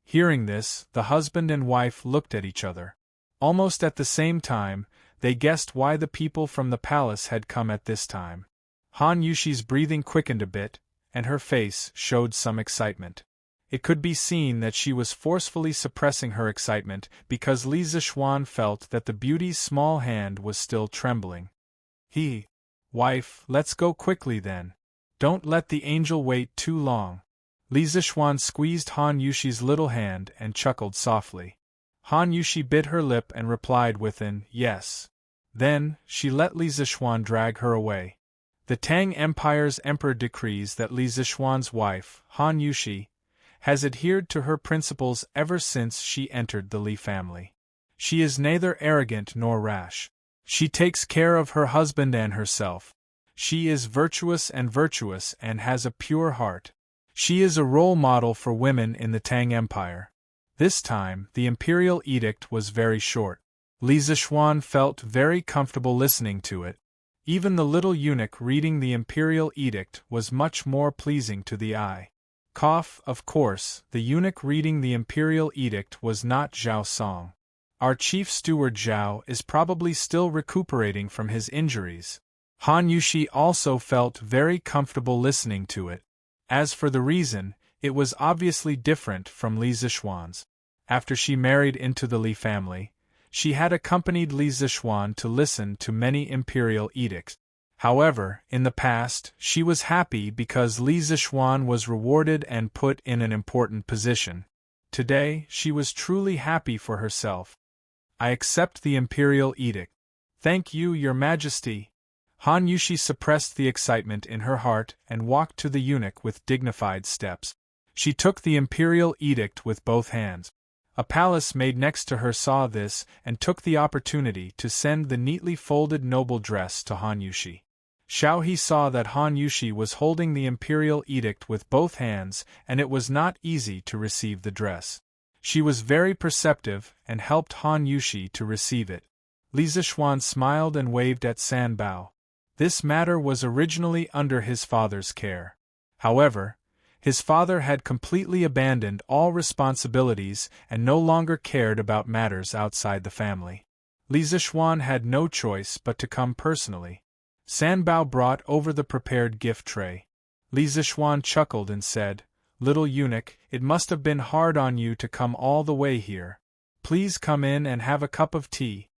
Hearing this, the husband and wife looked at each other. Almost at the same time, they guessed why the people from the palace had come at this time. Han Yushi's breathing quickened a bit, and her face showed some excitement. It could be seen that she was forcefully suppressing her excitement because Li Zishuan felt that the beauty's small hand was still trembling. "Wife, let's go quickly then. Don't let the angel wait too long." Li Zishuan squeezed Han Yushi's little hand and chuckled softly. Han Yushi bit her lip and replied with an "yes." Then, she let Li Zishuan drag her away. The Tang Empire's emperor decrees that Li Zishuan's wife, Han Yushi, has adhered to her principles ever since she entered the Li family. She is neither arrogant nor rash. She takes care of her husband and herself. She is virtuous and has a pure heart. She is a role model for women in the Tang Empire. This time, the imperial edict was very short. Li Zishuan felt very comfortable listening to it. Even the little eunuch reading the imperial edict was much more pleasing to the eye. Of course, the eunuch reading the imperial edict was not Zhao Song. Our chief steward Zhao is probably still recuperating from his injuries. Han Yushi also felt very comfortable listening to it. As for the reason, it was obviously different from Li Zishuan's. After she married into the Li family, she had accompanied Li Zishuan to listen to many imperial edicts. However, in the past, she was happy because Li Zishuan was rewarded and put in an important position. Today, she was truly happy for herself. "I accept the imperial edict. Thank you, your majesty. Han Yushi suppressed the excitement in her heart and walked to the eunuch with dignified steps. She took the imperial edict with both hands. A palace maid next to her saw this and took the opportunity to send the neatly folded noble dress to Han Yushi. Xiao He saw that Han Yushi was holding the imperial edict with both hands, and it was not easy to receive the dress. She was very perceptive and helped Han Yushi to receive it. Li Zixuan smiled and waved at San Bao. This matter was originally under his father's care. However, his father had completely abandoned all responsibilities and no longer cared about matters outside the family. Li Zixuan had no choice but to come personally. San Bao brought over the prepared gift tray. Li Zixuan chuckled and said, "Little eunuch, it must have been hard on you to come all the way here. Please come in and have a cup of tea."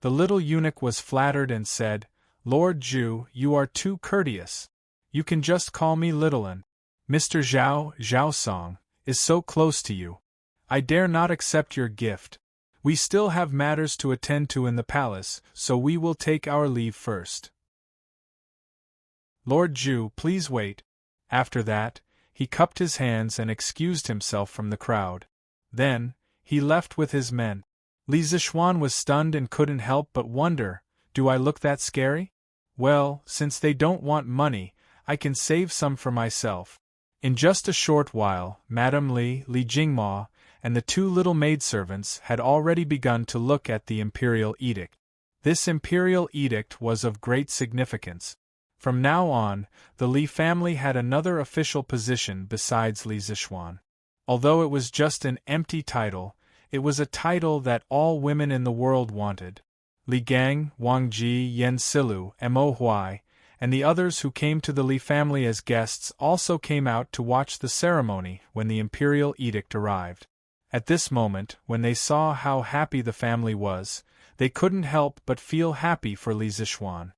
The little eunuch was flattered and said, "Lord Zhu, you are too courteous. You can just call me Little'un. Mr. Zhao Song, is so close to you. I dare not accept your gift. We still have matters to attend to in the palace, so we will take our leave first. Lord Zhu, please wait." After that, he cupped his hands and excused himself from the crowd. Then, he left with his men. Li Zixuan was stunned and couldn't help but wonder, do I look that scary? Well, since they don't want money, I can save some for myself. In just a short while, Madame Li Jingma, and the two little maidservants had already begun to look at the imperial edict. This imperial edict was of great significance. From now on, the Li family had another official position besides Li Zixuan. Although it was just an empty title, it was a title that all women in the world wanted. Li Gang, Wang Ji, Yen Silu, Mo Huai, and the others who came to the Li family as guests also came out to watch the ceremony when the imperial edict arrived. At this moment, when they saw how happy the family was, they couldn't help but feel happy for Li Zixuan.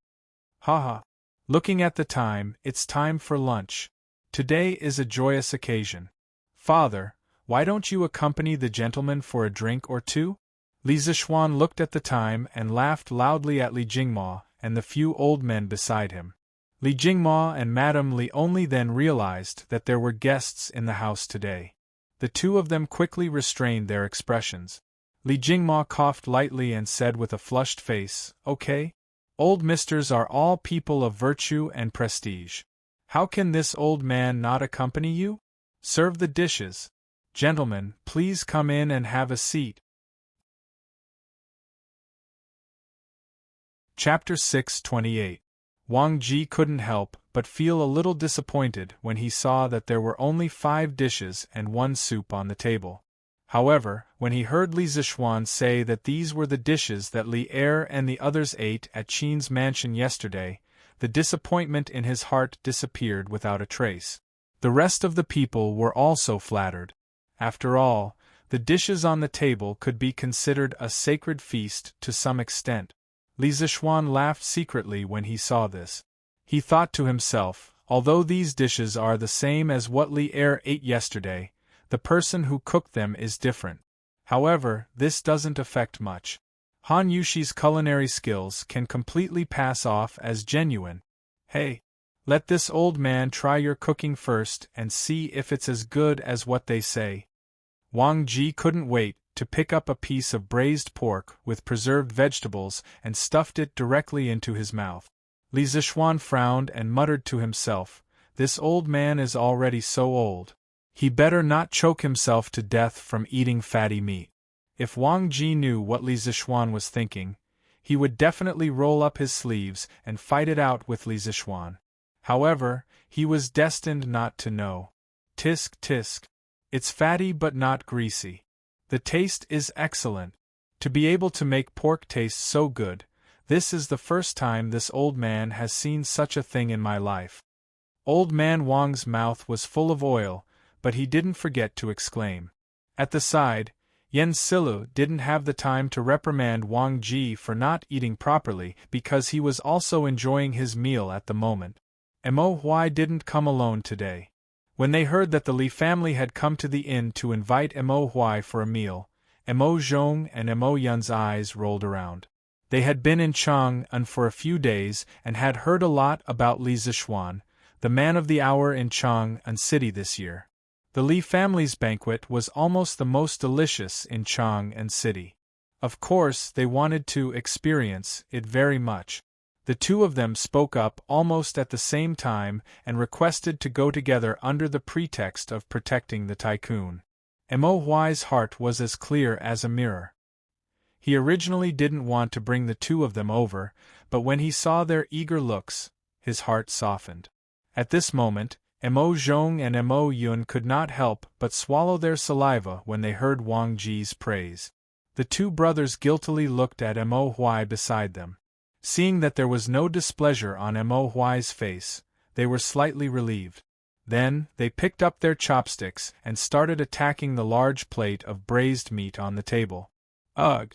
Haha. Looking at the time, it's time for lunch. Today is a joyous occasion. Father, why don't you accompany the gentleman for a drink or two? Li Zixuan looked at the time and laughed loudly at Li Jingma and the few old men beside him. Li Jingma and Madame Li only then realized that there were guests in the house today. The two of them quickly restrained their expressions. Li Jingma coughed lightly and said with a flushed face, "Okay. Old misters are all people of virtue and prestige. How can this old man not accompany you? Serve the dishes. Gentlemen, please come in and have a seat." Chapter 628. Wang Ji couldn't help but feel a little disappointed when he saw that there were only 5 dishes and 1 soup on the table. However, when he heard Li Zixuan say that these were the dishes that Li Er and the others ate at Qin's mansion yesterday, the disappointment in his heart disappeared without a trace. The rest of the people were also flattered. After all, the dishes on the table could be considered a sacred feast to some extent. Li Zixuan laughed secretly when he saw this. He thought to himself, although these dishes are the same as what Li Er ate yesterday, the person who cooked them is different. However, this doesn't affect much. Han Yushi's culinary skills can completely pass off as genuine. Hey! Let this old man try your cooking first and see if it's as good as what they say. Wang Ji couldn't wait to pick up a piece of braised pork with preserved vegetables and stuffed it directly into his mouth. Li Zixuan frowned and muttered to himself, "This old man is already so old. He better not choke himself to death from eating fatty meat." If Wang Ji knew what Li Zixuan was thinking, he would definitely roll up his sleeves and fight it out with Li Zixuan. However, he was destined not to know. Tisk tisk. It's fatty but not greasy. The taste is excellent. To be able to make pork taste so good, this is the first time this old man has seen such a thing in my life. Old man Wang's mouth was full of oil, but he didn't forget to exclaim. At the side, Yen Silu didn't have the time to reprimand Wang Ji for not eating properly because he was also enjoying his meal at the moment. Mo Huai didn't come alone today. When they heard that the Li family had come to the inn to invite Mo Huai for a meal, Mo Zhong and Mo Yun's eyes rolled around. They had been in Chang'an for a few days and had heard a lot about Li Zishuan, the man of the hour in Chang'an City this year. The Li family's banquet was almost the most delicious in Chang'an City. Of course, they wanted to experience it very much. The two of them spoke up almost at the same time and requested to go together under the pretext of protecting the tycoon. Mo Huai's heart was as clear as a mirror. He originally didn't want to bring the two of them over, but when he saw their eager looks, his heart softened. At this moment, Mo Zhong and Mo Yun could not help but swallow their saliva when they heard Wang Ji's praise. The two brothers guiltily looked at Mo Huai beside them. Seeing that there was no displeasure on Mo Huai's face, they were slightly relieved. Then, they picked up their chopsticks and started attacking the large plate of braised meat on the table. Ugh!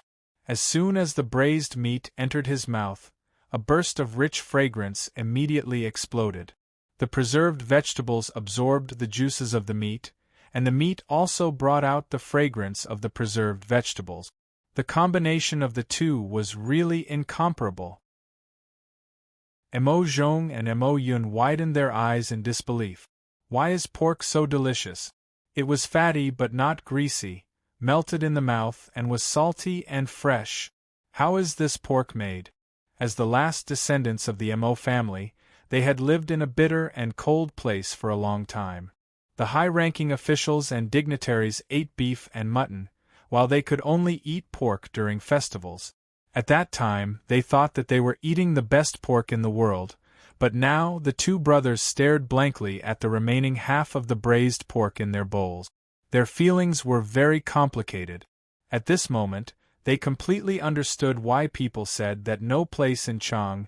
As soon as the braised meat entered his mouth, a burst of rich fragrance immediately exploded. The preserved vegetables absorbed the juices of the meat, and the meat also brought out the fragrance of the preserved vegetables. The combination of the two was really incomparable. Mo Zhong and Mo Yun widened their eyes in disbelief. Why is pork so delicious? It was fatty but not greasy, melted in the mouth and was salty and fresh. How is this pork made? As the last descendants of the Mo family, they had lived in a bitter and cold place for a long time. The high-ranking officials and dignitaries ate beef and mutton, while they could only eat pork during festivals. At that time, they thought that they were eating the best pork in the world, but now the two brothers stared blankly at the remaining half of the braised pork in their bowls. Their feelings were very complicated. At this moment, they completely understood why people said that no place in Chang'an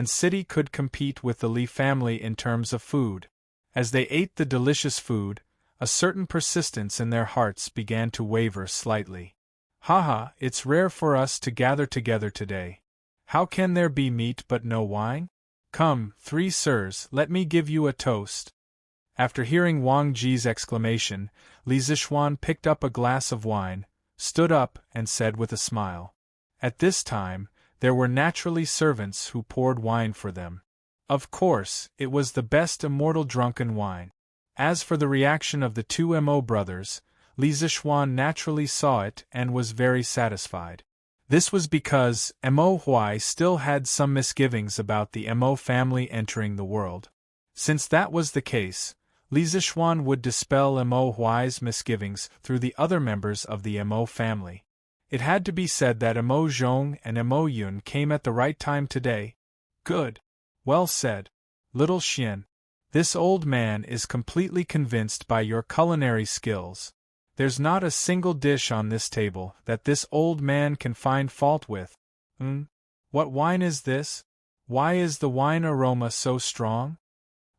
City could compete with the Li family in terms of food. As they ate the delicious food, a certain persistence in their hearts began to waver slightly. Haha, it's rare for us to gather together today. How can there be meat but no wine? Come, three sirs, let me give you a toast. After hearing Wang Ji's exclamation, Li Zishuan picked up a glass of wine, stood up, and said with a smile. At this time, there were naturally servants who poured wine for them. Of course, it was the best immortal drunken wine. As for the reaction of the two Mo brothers, Li Zishuan naturally saw it and was very satisfied. This was because Mo Huai still had some misgivings about the Mo family entering the world. Since that was the case, Li Zishuan would dispel Mo Huai's misgivings through the other members of the Mo family. It had to be said that Mo Zhong and Mo Yun came at the right time today. Good. Well said. Little Xian. This old man is completely convinced by your culinary skills. There's not a single dish on this table that this old man can find fault with. What wine is this? Why is the wine aroma so strong?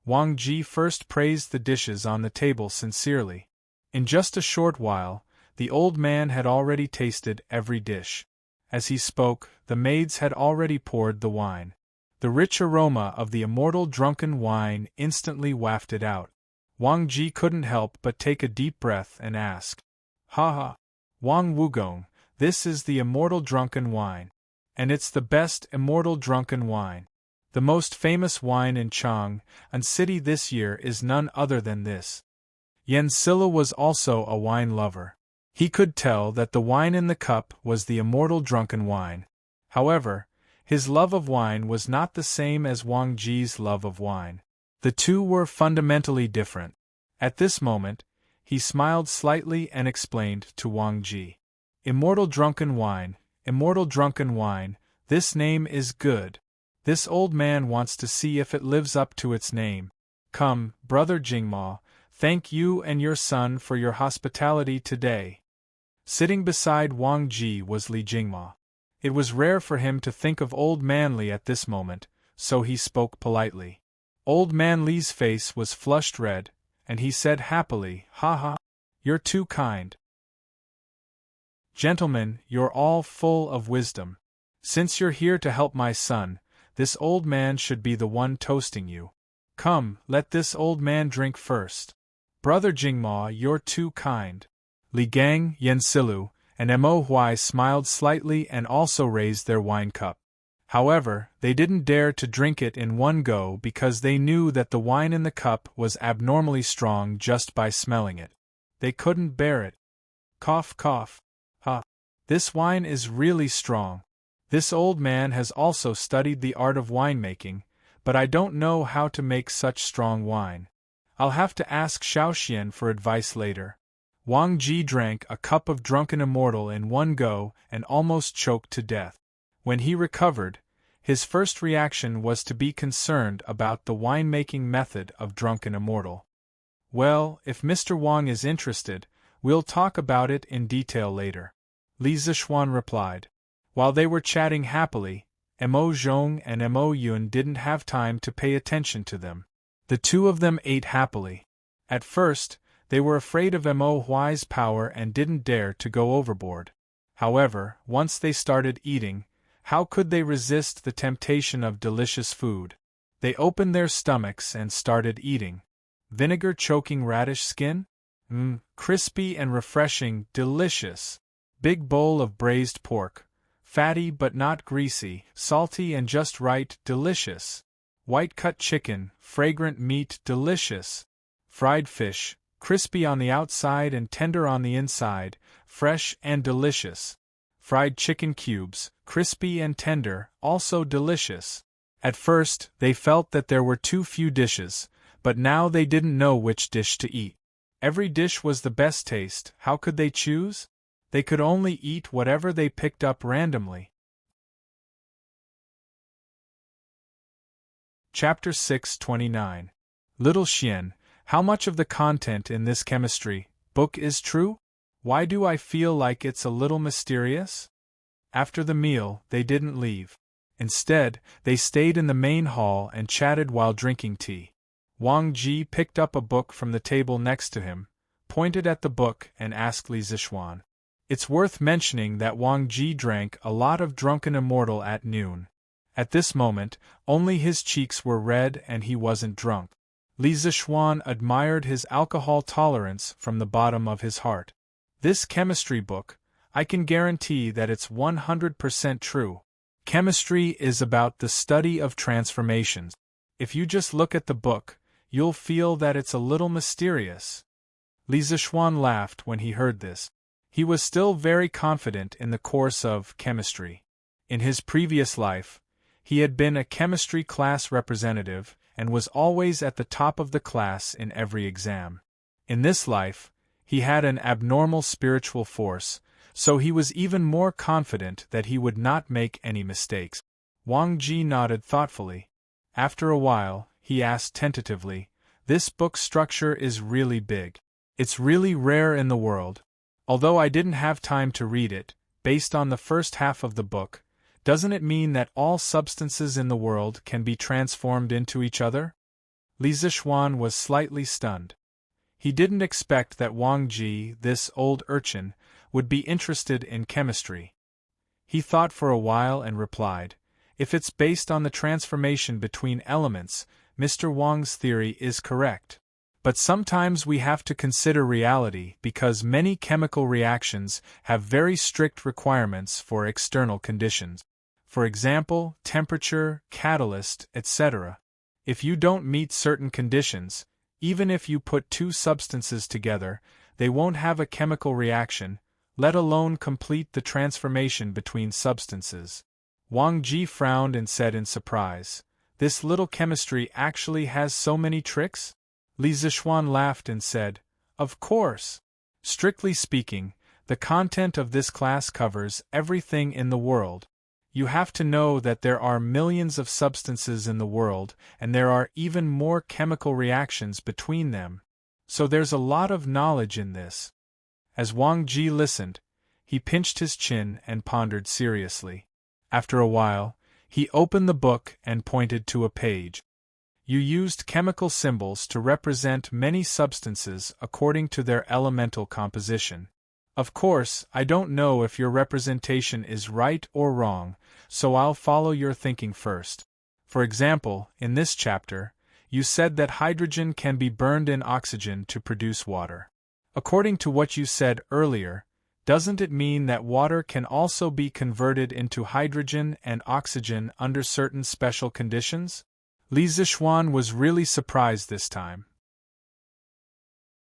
Wang Ji first praised the dishes on the table sincerely. In just a short while, the old man had already tasted every dish. As he spoke, the maids had already poured the wine. The rich aroma of the immortal drunken wine instantly wafted out. Wang Ji couldn't help but take a deep breath and ask, "Ha! Wang Wugong, this is the immortal drunken wine. And it's the best immortal drunken wine. The most famous wine in Chang'an City this year is none other than this." Yen Silla was also a wine lover. He could tell that the wine in the cup was the immortal drunken wine. However, his love of wine was not the same as Wang Ji's love of wine. The two were fundamentally different. At this moment, he smiled slightly and explained to Wang Ji. Immortal drunken wine, this name is good. This old man wants to see if it lives up to its name. Come, brother Jingma, thank you and your son for your hospitality today. Sitting beside Wang Ji was Li Jingma. It was rare for him to think of Old Man Li at this moment, so he spoke politely. Old Man Li's face was flushed red, and he said happily, "Ha! You're too kind. Gentlemen, you're all full of wisdom. Since you're here to help my son, this old man should be the one toasting you. Come, let this old man drink first. Brother Jingma, you're too kind." Li Gang, Yen Silu, and Mo Huai smiled slightly and also raised their wine cup. However, they didn't dare to drink it in one go because they knew that the wine in the cup was abnormally strong just by smelling it. They couldn't bear it. Cough, cough. Ha! This wine is really strong. This old man has also studied the art of winemaking, but I don't know how to make such strong wine. I'll have to ask Xiaoxian for advice later. Wang Ji drank a cup of drunken immortal in one go and almost choked to death. When he recovered, his first reaction was to be concerned about the winemaking method of drunken immortal. Well, if Mr. Wang is interested, we'll talk about it in detail later, Li Zixuan replied. While they were chatting happily, Mo Zhong and Mo Yun didn't have time to pay attention to them. The two of them ate happily. At first, they were afraid of Mo Huai's power and didn't dare to go overboard. However, once they started eating, how could they resist the temptation of delicious food? They opened their stomachs and started eating. Vinegar choking radish skin? Crispy and refreshing, delicious. Big bowl of braised pork. Fatty but not greasy, salty and just right, delicious. White-cut chicken, fragrant meat, delicious. Fried fish, crispy on the outside and tender on the inside, fresh and delicious. Fried chicken cubes, crispy and tender, also delicious. At first, they felt that there were too few dishes, but now they didn't know which dish to eat. Every dish was the best taste. How could they choose? They could only eat whatever they picked up randomly. Chapter 629. Little Xian, how much of the content in this chemistry book is true? Why do I feel like it's a little mysterious? After the meal, they didn't leave. Instead, they stayed in the main hall and chatted while drinking tea. Wang Ji picked up a book from the table next to him, pointed at the book and asked Li Zixuan. It's worth mentioning that Wang Ji drank a lot of drunken immortal at noon. At this moment, only his cheeks were red and he wasn't drunk. Li Zixuan admired his alcohol tolerance from the bottom of his heart. This chemistry book, I can guarantee that it's 100% true. Chemistry is about the study of transformations. If you just look at the book, you'll feel that it's a little mysterious. Li Zixuan laughed when he heard this. He was still very confident in the course of chemistry. In his previous life, he had been a chemistry class representative and was always at the top of the class in every exam. In this life, he had an abnormal spiritual force, so he was even more confident that he would not make any mistakes. Wang Ji nodded thoughtfully. After a while, he asked tentatively, "This book's structure is really big. It's really rare in the world. Although I didn't have time to read it, based on the first half of the book, doesn't it mean that all substances in the world can be transformed into each other?" Li Zixuan was slightly stunned. He didn't expect that Wang Ji, this old urchin, would be interested in chemistry. He thought for a while and replied, "If it's based on the transformation between elements, Mr. Wang's theory is correct. But sometimes we have to consider reality because many chemical reactions have very strict requirements for external conditions. For example, temperature, catalyst, etc. If you don't meet certain conditions, even if you put two substances together, they won't have a chemical reaction, let alone complete the transformation between substances." Wang Ji frowned and said in surprise, "This little chemistry actually has so many tricks?" Li Zixuan laughed and said, "Of course. Strictly speaking, the content of this class covers everything in the world. You have to know that there are millions of substances in the world, and there are even more chemical reactions between them. So there's a lot of knowledge in this." As Wang Ji listened, he pinched his chin and pondered seriously. After a while, he opened the book and pointed to a page. "You used chemical symbols to represent many substances according to their elemental composition. Of course, I don't know if your representation is right or wrong, so I'll follow your thinking first. For example, in this chapter, you said that hydrogen can be burned in oxygen to produce water. According to what you said earlier, Doesn't it mean that water can also be converted into hydrogen and oxygen under certain special conditions? Li Zixuan was really surprised this time.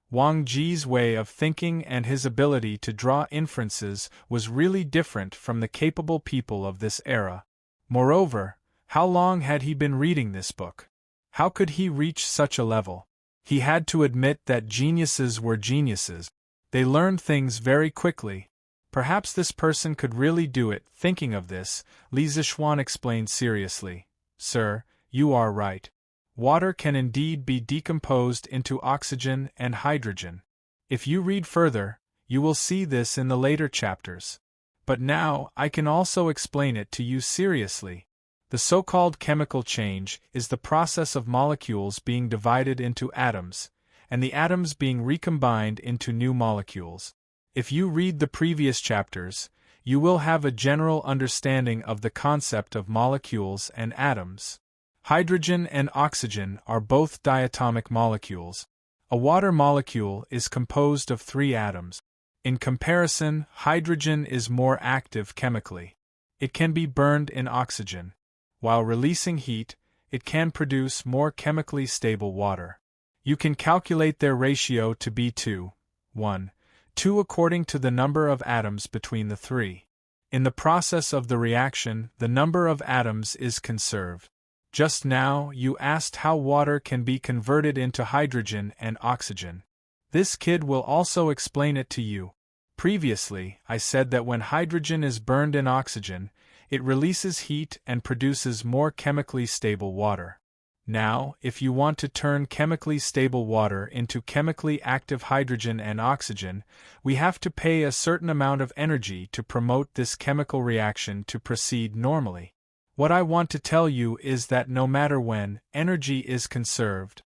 Wang Ji's way of thinking and his ability to draw inferences was really different from the capable people of this era. Moreover, how long had he been reading this book? How could he reach such a level? He had to admit that geniuses were geniuses. They learned things very quickly. Perhaps this person could really do it. Thinking of this, Li Zixuan explained seriously. Sir, you are right. Water can indeed be decomposed into oxygen and hydrogen. If you read further, you will see this in the later chapters. But now, I can also explain it to you seriously. The so-called chemical change is the process of molecules being divided into atoms, and the atoms being recombined into new molecules. If you read the previous chapters, you will have a general understanding of the concept of molecules and atoms. Hydrogen and oxygen are both diatomic molecules. A water molecule is composed of 3 atoms. In comparison, hydrogen is more active chemically. It can be burned in oxygen. While releasing heat, it can produce more chemically stable water. You can calculate their ratio to be 2:1, 2 according to the number of atoms between the 3. In the process of the reaction, the number of atoms is conserved. Just now, you asked how water can be converted into hydrogen and oxygen. This kid will also explain it to you. Previously, I said that when hydrogen is burned in oxygen, it releases heat and produces more chemically stable water. Now, if you want to turn chemically stable water into chemically active hydrogen and oxygen, we have to pay a certain amount of energy to promote this chemical reaction to proceed normally. What I want to tell you is that no matter when, energy is conserved.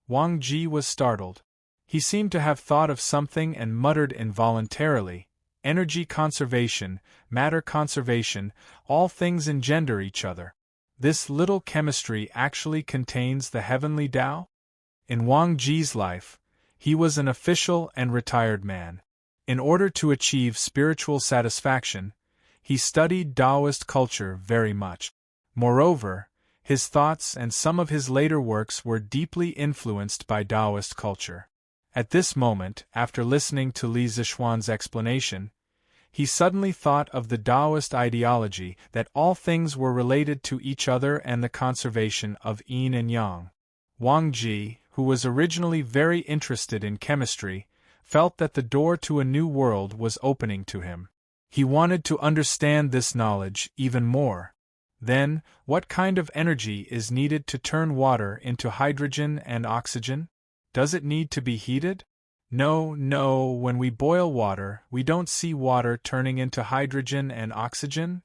Wang Ji was startled. He seemed to have thought of something and muttered involuntarily, energy conservation, matter conservation, all things engender each other. This little chemistry actually contains the heavenly Tao? In Wang Ji's life, he was an official and retired man. In order to achieve spiritual satisfaction, he studied Taoist culture very much. Moreover, his thoughts and some of his later works were deeply influenced by Taoist culture. At this moment, after listening to Li Zixuan's explanation, he suddenly thought of the Taoist ideology that all things were related to each other and the conservation of yin and yang. Wang Ji, who was originally very interested in chemistry, felt that the door to a new world was opening to him. He wanted to understand this knowledge even more. Then, what kind of energy is needed to turn water into hydrogen and oxygen? Does it need to be heated? No, when we boil water, we don't see water turning into hydrogen and oxygen?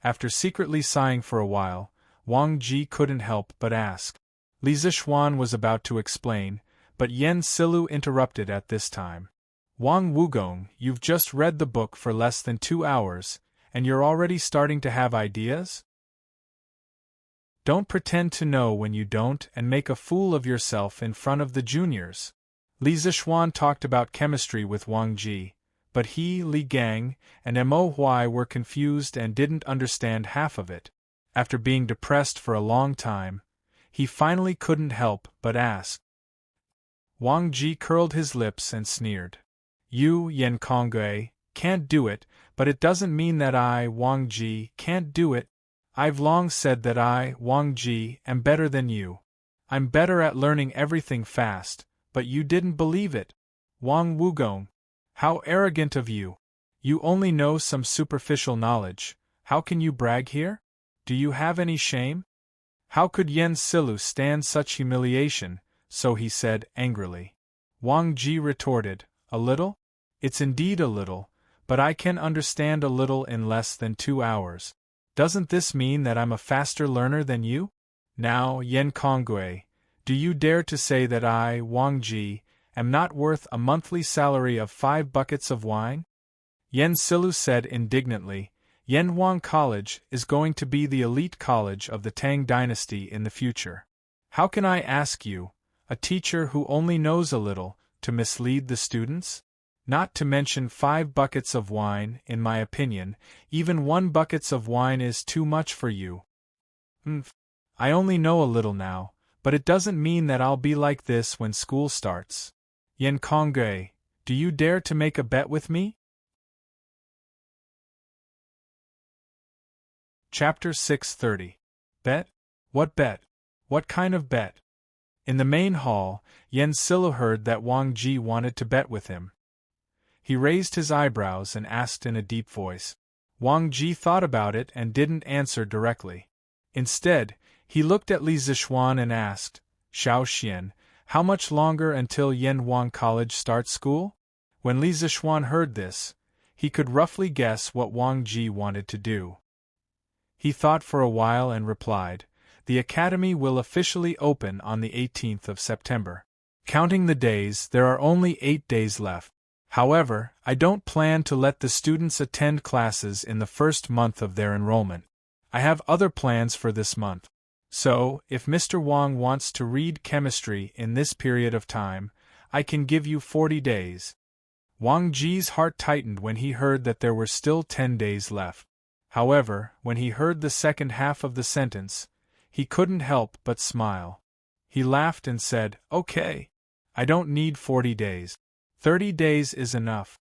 After secretly sighing for a while, Wang Ji couldn't help but ask. Li Zixuan was about to explain, but Yen Silu interrupted at this time. Wang Wugong, you've just read the book for less than 2 hours, and you're already starting to have ideas? Don't pretend to know when you don't and make a fool of yourself in front of the juniors. Li Zixuan talked about chemistry with Wang Ji, but he, Li Gang, and Mo Huai were confused and didn't understand half of it. After being depressed for a long time, he finally couldn't help but ask. Wang Ji curled his lips and sneered. You, Yen Kongui, can't do it, but it doesn't mean that I, Wang Ji, can't do it. I've long said that I, Wang Ji, am better than you. I'm better at learning everything fast, but you didn't believe it. Wang Wugong, how arrogant of you. You only know some superficial knowledge. How can you brag here? Do you have any shame? How could Yen Silu stand such humiliation? So he said angrily. Wang Ji retorted, a little? It's indeed a little, but I can understand a little in less than 2 hours. Doesn't this mean that I'm a faster learner than you? Now, Yen Kongui, do you dare to say that I, Wang Ji, am not worth a monthly salary of 5 buckets of wine? Yen Silu said indignantly, Yen Wang College is going to be the elite college of the Tang Dynasty in the future. How can I ask you, a teacher who only knows a little, to mislead the students? Not to mention 5 buckets of wine, in my opinion, even 1 buckets of wine is too much for you. I only know a little now, but it doesn't mean that I'll be like this when school starts. Yen Kongui, do you dare to make a bet with me? Chapter 630. Bet? What bet? What kind of bet? In the main hall, Yen Silu heard that Wang Ji wanted to bet with him. He raised his eyebrows and asked in a deep voice. Wang Ji thought about it and didn't answer directly. Instead, he looked at Li Zixuan and asked, Xiao Xian, how much longer until Yen Wang College starts school? When Li Zixuan heard this, he could roughly guess what Wang Ji wanted to do. He thought for a while and replied, the academy will officially open on the 18th of September. Counting the days, there are only 8 days left. However, I don't plan to let the students attend classes in the first month of their enrollment. I have other plans for this month. So, if Mr. Wang wants to read chemistry in this period of time, I can give you 40 days. Wang Ji's heart tightened when he heard that there were still 10 days left. However, when he heard the second half of the sentence, he couldn't help but smile. He laughed and said, Okay. I don't need 40 days. 30 days is enough.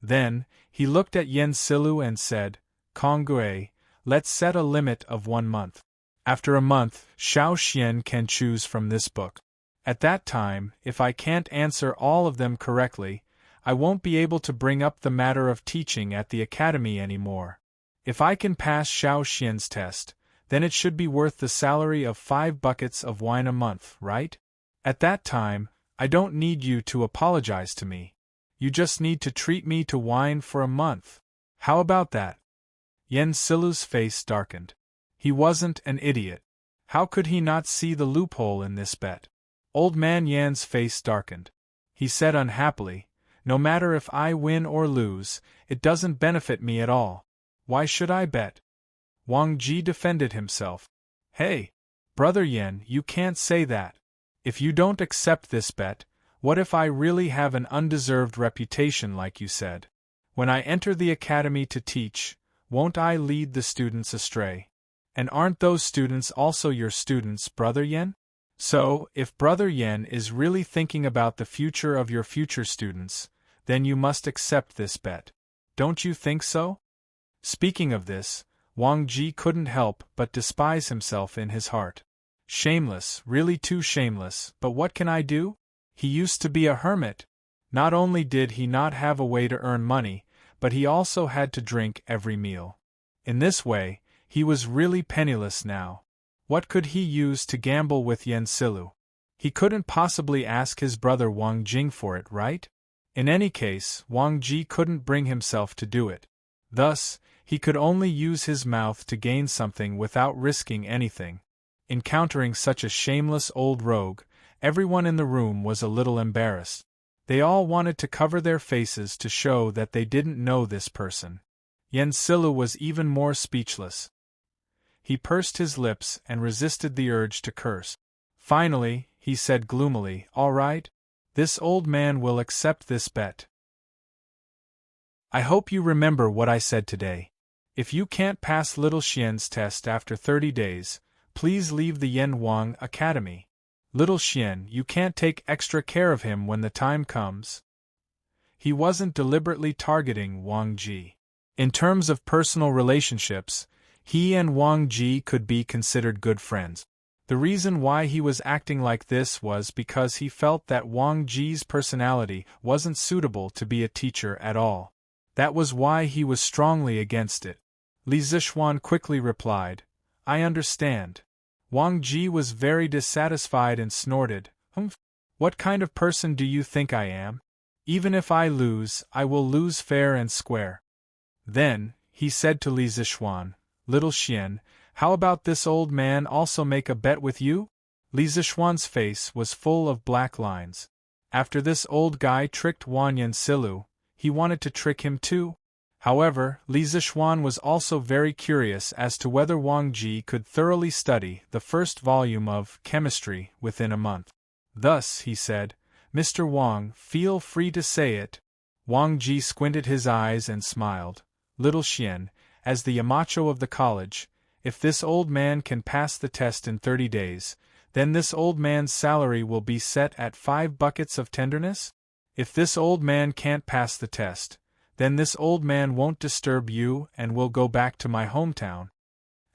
Then, he looked at Yen Silu and said, Kongui, let's set a limit of 1 month. After a month, Xiao Xian can choose from this book. At that time, if I can't answer all of them correctly, I won't be able to bring up the matter of teaching at the academy anymore. If I can pass Xiao Xian's test, then it should be worth the salary of 5 buckets of wine a month, right? At that time, I don't need you to apologize to me. You just need to treat me to wine for a month. How about that? Yen Silu's face darkened. He wasn't an idiot. How could he not see the loophole in this bet? Old man Yan's face darkened. He said unhappily, No matter if I win or lose, it doesn't benefit me at all. Why should I bet? Wang Ji defended himself. Hey, Brother Yen, you can't say that. If you don't accept this bet, what if I really have an undeserved reputation like you said? When I enter the academy to teach, won't I lead the students astray? And aren't those students also your students, Brother Yen? So, if Brother Yen is really thinking about the future of your future students, then you must accept this bet. Don't you think so? Speaking of this, Wang Ji couldn't help but despise himself in his heart. Shameless, really too shameless, but what can I do? He used to be a hermit. Not only did he not have a way to earn money, but he also had to drink every meal. In this way, he was really penniless now. What could he use to gamble with Yen Silu? He couldn't possibly ask his brother Wang Jing for it, right? In any case, Wang Ji couldn't bring himself to do it. Thus, he could only use his mouth to gain something without risking anything. Encountering such a shameless old rogue, everyone in the room was a little embarrassed. They all wanted to cover their faces to show that they didn't know this person. Yen Silu was even more speechless. He pursed his lips and resisted the urge to curse. Finally, he said gloomily, All right. This old man will accept this bet. I hope you remember what I said today. If you can't pass Little Xian's test after 30 days, please leave the Yen Wang Academy. Little Xian, you can't take extra care of him when the time comes. He wasn't deliberately targeting Wang Ji. In terms of personal relationships, he and Wang Ji could be considered good friends. The reason why he was acting like this was because he felt that Wang Ji's personality wasn't suitable to be a teacher at all. That was why he was strongly against it. Li Zixuan quickly replied, I understand. Wang Ji was very dissatisfied and snorted, Humph. What kind of person do you think I am? Even if I lose, I will lose fair and square. Then, he said to Li Zixuan, Little Xian, how about this old man also make a bet with you? Li Zixuan's face was full of black lines. After this old guy tricked Yen Silu, he wanted to trick him too. However, Li Zixuan was also very curious as to whether Wang Ji could thoroughly study the first volume of chemistry within a month. Thus, he said, Mr. Wang, feel free to say it. Wang Ji squinted his eyes and smiled. Little Xian, as the Yamacho of the college, if this old man can pass the test in 30 days, then this old man's salary will be set at 5 buckets of tenderness? If this old man can't pass the test, then this old man won't disturb you and will go back to my hometown.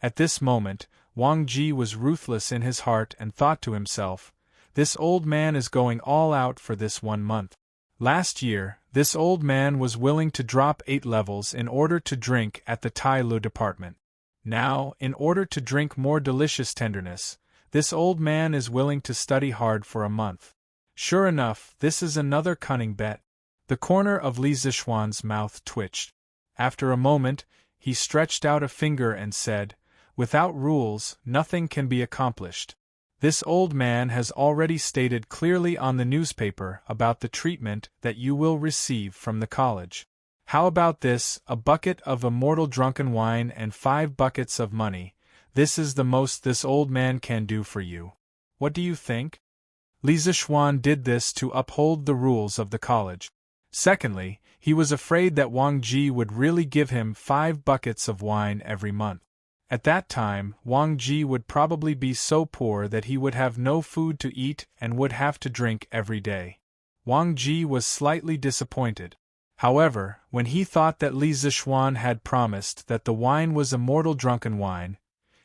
At this moment, Wang Ji was ruthless in his heart and thought to himself, this old man is going all out for this 1 month. Last year, this old man was willing to drop 8 levels in order to drink at the Tai Lu department. Now, in order to drink more delicious tenderness, this old man is willing to study hard for a month. Sure enough, this is another cunning bet. The corner of Li Zixuan's mouth twitched. After a moment, he stretched out a finger and said, without rules, nothing can be accomplished. This old man has already stated clearly on the newspaper about the treatment that you will receive from the college. How about this, a bucket of immortal drunken wine and 5 buckets of money? This is the most this old man can do for you. What do you think? Li Zixuan did this to uphold the rules of the college. Secondly, he was afraid that Wang Ji would really give him 5 buckets of wine every month. At that time, Wang Ji would probably be so poor that he would have no food to eat and would have to drink every day. Wang Ji was slightly disappointed. However, when he thought that Li Zixuan had promised that the wine was immortal drunken wine,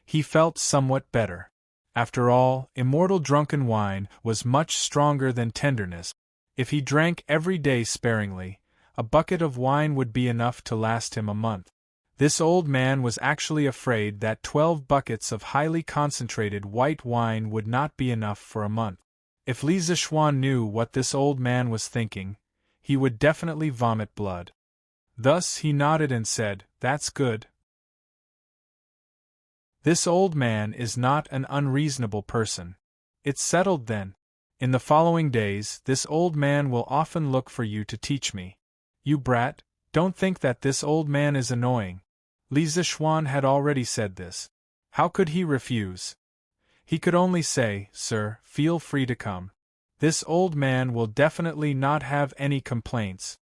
he felt somewhat better. After all, immortal drunken wine was much stronger than tenderness. If he drank every day sparingly, a bucket of wine would be enough to last him a month. This old man was actually afraid that 12 buckets of highly concentrated white wine would not be enough for a month. If Li Zixuan knew what this old man was thinking, he would definitely vomit blood. Thus he nodded and said, "That's good. This old man is not an unreasonable person. It's settled then. In the following days, this old man will often look for you to teach me. You brat, don't think that this old man is annoying." Li Zixuan had already said this. How could he refuse? He could only say, "Sir, feel free to come. This old man will definitely not have any complaints."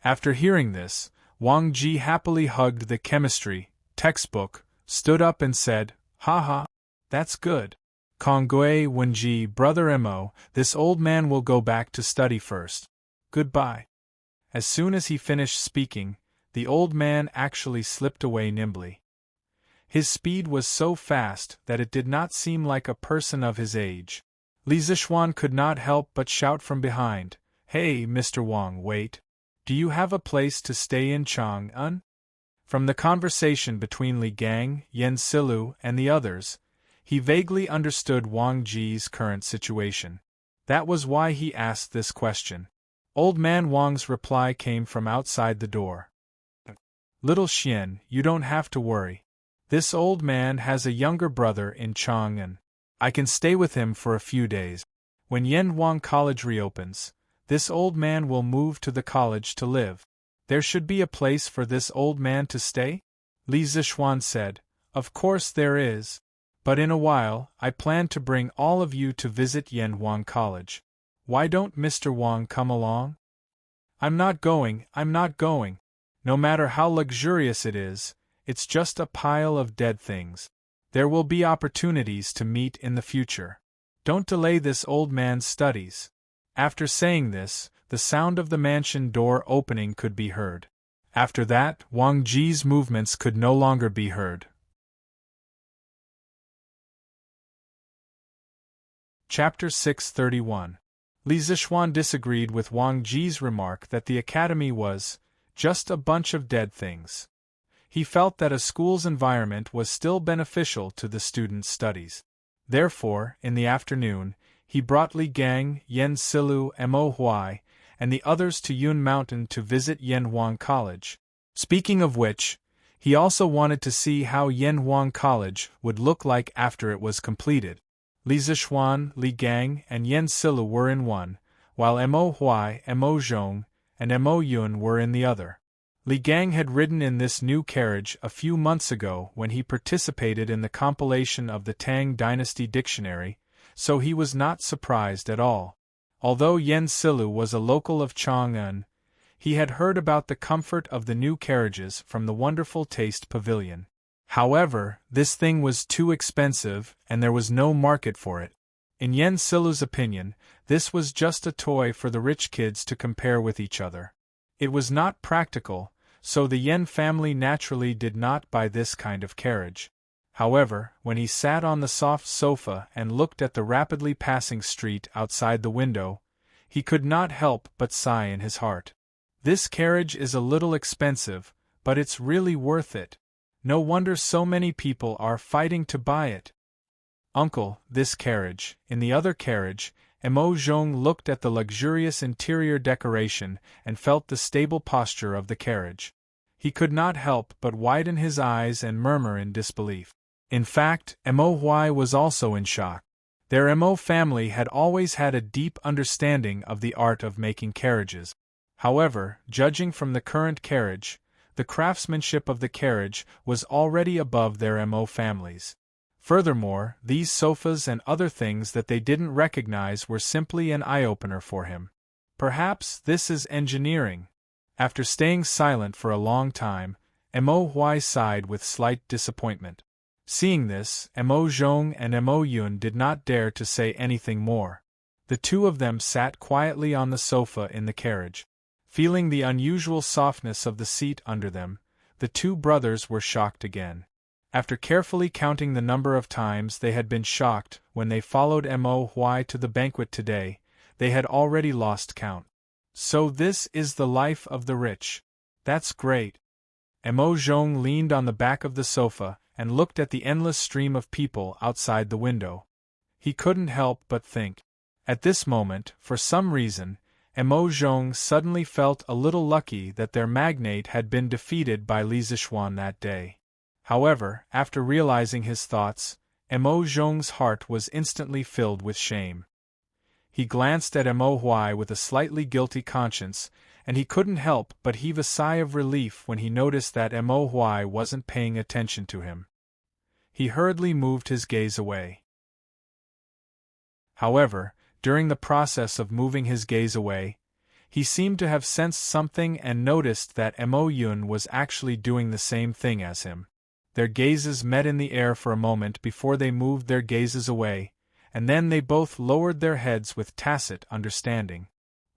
After hearing this, Wang Ji happily hugged the chemistry textbook, stood up and said, "Ha ha, that's good. Kongui Wenji, brother Mo, this old man will go back to study first. Goodbye." As soon as he finished speaking, the old man actually slipped away nimbly. His speed was so fast that it did not seem like a person of his age. Li Zixuan could not help but shout from behind, "Hey, Mr. Wang, wait. Do you have a place to stay in Chang'an?" From the conversation between Li Gang, Yen Silu, and the others, he vaguely understood Wang Ji's current situation. That was why he asked this question. Old man Wang's reply came from outside the door. "Little Xian, you don't have to worry. This old man has a younger brother in Chang'an. I can stay with him for a few days. When Yanhuang College reopens, this old man will move to the college to live. There should be a place for this old man to stay?" Li Zixuan said, "Of course there is. But in a while, I plan to bring all of you to visit Yanhuang College. Why don't Mr. Wang come along?" I'm not going. No matter how luxurious it is, it's just a pile of dead things. There will be opportunities to meet in the future. Don't delay this old man's studies." After saying this, the sound of the mansion door opening could be heard. After that, Wang Ji's movements could no longer be heard. Chapter 631. Li Zixuan disagreed with Wang Ji's remark that the academy was just a bunch of dead things. He felt that a school's environment was still beneficial to the students' studies. Therefore, in the afternoon, he brought Li Gang, Yen Silu, Mo Huai, and the others to Yun Mountain to visit Yanhuang College. Speaking of which, he also wanted to see how Yanhuang College would look like after it was completed. Li Zixuan, Li Gang, and Yen Silu were in one, while Mo Huai, Mo Zhong, and Mo Yun were in the other. Li Gang had ridden in this new carriage a few months ago when he participated in the compilation of the Tang Dynasty dictionary, so he was not surprised at all. Although Yen Silu was a local of Chang'an, He had heard about the comfort of the new carriages from the Wonderful Taste Pavilion. However, this thing was too expensive, and there was no market for it. In Yen Silu's opinion, this was just a toy for the rich kids to compare with each other. It was not practical, so the Yen family naturally did not buy this kind of carriage. However, when he sat on the soft sofa and looked at the rapidly passing street outside the window, he could not help but sigh in his heart. This carriage is a little expensive, but it's really worth it. No wonder so many people are fighting to buy it. Uncle, this carriage. In the other carriage, Emo Zhong looked at the luxurious interior decoration and felt the stable posture of the carriage. He could not help but widen his eyes and murmur in disbelief. In fact, Emo Huai was also in shock. Their Emo family had always had a deep understanding of the art of making carriages. However, judging from the current carriage, the craftsmanship of the carriage was already above their Emo families. Furthermore, these sofas and other things that they didn't recognize were simply an eye-opener for him. Perhaps this is engineering. After staying silent for a long time, Emo Huai sighed with slight disappointment. Seeing this, Emo Zhong and Emo Yun did not dare to say anything more. The two of them sat quietly on the sofa in the carriage. Feeling the unusual softness of the seat under them, the two brothers were shocked again. After carefully counting the number of times they had been shocked when they followed Emo Huai to the banquet today, they had already lost count. So this is the life of the rich. That's great. Emo Zhong leaned on the back of the sofa and looked at the endless stream of people outside the window. He couldn't help but think. At this moment, for some reason, Emo Zhong suddenly felt a little lucky that their magnate had been defeated by Li Zixuan that day. However, after realizing his thoughts, Emo Zhong's heart was instantly filled with shame. He glanced at Emo Huai with a slightly guilty conscience, and he couldn't help but heave a sigh of relief when he noticed that Emo Huai wasn't paying attention to him. He hurriedly moved his gaze away. However, during the process of moving his gaze away, he seemed to have sensed something and noticed that Emo Yun was actually doing the same thing as him. Their gazes met in the air for a moment before they moved their gazes away, and then they both lowered their heads with tacit understanding.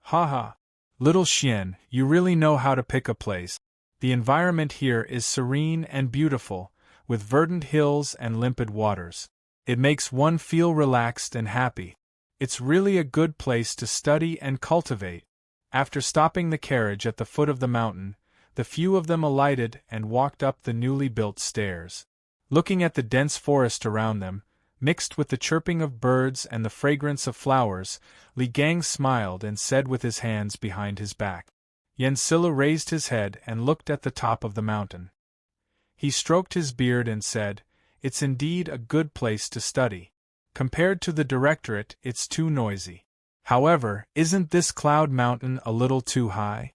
Ha ha! Little Xian, you really know how to pick a place. The environment here is serene and beautiful, with verdant hills and limpid waters. It makes one feel relaxed and happy. It's really a good place to study and cultivate. After stopping the carriage at the foot of the mountain, the few of them alighted and walked up the newly built stairs. Looking at the dense forest around them, mixed with the chirping of birds and the fragrance of flowers, Li Gang smiled and said with his hands behind his back. Yen Silu raised his head and looked at the top of the mountain. He stroked his beard and said, "It's indeed a good place to study. Compared to the directorate, it's too noisy. However, isn't this cloud mountain a little too high?"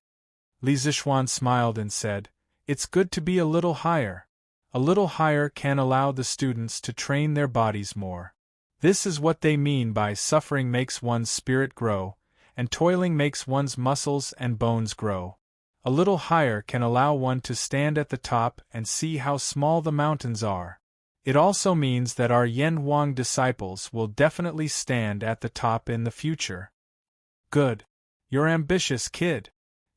Li Zixuan smiled and said, "It's good to be a little higher. A little higher can allow the students to train their bodies more. This is what they mean by suffering makes one's spirit grow, and toiling makes one's muscles and bones grow. A little higher can allow one to stand at the top and see how small the mountains are. It also means that our Yen Huang disciples will definitely stand at the top in the future." "Good. You're ambitious, kid."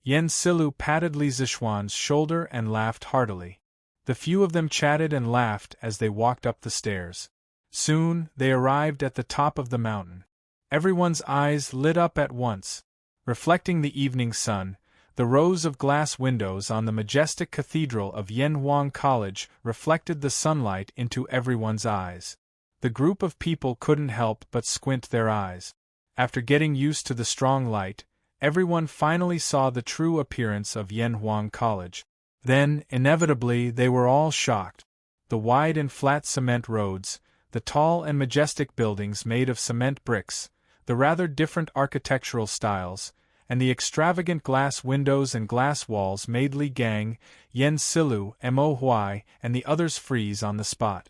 Yen Silu patted Li Zixuan's shoulder and laughed heartily. The few of them chatted and laughed as they walked up the stairs. Soon, they arrived at the top of the mountain. Everyone's eyes lit up at once. Reflecting the evening sun, the rows of glass windows on the majestic cathedral of Yen Huang College reflected the sunlight into everyone's eyes. The group of people couldn't help but squint their eyes. After getting used to the strong light, everyone finally saw the true appearance of Yen Huang College. Then, inevitably, they were all shocked. The wide and flat cement roads, the tall and majestic buildings made of cement bricks, the rather different architectural styles, and the extravagant glass windows and glass walls made Li Gang, Yen Silu, Emo Huai, and the others freeze on the spot.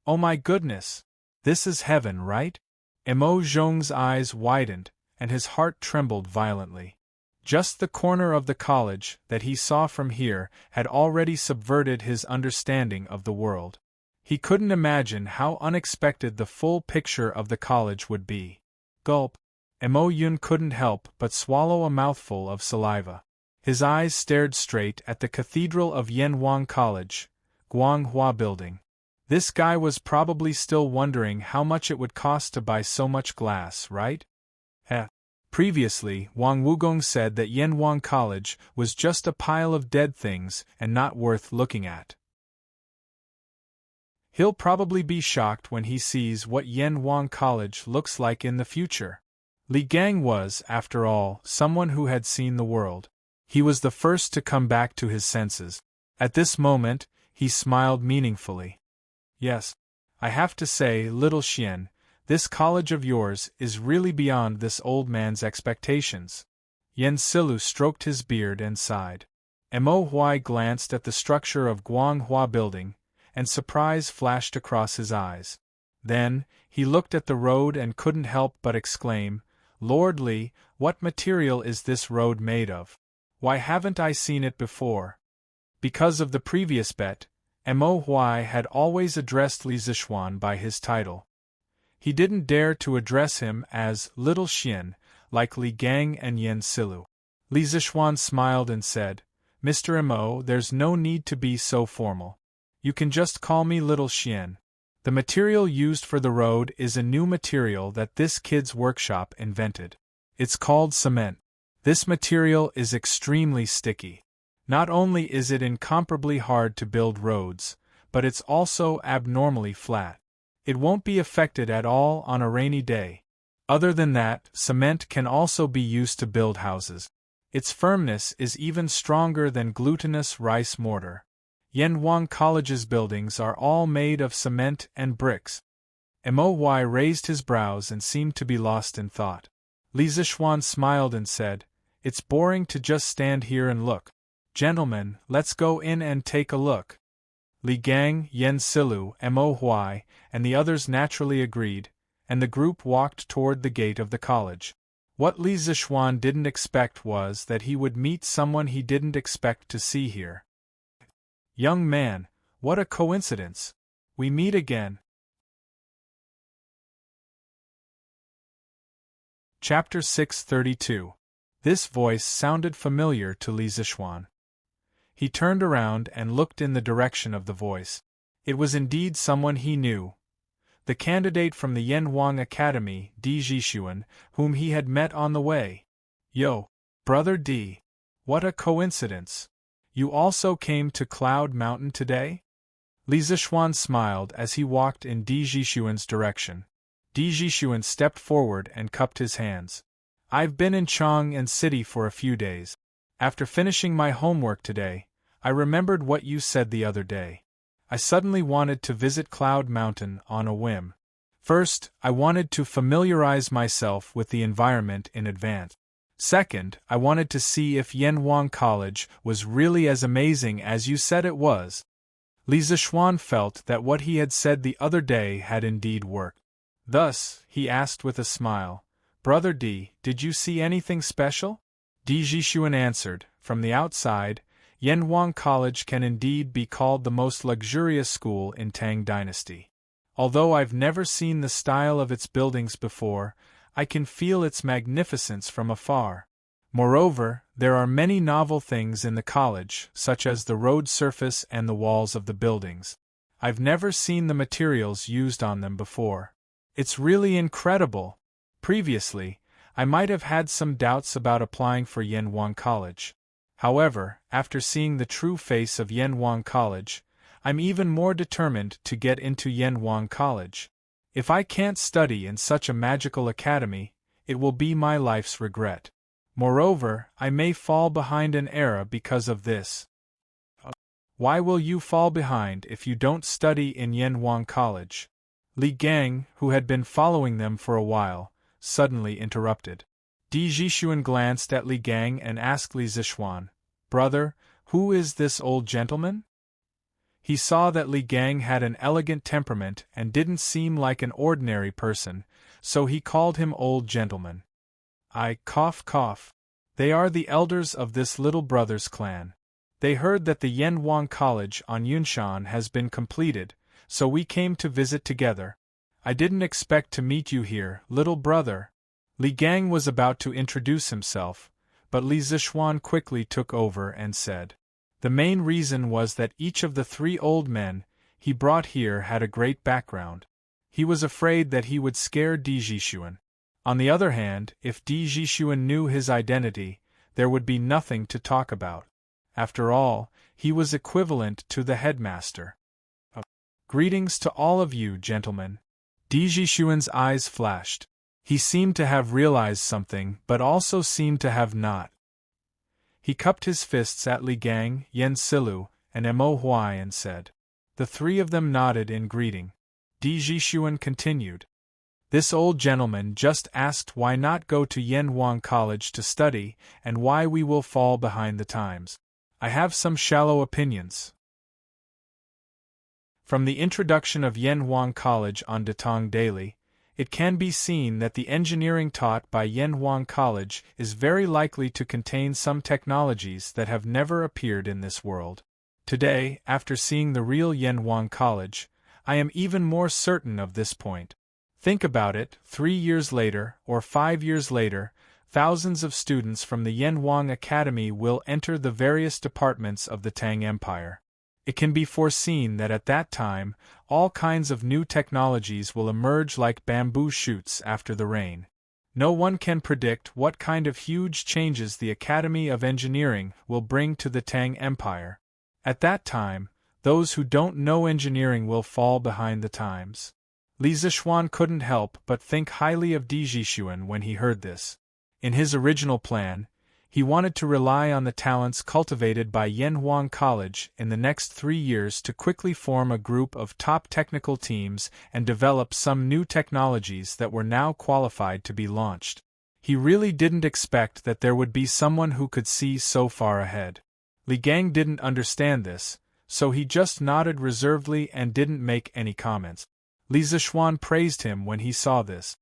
"Oh my goodness! This is heaven, right?" Emo Zhong's eyes widened, and his heart trembled violently. Just the corner of the college that he saw from here had already subverted his understanding of the world. He couldn't imagine how unexpected the full picture of the college would be. Gulp. Mo Yun couldn't help but swallow a mouthful of saliva. His eyes stared straight at the Cathedral of Yanwang College, Guanghua Building. This guy was probably still wondering how much it would cost to buy so much glass, right? Previously, Wang Wugong said that Yanwang College was just a pile of dead things and not worth looking at. He'll probably be shocked when he sees what Yanwang College looks like in the future. Li Gang was, after all, someone who had seen the world. He was the first to come back to his senses. At this moment, he smiled meaningfully. Yes, I have to say, little Xian, this college of yours is really beyond this old man's expectations. Yen Silu stroked his beard and sighed. Mo Huai glanced at the structure of Guanghua Building, and surprise flashed across his eyes. Then, he looked at the road and couldn't help but exclaim, Lord Li, what material is this road made of? Why haven't I seen it before? Because of the previous bet, Mo Huai had always addressed Li Zixuan by his title. He didn't dare to address him as Little Xian, like Li Gang and Yen Silu. Li Zixuan smiled and said, Mr. Mo, there's no need to be so formal. You can just call me Little Xian. The material used for the road is a new material that this kid's workshop invented. It's called cement. This material is extremely sticky. Not only is it incomparably hard to build roads, but it's also abnormally flat. It won't be affected at all on a rainy day. Other than that, cement can also be used to build houses. Its firmness is even stronger than glutinous rice mortar. Yanwang College's buildings are all made of cement and bricks. Mo Huai raised his brows and seemed to be lost in thought. Li Zixuan smiled and said, It's boring to just stand here and look. Gentlemen, let's go in and take a look. Li Gang, Yen Silu, Mo Huai, and the others naturally agreed, and the group walked toward the gate of the college. What Li Zixuan didn't expect was that he would meet someone he didn't expect to see here. Young man, what a coincidence. We meet again. Chapter 632. This voice sounded familiar to Li Zixuan. He turned around and looked in the direction of the voice. It was indeed someone he knew. The candidate from the Yanwang Academy, Di Zhishuan, whom he had met on the way. Yo, Brother Di. What a coincidence. You also came to Cloud Mountain today? Li Zixuan smiled as he walked in Di Zhishuan's direction. Di Zhishuan stepped forward and cupped his hands. I've been in Chang'an City for a few days. After finishing my homework today, I remembered what you said the other day. I suddenly wanted to visit Cloud Mountain on a whim. First, I wanted to familiarize myself with the environment in advance. Second, I wanted to see if Yanwang College was really as amazing as you said it was. Li Zixuan felt that what he had said the other day had indeed worked. Thus, he asked with a smile, Brother Di, did you see anything special? Di Zhishuan answered, From the outside, Yanwang College can indeed be called the most luxurious school in Tang Dynasty. Although I've never seen the style of its buildings before, I can feel its magnificence from afar. Moreover, there are many novel things in the college, such as the road surface and the walls of the buildings. I've never seen the materials used on them before. It's really incredible. Previously, I might have had some doubts about applying for Yanwang College. However, after seeing the true face of Yanwang College, I'm even more determined to get into Yanwang College. If I can't study in such a magical academy, it will be my life's regret. Moreover, I may fall behind an era because of this. Why will you fall behind if you don't study in Yanwang College? Li Gang, who had been following them for a while, suddenly interrupted. Di Zhishuan glanced at Li Gang and asked Li Zixuan, Brother, who is this old gentleman? He saw that Li Gang had an elegant temperament and didn't seem like an ordinary person, so he called him old gentleman. I cough. They are the elders of this little brother's clan. They heard that the Yanhuang College on Yunshan has been completed, so we came to visit together. I didn't expect to meet you here, little brother. Li Gang was about to introduce himself, but Li Zishuan quickly took over and said. The main reason was that each of the 3 old men he brought here had a great background. He was afraid that he would scare Di Jishuan. On the other hand, if Di Jishuan knew his identity, there would be nothing to talk about. After all, he was equivalent to the headmaster. Greetings to all of you, gentlemen. Di Jishuan's eyes flashed. He seemed to have realized something, but also seemed to have not. He cupped his fists at Li Gang, Yen Silu, and Mo Huai and said. The 3 of them nodded in greeting. Di Jishuan continued. This old gentleman just asked why not go to Yanhuang College to study, and why we will fall behind the times. I have some shallow opinions. From the introduction of Yanhuang College on Tang Daily, it can be seen that the engineering taught by Yanhuang College is very likely to contain some technologies that have never appeared in this world. Today, after seeing the real Yanhuang College, I am even more certain of this point. Think about it, 3 years later, or 5 years later, thousands of students from the Yanhuang Academy will enter the various departments of the Tang Empire. It can be foreseen that at that time, all kinds of new technologies will emerge like bamboo shoots after the rain. No one can predict what kind of huge changes the Academy of Engineering will bring to the Tang Empire. At that time, those who don't know engineering will fall behind the times. Li Zishuan couldn't help but think highly of Di Jishuan when he heard this. In his original plan, he wanted to rely on the talents cultivated by Yanhuang College in the next 3 years to quickly form a group of top technical teams and develop some new technologies that were now qualified to be launched. He really didn't expect that there would be someone who could see so far ahead. Li Gang didn't understand this, so he just nodded reservedly and didn't make any comments. Li Zishuan praised him when he saw this.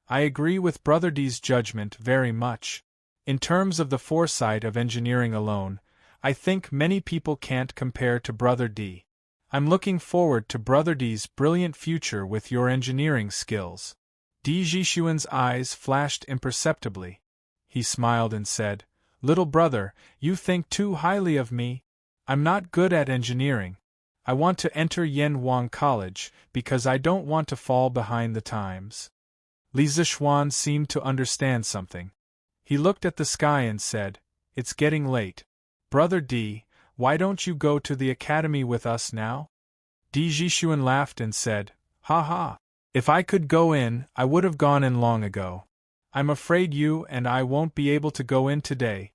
I agree with Brother Di's judgment very much. In terms of the foresight of engineering alone, I think many people can't compare to Brother Di. I'm looking forward to Brother Di's brilliant future with your engineering skills. Di Jishuan's eyes flashed imperceptibly. He smiled and said, Little brother, you think too highly of me. I'm not good at engineering. I want to enter Yanhuang College because I don't want to fall behind the times. Li Zishuan seemed to understand something. He looked at the sky and said, It's getting late. Brother Di, why don't you go to the academy with us now? Di Jishuan laughed and said, Ha ha. If I could go in, I would have gone in long ago. I'm afraid you and I won't be able to go in today.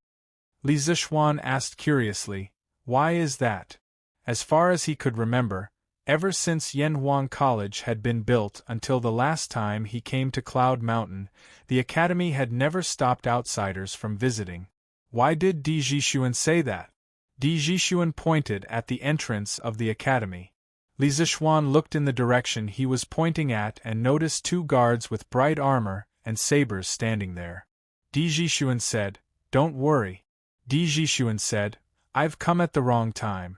Li Zishuan asked curiously, Why is that? As far as he could remember, ever since Yanhuang College had been built until the last time he came to Cloud Mountain, the academy had never stopped outsiders from visiting. Why did Di Jishuan say that? Di Jishuan pointed at the entrance of the academy. Li Zishuan looked in the direction he was pointing at and noticed 2 guards with bright armor and sabers standing there. Di Jishuan said, Don't worry. Di Jishuan said, I've come at the wrong time.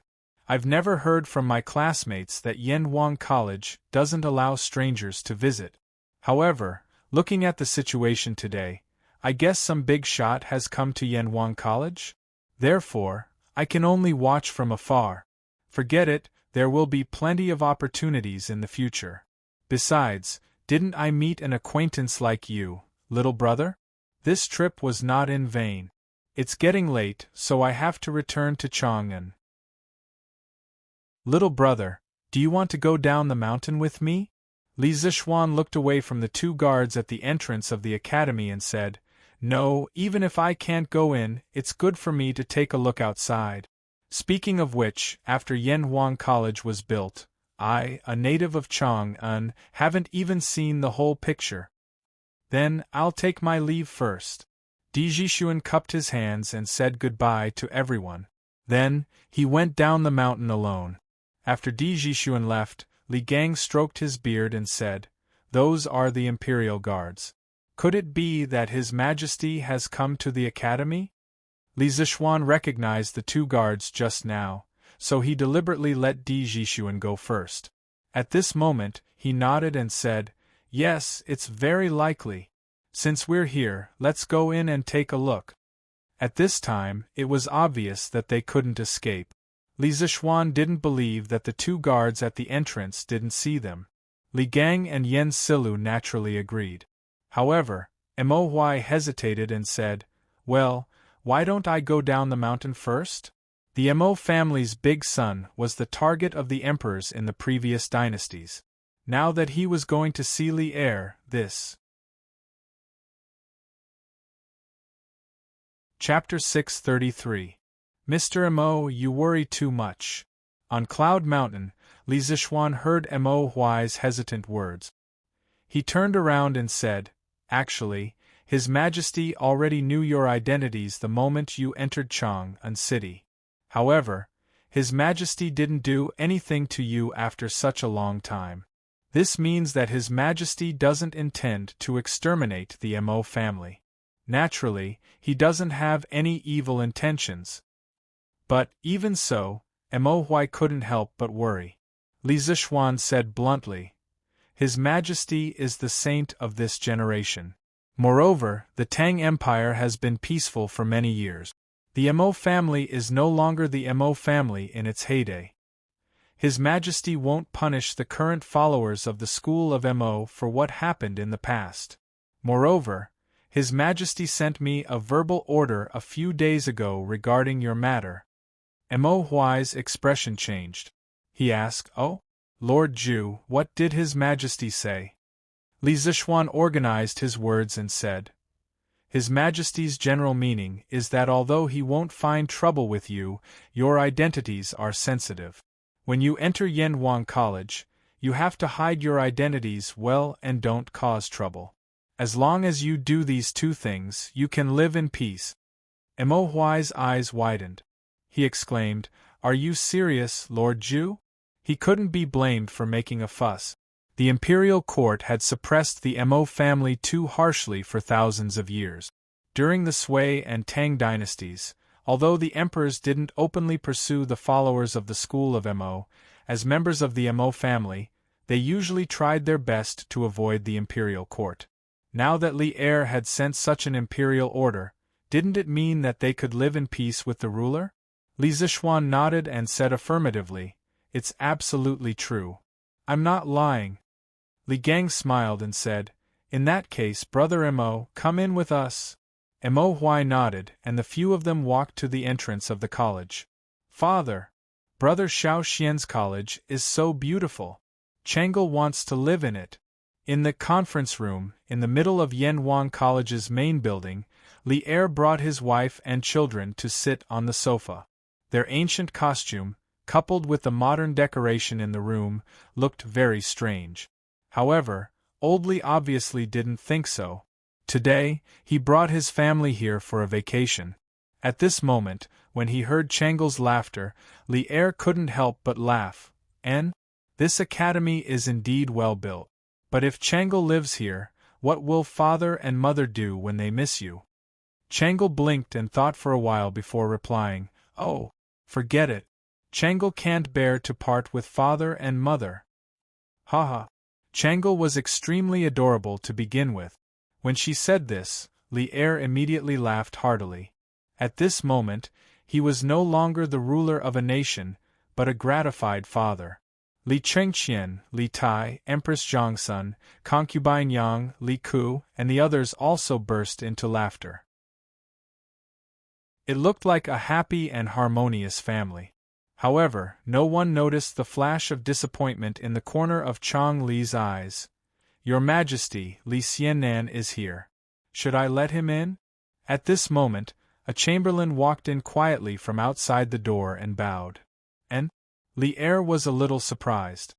I've never heard from my classmates that Yanhuang College doesn't allow strangers to visit. However, looking at the situation today, I guess some big shot has come to Yanhuang College? Therefore, I can only watch from afar. Forget it, there will be plenty of opportunities in the future. Besides, didn't I meet an acquaintance like you, little brother? This trip was not in vain. It's getting late, so I have to return to Chang'an. Little brother, do you want to go down the mountain with me? Li Zishuan looked away from the 2 guards at the entrance of the academy and said, No, even if I can't go in, it's good for me to take a look outside. Speaking of which, after Yanhuang College was built, I, a native of Chang'an, haven't even seen the whole picture. Then, I'll take my leave first. Di Jishuan cupped his hands and said goodbye to everyone. Then, he went down the mountain alone. After Di Jishuan left, Li Gang stroked his beard and said, Those are the Imperial Guards. Could it be that His Majesty has come to the academy? Li Zishuan recognized the two guards just now, so he deliberately let Di Jishuan go first. At this moment, he nodded and said, "Yes, it's very likely. Since we're here, let's go in and take a look." At this time, it was obvious that they couldn't escape. Li Zishuan didn't believe that the two guards at the entrance didn't see them. Li Gang and Yen Silu naturally agreed. However, Mo Huai hesitated and said, "Well, why don't I go down the mountain first?" The Mo family's big son was the target of the emperors in the previous dynasties. Now that he was going to see Li Er, this. Chapter 633. Mr. Mo, you worry too much. On Cloud Mountain, Li Zishuan heard Mo Huai's hesitant words. He turned around and said, "Actually, His Majesty already knew your identities the moment you entered Chang'an City. However, His Majesty didn't do anything to you after such a long time. This means that His Majesty doesn't intend to exterminate the Mo family. Naturally, he doesn't have any evil intentions. But, even so, Mo Huai couldn't help but worry." Li Zishuan said bluntly, "His Majesty is the saint of this generation. Moreover, the Tang Empire has been peaceful for many years. The Mo family is no longer the Mo family in its heyday. His Majesty won't punish the current followers of the school of Mo for what happened in the past. Moreover, His Majesty sent me a verbal order a few days ago regarding your matter." Mo Huai's expression changed. He asked, "Oh, Lord Zhu, what did His Majesty say?" Li Zishuan organized his words and said, "His Majesty's general meaning is that although he won't find trouble with you, your identities are sensitive. When you enter Yanhuang College, you have to hide your identities well and don't cause trouble. As long as you do these two things, you can live in peace." Mo Huai's eyes widened. He exclaimed, "Are you serious, Lord Zhu?" He couldn't be blamed for making a fuss. The imperial court had suppressed the Mo family too harshly for thousands of years. During the Sui and Tang dynasties, although the emperors didn't openly pursue the followers of the school of Mo, as members of the Mo family, they usually tried their best to avoid the imperial court. Now that Li Er had sent such an imperial order, didn't it mean that they could live in peace with the ruler? Li Zishuan nodded and said affirmatively, "It's absolutely true. I'm not lying." Li Gang smiled and said, "In that case, Brother Mo, come in with us." Mo Huai nodded, and the few of them walked to the entrance of the college. "Father, Brother Xiao Xian's college is so beautiful. Chang'e wants to live in it." In the conference room, in the middle of Yanhuang College's main building, Li Er brought his wife and children to sit on the sofa. Their ancient costume, coupled with the modern decoration in the room, looked very strange. However, Old Li obviously didn't think so. Today, he brought his family here for a vacation. At this moment, when he heard Chang'e's laughter, Li Er couldn't help but laugh. This academy is indeed well built. But if Chang'e lives here, what will father and mother do when they miss you?" Chang'e blinked and thought for a while before replying, "Oh, forget it. Chang'e can't bear to part with father and mother." Haha. Chang'e was extremely adorable to begin with. When she said this, Li Er immediately laughed heartily. At this moment, he was no longer the ruler of a nation, but a gratified father. Li Chengqian, Li Tai, Empress Zhongsun, concubine Yang, Li Ku, and the others also burst into laughter. It looked like a happy and harmonious family. However, no one noticed the flash of disappointment in the corner of Chang Li's eyes. "Your Majesty, Li Xiannan is here. Should I let him in?" At this moment, a chamberlain walked in quietly from outside the door and bowed. Li Er was a little surprised.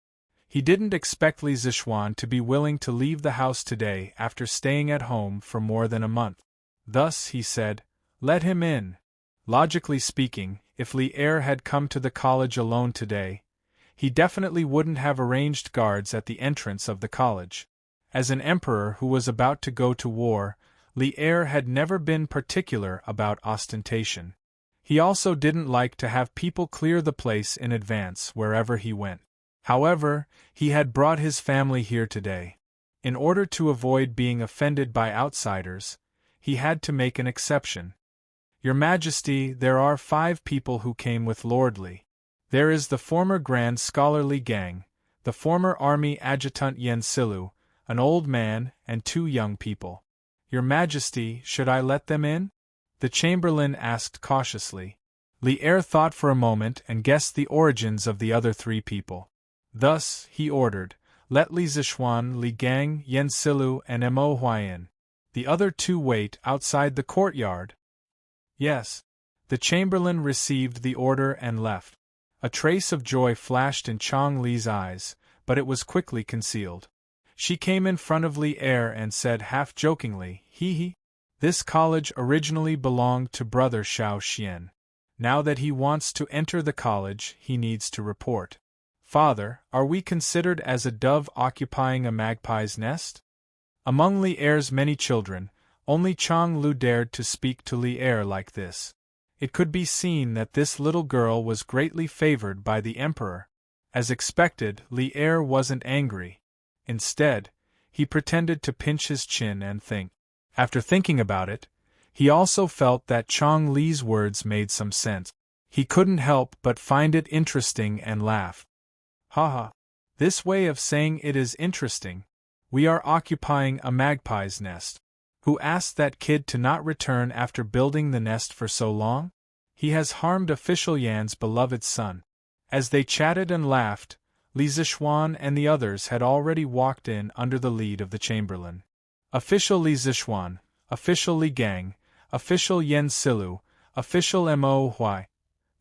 He didn't expect Li Zishuan to be willing to leave the house today after staying at home for more than a month. Thus, he said, "Let him in." Logically speaking, if Li Er had come to the college alone today, he definitely wouldn't have arranged guards at the entrance of the college. As an emperor who was about to go to war, Li Er had never been particular about ostentation. He also didn't like to have people clear the place in advance wherever he went. However, he had brought his family here today. In order to avoid being offended by outsiders, he had to make an exception. Your Majesty, there are 5 people who came with Lord Li. There is the former Grand Scholar Li Gang, the former Army Adjutant Yen Silu, an old man, and 2 young people. Your Majesty, should I let them in? The Chamberlain asked cautiously. Li Er thought for a moment and guessed the origins of the other 3 people. Thus, he ordered, let Li Zishuan, Li Gang, Yen Silu, and Mo Huai in. The other 2 wait outside the courtyard. Yes. The Chamberlain received the order and left. A trace of joy flashed in Chang Li's eyes, but it was quickly concealed. She came in front of Li Er and said half-jokingly, "He. This college originally belonged to Brother Shao Xian. Now that he wants to enter the college, he needs to report. Father, are we considered as a dove occupying a magpie's nest?" Among Li Er's many children, only Chang Lu dared to speak to Li Er like this. It could be seen that this little girl was greatly favored by the emperor. As expected, Li Er wasn't angry. Instead, he pretended to pinch his chin and think. After thinking about it, he also felt that Chang Li's words made some sense. He couldn't help but find it interesting and laugh. Haha. This way of saying it is interesting. We are occupying a magpie's nest. Who asked that kid to not return after building the nest for so long? He has harmed Official Yan's beloved son. As they chatted and laughed, Li Zishuan and the others had already walked in under the lead of the Chamberlain. Official Li Zishuan, Official Li Gang, Official Yen Silu, Official Mo Huai.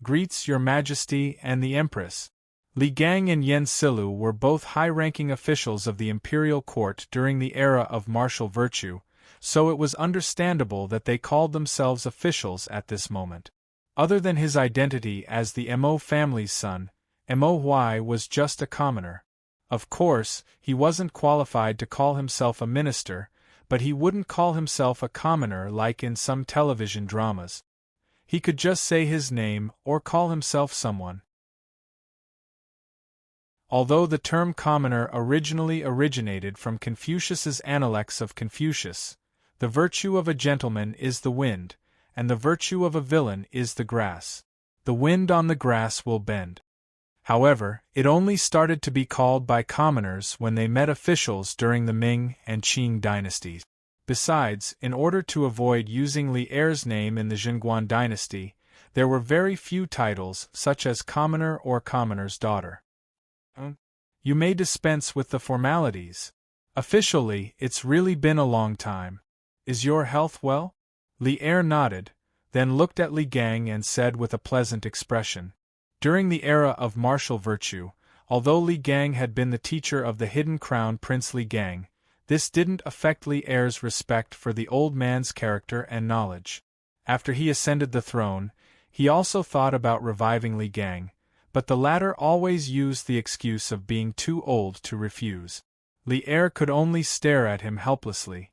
Greets Your Majesty and the Empress. Li Gang and Yen Silu were both high-ranking officials of the imperial court during the era of martial virtue, so it was understandable that they called themselves officials at this moment. Other than his identity as the Mo family's son, Mo Huai was just a commoner. Of course, he wasn't qualified to call himself a minister, but he wouldn't call himself a commoner like in some television dramas. He could just say his name or call himself someone. Although the term commoner originally originated from Confucius's Analects of Confucius, the virtue of a gentleman is the wind, and the virtue of a villain is the grass. The wind on the grass will bend. However, it only started to be called by commoners when they met officials during the Ming and Qing dynasties. Besides, in order to avoid using Li Er's name in the Jingguan dynasty, there were very few titles such as commoner or commoner's daughter. You may dispense with the formalities. Officially, it's really been a long time. Is your health well? Li Er nodded, then looked at Li Gang and said with a pleasant expression. During the era of martial virtue, although Li Gang had been the teacher of the hidden crown Prince Li Gang, this didn't affect Li Er's respect for the old man's character and knowledge. After he ascended the throne, he also thought about reviving Li Gang, but the latter always used the excuse of being too old to refuse. Li Er could only stare at him helplessly.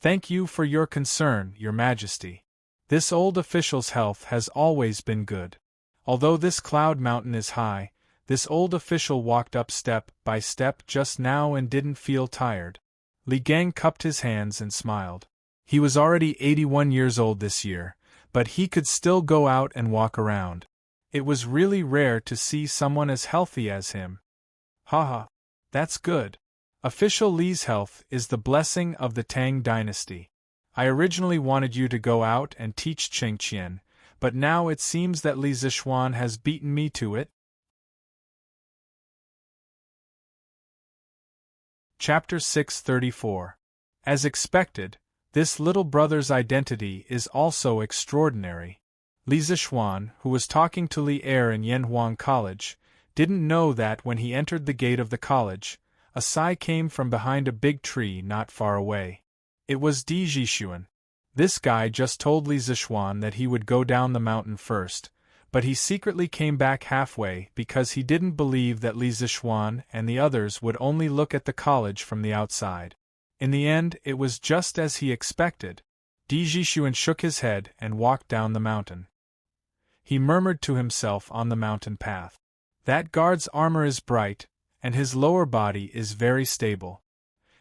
Thank you for your concern, Your Majesty. This old official's health has always been good. Although this cloud mountain is high, this old official walked up step by step just now and didn't feel tired. Li Gang cupped his hands and smiled. He was already 81 years old this year, but he could still go out and walk around. It was really rare to see someone as healthy as him. Haha. That's good. Official Li's health is the blessing of the Tang Dynasty. I originally wanted you to go out and teach Qingqian, but now it seems that Li Zishuan has beaten me to it. Chapter 634. As expected, this little brother's identity is also extraordinary. Li Zishuan, who was talking to Li Er in Yanhuang College, didn't know that when he entered the gate of the college, a sigh came from behind a big tree not far away. It was Di Jishuan. This guy just told Li Zishuan that he would go down the mountain first, but he secretly came back halfway because he didn't believe that Li Zishuan and the others would only look at the college from the outside. In the end, it was just as he expected. Di Jishuan shook his head and walked down the mountain. He murmured to himself on the mountain path. That guard's armor is bright, and his lower body is very stable.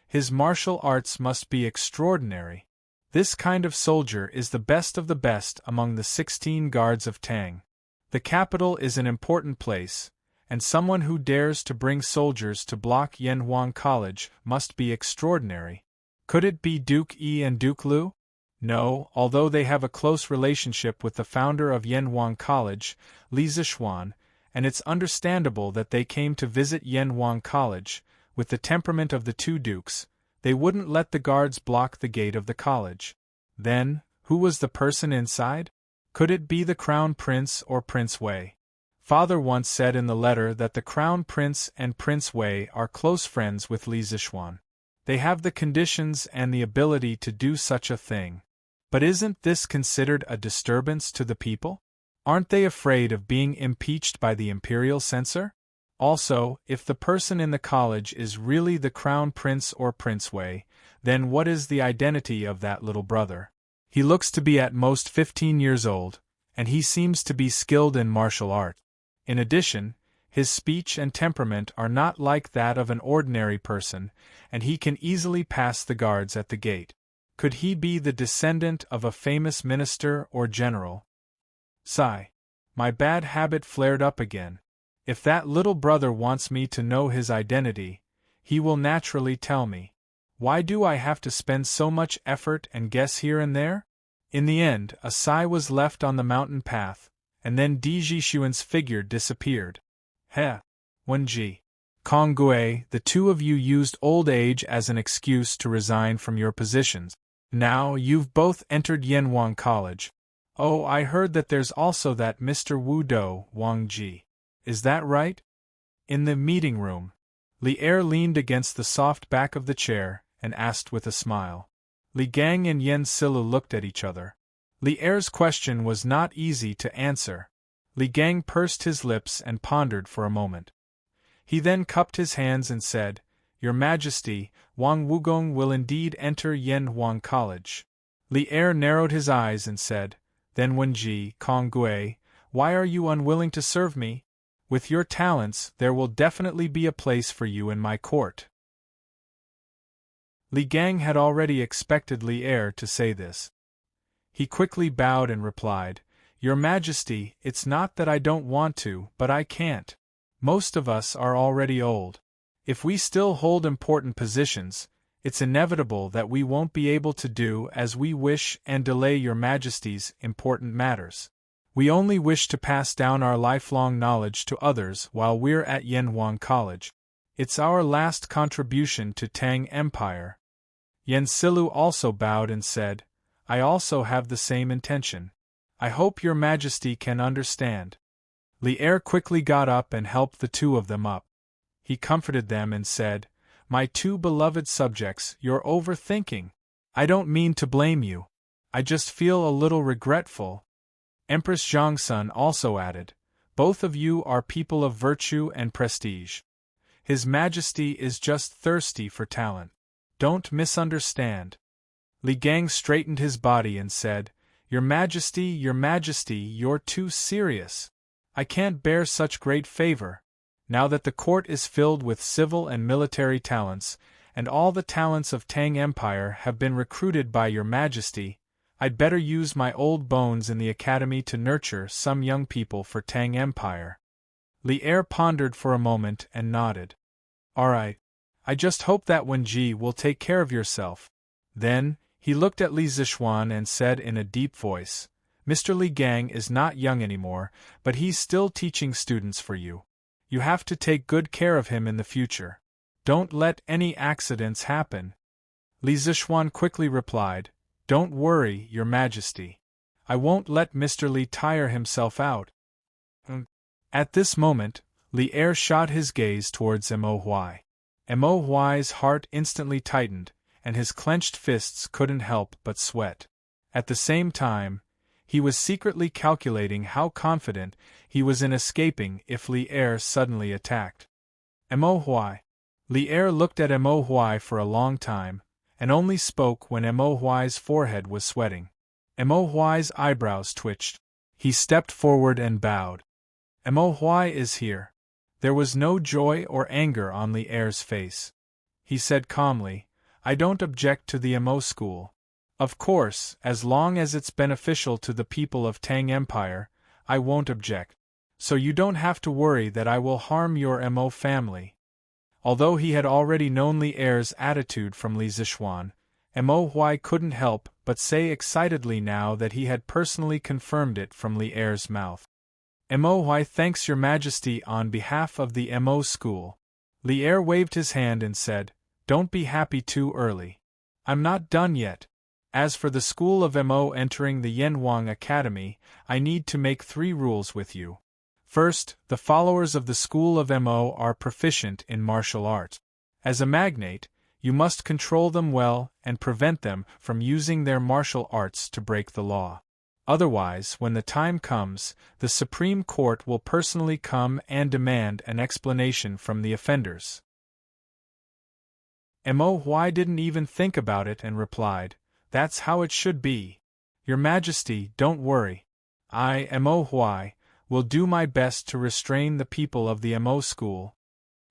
His martial arts must be extraordinary. This kind of soldier is the best of the best among the 16 guards of Tang. The capital is an important place, and someone who dares to bring soldiers to block Yanhuang College must be extraordinary. Could it be Duke Yi and Duke Lu? No, although they have a close relationship with the founder of Yanhuang College, Li Zixuan, and it's understandable that they came to visit Yanhuang College. With the temperament of the two dukes, they wouldn't let the guards block the gate of the college. Then, who was the person inside? Could it be the Crown Prince or Prince Wei? Father once said in the letter that the Crown Prince and Prince Wei are close friends with Li Zixuan. They have the conditions and the ability to do such a thing. But isn't this considered a disturbance to the people? Aren't they afraid of being impeached by the imperial censor? Also, if the person in the college is really the Crown Prince or Prince Wei, then what is the identity of that little brother? He looks to be at most 15 years old, and he seems to be skilled in martial art. In addition, his speech and temperament are not like that of an ordinary person, and he can easily pass the guards at the gate. Could he be the descendant of a famous minister or general? Sigh. My bad habit flared up again. If that little brother wants me to know his identity, he will naturally tell me. Why do I have to spend so much effort and guess here and there? In the end, a sigh was left on the mountain path, and then Di Jishuan's figure disappeared. Heh. Wenji. Konggue, the two of you used old age as an excuse to resign from your positions. Now you've both entered Yanhuang College. Oh, I heard that there's also that Mr. Wu Do, Wang Ji. Is that right? In the meeting room, Li Er leaned against the soft back of the chair and asked with a smile. Li Gang and Yen Silu looked at each other. Li Er's question was not easy to answer. Li Gang pursed his lips and pondered for a moment. He then cupped his hands and said, Your Majesty, Wang Wugong will indeed enter Yanhuang College. Li Er narrowed his eyes and said, Then Wenji, Konggue, why are you unwilling to serve me? With your talents, there will definitely be a place for you in my court. Li Gang had already expected Li Er to say this. He quickly bowed and replied, Your Majesty, it's not that I don't want to, but I can't. Most of us are already old. If we still hold important positions, it's inevitable that we won't be able to do as we wish and delay Your Majesty's important matters. We only wish to pass down our lifelong knowledge to others while we're at Yanhuang College. It's our last contribution to Tang Empire. Yen Silu also bowed and said, I also have the same intention. I hope Your Majesty can understand. Li Er quickly got up and helped the two of them up. He comforted them and said, My two beloved subjects, you're overthinking. I don't mean to blame you. I just feel a little regretful. Empress Zhongsun also added, Both of you are people of virtue and prestige. His Majesty is just thirsty for talent. Don't misunderstand. Li Gang straightened his body and said, Your Majesty, you're too serious. I can't bear such great favor. Now that the court is filled with civil and military talents, and all the talents of Tang Empire have been recruited by Your Majesty, I'd better use my old bones in the academy to nurture some young people for Tang Empire. Li Er pondered for a moment and nodded. All right. I just hope that Wenji will take care of yourself. Then, he looked at Li Zixuan and said in a deep voice, Mr. Li Gang is not young anymore, but he's still teaching students for you. You have to take good care of him in the future. Don't let any accidents happen. Li Zixuan quickly replied, Don't worry, Your Majesty. I won't let Mr. Li tire himself out. At this moment, Li Er shot his gaze towards Mo Huai. Mo Huai's heart instantly tightened, and his clenched fists couldn't help but sweat. At the same time, he was secretly calculating how confident he was in escaping if Li Er suddenly attacked. Mo Huai. Li Er looked at Mo Huai for a long time, and only spoke when Mo Huai's forehead was sweating. Mo Huai's eyebrows twitched. He stepped forward and bowed. Mo Huai is here. There was no joy or anger on Li Er's face. He said calmly, I don't object to the Mo school. Of course, as long as it's beneficial to the people of Tang Empire, I won't object. So you don't have to worry that I will harm your Mo family. Although he had already known Li Er's attitude from Li Zixuan, Mo Huai couldn't help but say excitedly now that he had personally confirmed it from Li Er's mouth. Mo Huai thanks your majesty on behalf of the Mo school. Li Er waved his hand and said, Don't be happy too early. I'm not done yet. As for the school of Mo entering the Yanwang Academy, I need to make 3 rules with you. First, the followers of the school of Mo are proficient in martial arts. As a magnate, you must control them well and prevent them from using their martial arts to break the law. Otherwise, when the time comes, the Supreme Court will personally come and demand an explanation from the offenders. Mo Huai didn't even think about it and replied, That's how it should be. Your Majesty, don't worry. I, Mo Huai, will do my best to restrain the people of the Mo school.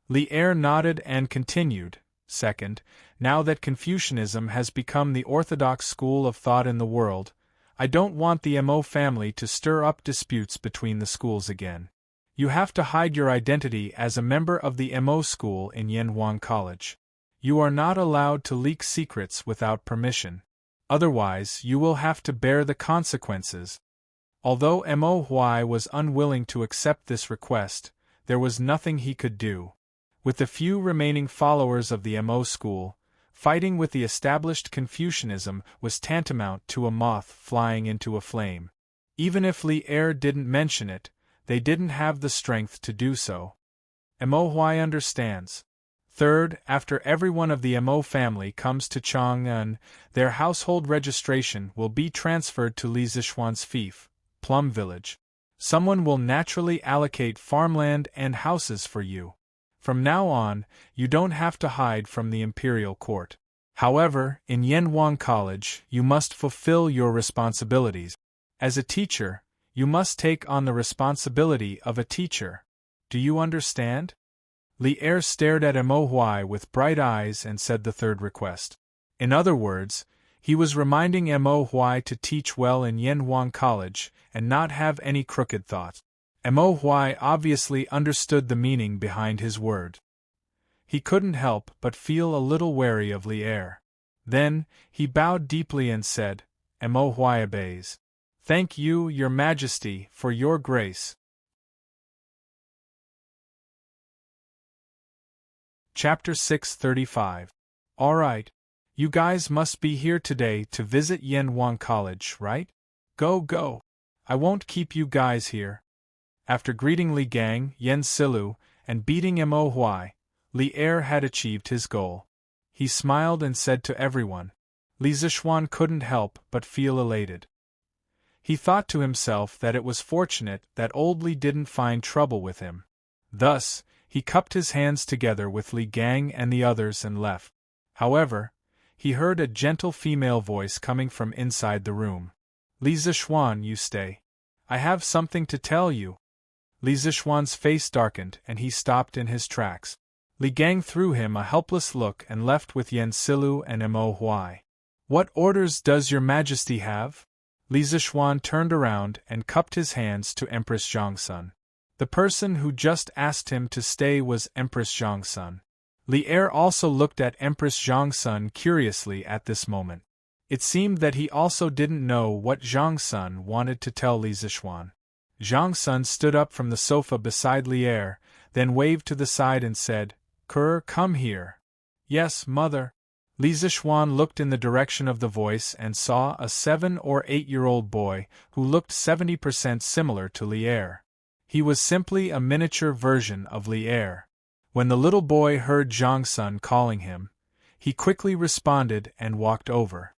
Li Er nodded and continued, Second, now that Confucianism has become the orthodox school of thought in the world, I don't want the Mo family to stir up disputes between the schools again. You have to hide your identity as a member of the Mo school in Yanwang College. You are not allowed to leak secrets without permission. Otherwise, you will have to bear the consequences. Although Mo Huai was unwilling to accept this request, there was nothing he could do. With the few remaining followers of the Mo school, fighting with the established Confucianism was tantamount to a moth flying into a flame. Even if Li Er didn't mention it, they didn't have the strength to do so. Mo Huai understands. Third, after everyone of the Mo family comes to Chang'an, their household registration will be transferred to Li Zixuan's fief, Plum Village. Someone will naturally allocate farmland and houses for you. From now on, you don't have to hide from the imperial court. However, in Yanwang College, you must fulfill your responsibilities. As a teacher, you must take on the responsibility of a teacher. Do you understand? Li Er stared at Mo Huai with bright eyes and said the third request. In other words, he was reminding Mo Huai to teach well in Yanwang College and not have any crooked thoughts. Mo Huai obviously understood the meaning behind his word. He couldn't help but feel a little wary of Li Er. Then, he bowed deeply and said, Mo Huai obeys. Thank you, Your Majesty, for your grace. Chapter 635. Alright. You guys must be here today to visit Yanwang College, right? Go. I won't keep you guys here. After greeting Li Gang, Yen Silu, and beating Mo Huai, Li Er had achieved his goal. He smiled and said to everyone. Li Zixuan couldn't help but feel elated. He thought to himself that it was fortunate that old Li didn't find trouble with him. Thus, he cupped his hands together with Li Gang and the others and left. However, he heard a gentle female voice coming from inside the room. Li Zixuan, you stay. I have something to tell you. Li Zixuan's face darkened and he stopped in his tracks. Li Gang threw him a helpless look and left with Yen Silu and Mo Huai. What orders does your majesty have? Li Zixuan turned around and cupped his hands to Empress Zhongsun. The person who just asked him to stay was Empress Zhongsun. Li Er also looked at Empress Zhongsun curiously at this moment. It seemed that he also didn't know what Zhongsun wanted to tell Li Zixuan. Zhongsun stood up from the sofa beside Li Er, then waved to the side and said, Come here. Yes, mother. Li Zixuan looked in the direction of the voice and saw a 7 or 8-year-old boy who looked 70% similar to Li Er. He was simply a miniature version of Li Er. When the little boy heard Zhongsun calling him, he quickly responded and walked over.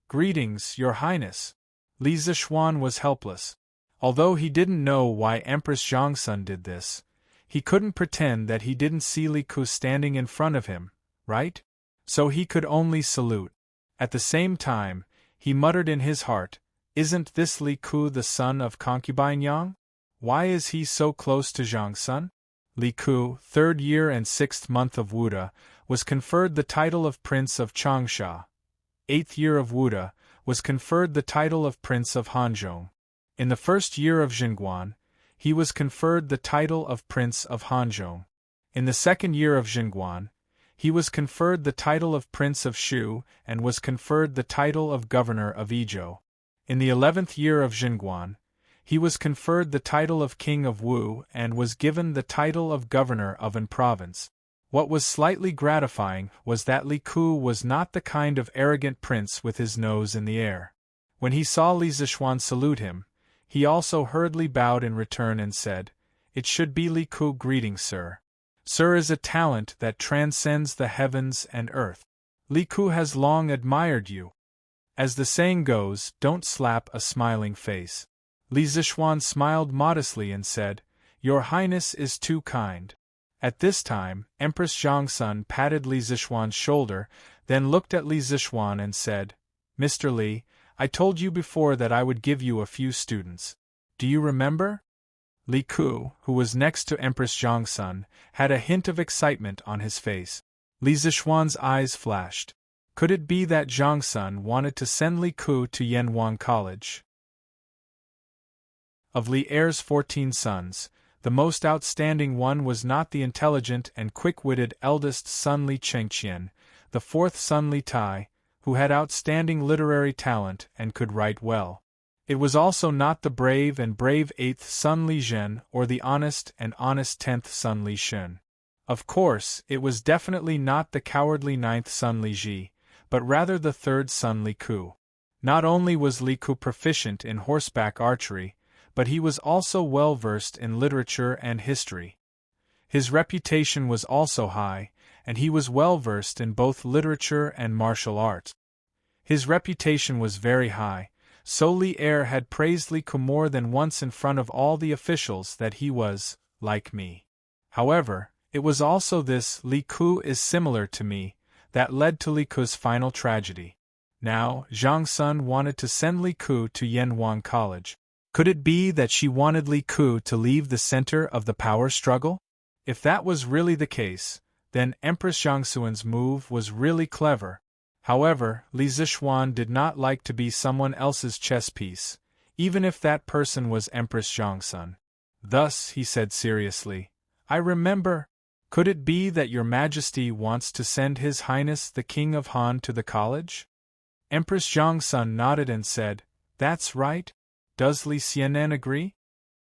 Greetings, Your Highness. Li Zixuan was helpless. Although he didn't know why Empress Zhongsun did this, he couldn't pretend that he didn't see Li Ku standing in front of him, right? so he could only salute. At the same time, he muttered in his heart, "Isn't this Li Ku the son of concubine Yang? Why is he so close to Zhang's son?" Li Ku, 3rd year and 6th month of Wuda, was conferred the title of Prince of Changsha. 8th year of Wuda, was conferred the title of Prince of Hanzhong. In the 1st year of Jingguan, he was conferred the title of Prince of Hanzhong. In the 2nd year of Jingguan, he was conferred the title of Prince of Shu and was conferred the title of Governor of Izhou. In the 11th year of Jingguan, he was conferred the title of King of Wu and was given the title of Governor of an province. What was slightly gratifying was that Li Ku was not the kind of arrogant prince with his nose in the air. When he saw Li Zixuan salute him, he also hurriedly bowed in return and said, "It should be Li Ku greeting, sir. Sir is a talent that transcends the heavens and earth. Li Ku has long admired you. As the saying goes, don't slap a smiling face." Li Zixuan smiled modestly and said, "Your Highness is too kind." At this time, Empress Zhangsun patted Li Zixuan's shoulder, then looked at Li Zixuan and said, "Mr. Li, I told you before that I would give you a few students. Do you remember?" Li Ku, who was next to Empress Zhangsun, had a hint of excitement on his face. Li Zixuan's eyes flashed. Could it be that Zhangsun wanted to send Li Ku to Yanwan College? Of Li Er's 14 sons, the most outstanding one was not the intelligent and quick-witted eldest son Li Chengqian, the 4th son Li Tai, who had outstanding literary talent and could write well. It was also not the brave and brave 8th son Li Zhen or the honest and honest 10th son Li Shun. Of course, it was definitely not the cowardly 9th son Li Ji, but rather the 3rd son Li Ku. Not only was Li Ku proficient in horseback archery, but he was also well versed in literature and history. His reputation was also high, and he was well versed in both literature and martial arts. His reputation was very high, so Li Er had praised Li Ku more than once in front of all the officials that he was, like me. However, it was also this "Li Ku is similar to me" that led to Li Ku's final tragedy. Now, Zhangsun wanted to send Li Ku to Yanwan College. Could it be that she wanted Li Ku to leave the center of the power struggle? If that was really the case, then Empress Zhangsun's move was really clever. However, Li Zixuan did not like to be someone else's chess piece, even if that person was Empress Zhangsun. Thus, he said seriously, "I remember. Could it be that your Majesty wants to send His Highness the King of Han to the college?" Empress Zhangsun nodded and said, "That's right. Does Li Xianan agree?"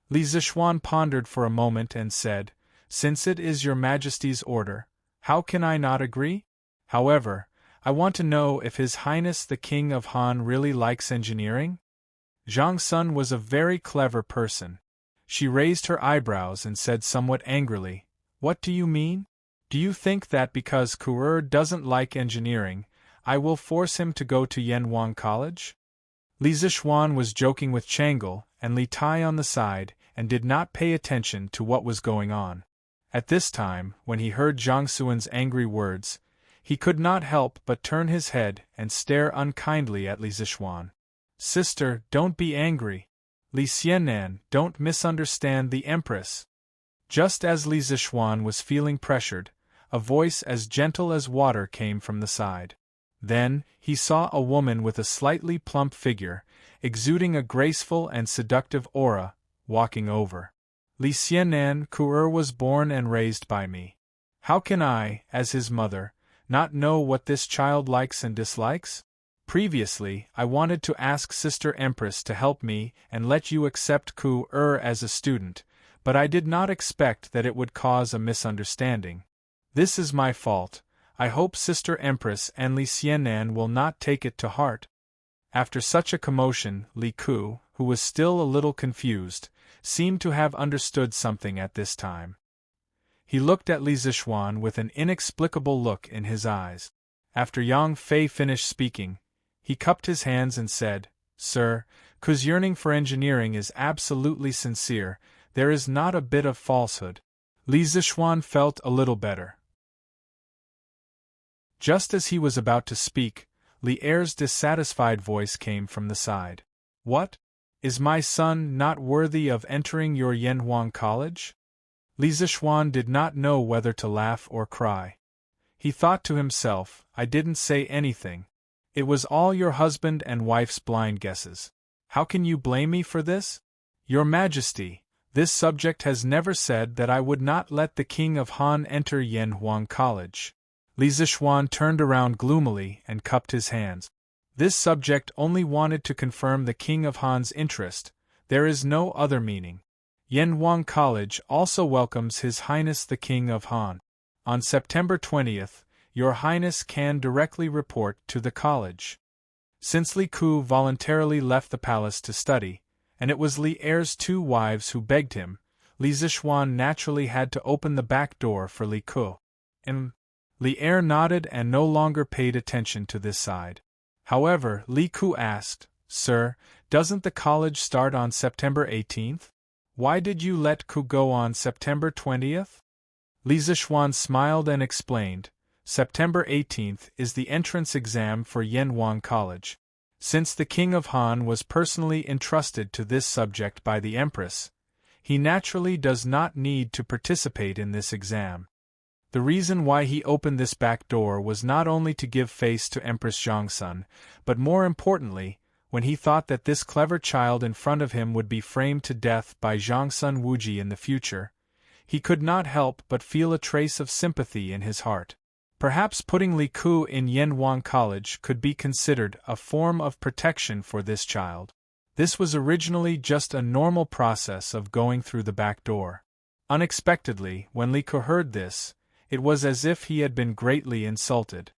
Li Zixuan pondered for a moment and said, "Since it is your Majesty's order, how can I not agree? However, I want to know if His Highness the King of Han really likes engineering?" Zhangsun was a very clever person. She raised her eyebrows and said somewhat angrily, "What do you mean? Do you think that because Ku'er doesn't like engineering, I will force him to go to Yanwan College?" Li Zixuan was joking with Chang'e and Li Tai on the side and did not pay attention to what was going on. At this time, when he heard Zhang Suan's angry words, he could not help but turn his head and stare unkindly at Li Zixuan. "Sister, don't be angry. Li Xianan, don't misunderstand the Empress." Just as Li Zixuan was feeling pressured, a voice as gentle as water came from the side. Then, he saw a woman with a slightly plump figure, exuding a graceful and seductive aura, walking over. "Li Xianan, Ku'er was born and raised by me. How can I, as his mother, not know what this child likes and dislikes? Previously, I wanted to ask Sister Empress to help me and let you accept Ku'er as a student, but I did not expect that it would cause a misunderstanding. This is my fault. I hope Sister Empress and Li Xianan will not take it to heart." After such a commotion, Li Ku, who was still a little confused, seemed to have understood something at this time. He looked at Li Zixuan with an inexplicable look in his eyes. After Yang Fei finished speaking, he cupped his hands and said, "Sir, Ku's yearning for engineering is absolutely sincere, there is not a bit of falsehood." Li Zixuan felt a little better. Just as he was about to speak, Li Er's dissatisfied voice came from the side. What? Is my son not worthy of entering your Yanhuang college? Li Zishuan did not know whether to laugh or cry. He thought to himself, I didn't say anything. It was all your husband and wife's blind guesses. How can you blame me for this? Your Majesty, this subject has never said that I would not let the King of Han enter Yanhuang College. Li Zishuan turned around gloomily and cupped his hands. This subject only wanted to confirm the King of Han's interest, there is no other meaning. Yanhuang College also welcomes His Highness the King of Han. On September 20th, Your Highness can directly report to the college. Since Li Ku voluntarily left the palace to study, and it was Li Er's 2 wives who begged him, Li Zishuan naturally had to open the back door for Li Ku. Li Er nodded and no longer paid attention to this side. However, Li Ku asked, Sir, doesn't the college start on September 18th? Why did you let Ku go on September 20th? Li Zishuan smiled and explained, September 18th is the entrance exam for Yanhuang College. Since the King of Han was personally entrusted to this subject by the Empress, he naturally does not need to participate in this exam. The reason why he opened this back door was not only to give face to Empress Zhongsun, but more importantly, when he thought that this clever child in front of him would be framed to death by Zhongsun Wuji in the future, he could not help but feel a trace of sympathy in his heart. Perhaps putting Li Ku in Yanhuang College could be considered a form of protection for this child. This was originally just a normal process of going through the back door. Unexpectedly, when Li Ku heard this, it was as if he had been greatly insulted.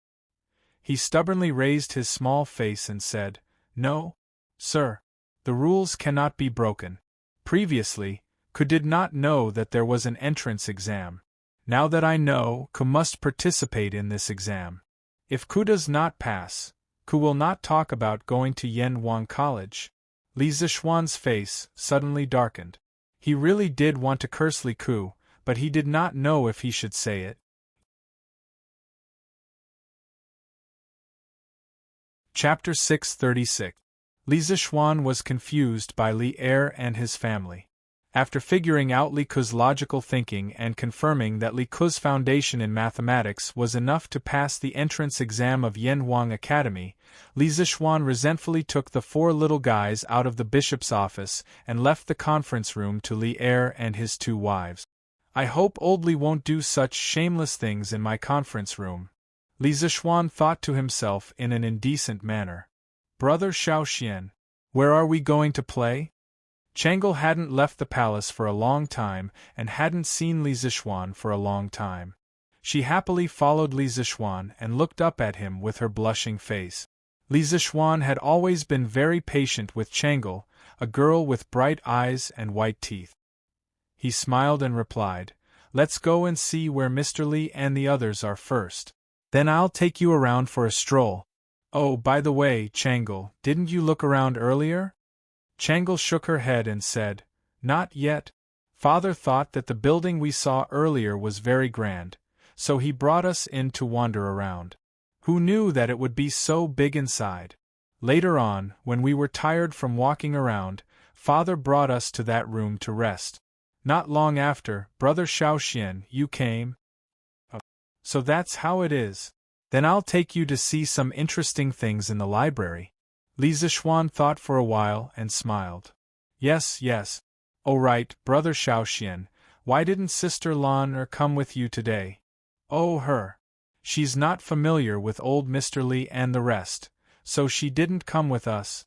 He stubbornly raised his small face and said, No, sir. The rules cannot be broken. Previously, Ku did not know that there was an entrance exam. Now that I know, Ku must participate in this exam. If Ku does not pass, Ku will not talk about going to Yanhuang College. Li Zishuan's face suddenly darkened. He really did want to curse Li Ku, but he did not know if he should say it. Chapter 636. Li Zishuan was confused by Li Er and his family. After figuring out Li Ku's logical thinking and confirming that Li Ku's foundation in mathematics was enough to pass the entrance exam of Yanhuang Academy, Li Zishuan resentfully took the 4 little guys out of the bishop's office and left the conference room to Li Er and his 2 wives. I hope old Li won't do such shameless things in my conference room, Li Zishuan thought to himself in an indecent manner. Brother Xiaoxian, where are we going to play? Changel hadn't left the palace for a long time and hadn't seen Li Zishuan for a long time. She happily followed Li Zishuan and looked up at him with her blushing face. Li Zishuan had always been very patient with Changel, a girl with bright eyes and white teeth. He smiled and replied, Let's go and see where Mr. Li and the others are first. Then I'll take you around for a stroll. Oh, by the way, Changel, didn't you look around earlier? Changel shook her head and said, Not yet. Father thought that the building we saw earlier was very grand, so he brought us in to wander around. Who knew that it would be so big inside? Later on, when we were tired from walking around, Father brought us to that room to rest. Not long after, Brother Xiaoxian, you came. Oh, so that's how it is. Then I'll take you to see some interesting things in the library. Li Zishuan thought for a while and smiled. Yes, yes. Oh right, Brother Xiaoxian, why didn't Sister Lan come with you today? Oh her. She's not familiar with old Mr. Li and the rest, so she didn't come with us.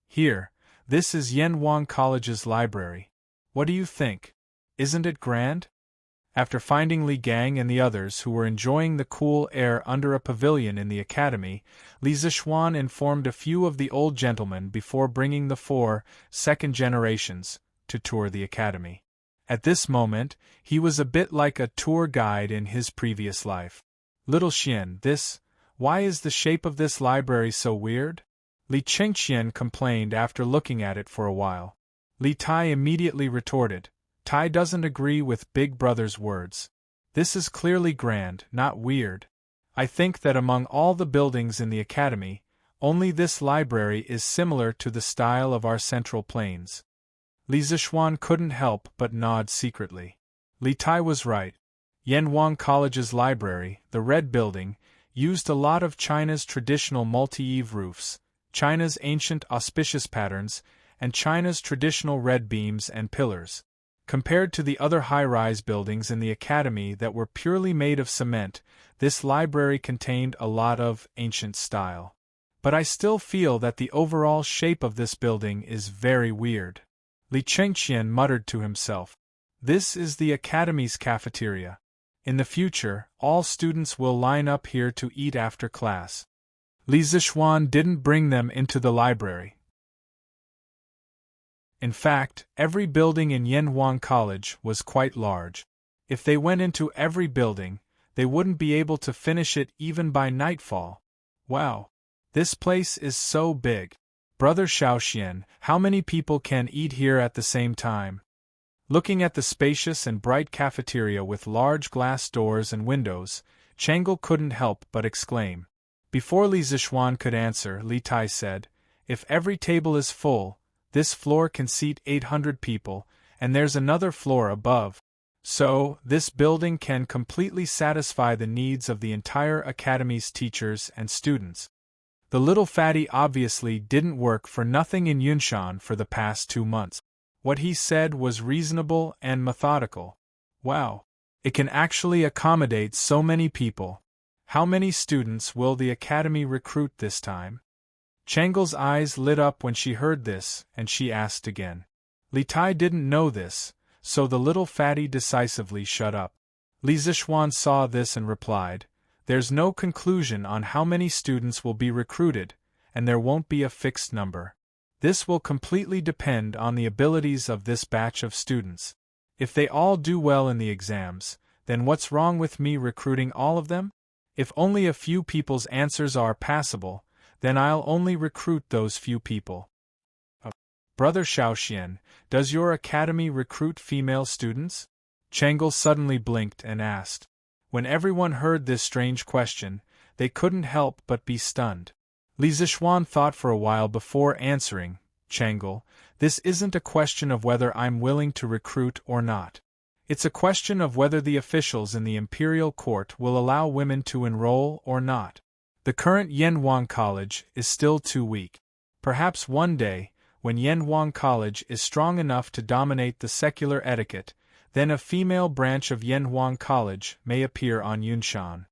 Here, this is Yanhuang College's library. What do you think? Isn't it grand? After finding Li Gang and the others who were enjoying the cool air under a pavilion in the academy, Li Zishuan informed a few of the old gentlemen before bringing the 4 second generations to tour the academy. At this moment, he was a bit like a tour guide in his previous life. Little Xian, why is the shape of this library so weird? Li Chengxian complained after looking at it for a while. Li Tai immediately retorted, Tai doesn't agree with Big Brother's words. This is clearly grand, not weird. I think that among all the buildings in the academy, only this library is similar to the style of our central plains. Li Zishuan couldn't help but nod secretly. Li Tai was right. Yanhuang College's library, the Red Building, used a lot of China's traditional multi-eave roofs, China's ancient auspicious patterns, and China's traditional red beams and pillars. Compared to the other high-rise buildings in the academy that were purely made of cement, this library contained a lot of ancient style. But I still feel that the overall shape of this building is very weird. Li Chengqian muttered to himself. This is the academy's cafeteria. In the future, all students will line up here to eat after class. Li Zishuan didn't bring them into the library. In fact, every building in Yanhuang College was quite large. If they went into every building, they wouldn't be able to finish it even by nightfall. Wow! This place is so big. Brother Xiaoxian, how many people can eat here at the same time? Looking at the spacious and bright cafeteria with large glass doors and windows, Chang'e couldn't help but exclaim. Before Li Zishuan could answer, Li Tai said, "If every table is full, this floor can seat 800 people, and there's another floor above. So, this building can completely satisfy the needs of the entire academy's teachers and students." The little fatty obviously didn't work for nothing in Yunshan for the past 2 months. What he said was reasonable and methodical. Wow! It can actually accommodate so many people. How many students will the academy recruit this time? Chang'e's eyes lit up when she heard this, and she asked again. Li Tai didn't know this, so the little fatty decisively shut up. Li Zishuan saw this and replied, "There's no conclusion on how many students will be recruited, and there won't be a fixed number. This will completely depend on the abilities of this batch of students. If they all do well in the exams, then what's wrong with me recruiting all of them? If only a few people's answers are passable, then I'll only recruit those few people." Brother Xiaoxian, does your academy recruit female students? Chang'e suddenly blinked and asked. When everyone heard this strange question, they couldn't help but be stunned. Li Zishuan thought for a while before answering, "Chang'e, this isn't a question of whether I'm willing to recruit or not. It's a question of whether the officials in the imperial court will allow women to enroll or not. The current Yanhuang College is still too weak. Perhaps one day, when Yanhuang College is strong enough to dominate the secular etiquette, then a female branch of Yanhuang College may appear on Yunshan."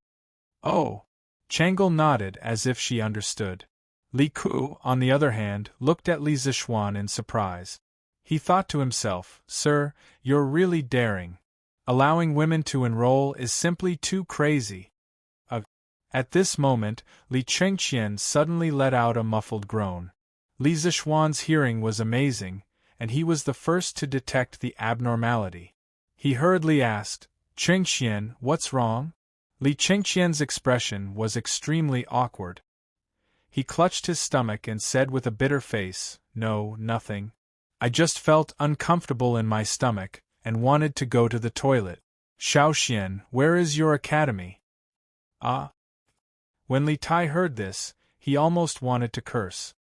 Oh! Chang'e nodded as if she understood. Li Ku, on the other hand, looked at Li Zishuan in surprise. He thought to himself, "Sir, you're really daring. Allowing women to enroll is simply too crazy." At this moment, Li Chengqian suddenly let out a muffled groan. Li Zishuan's hearing was amazing, and he was the first to detect the abnormality. He hurriedly asked, "Chengqian, what's wrong?" Li Chengqian's expression was extremely awkward. He clutched his stomach and said with a bitter face, "No, nothing. I just felt uncomfortable in my stomach, and wanted to go to the toilet." "Xiaoxian, where is your academy?" "Ah." When Li Tai heard this, he almost wanted to curse.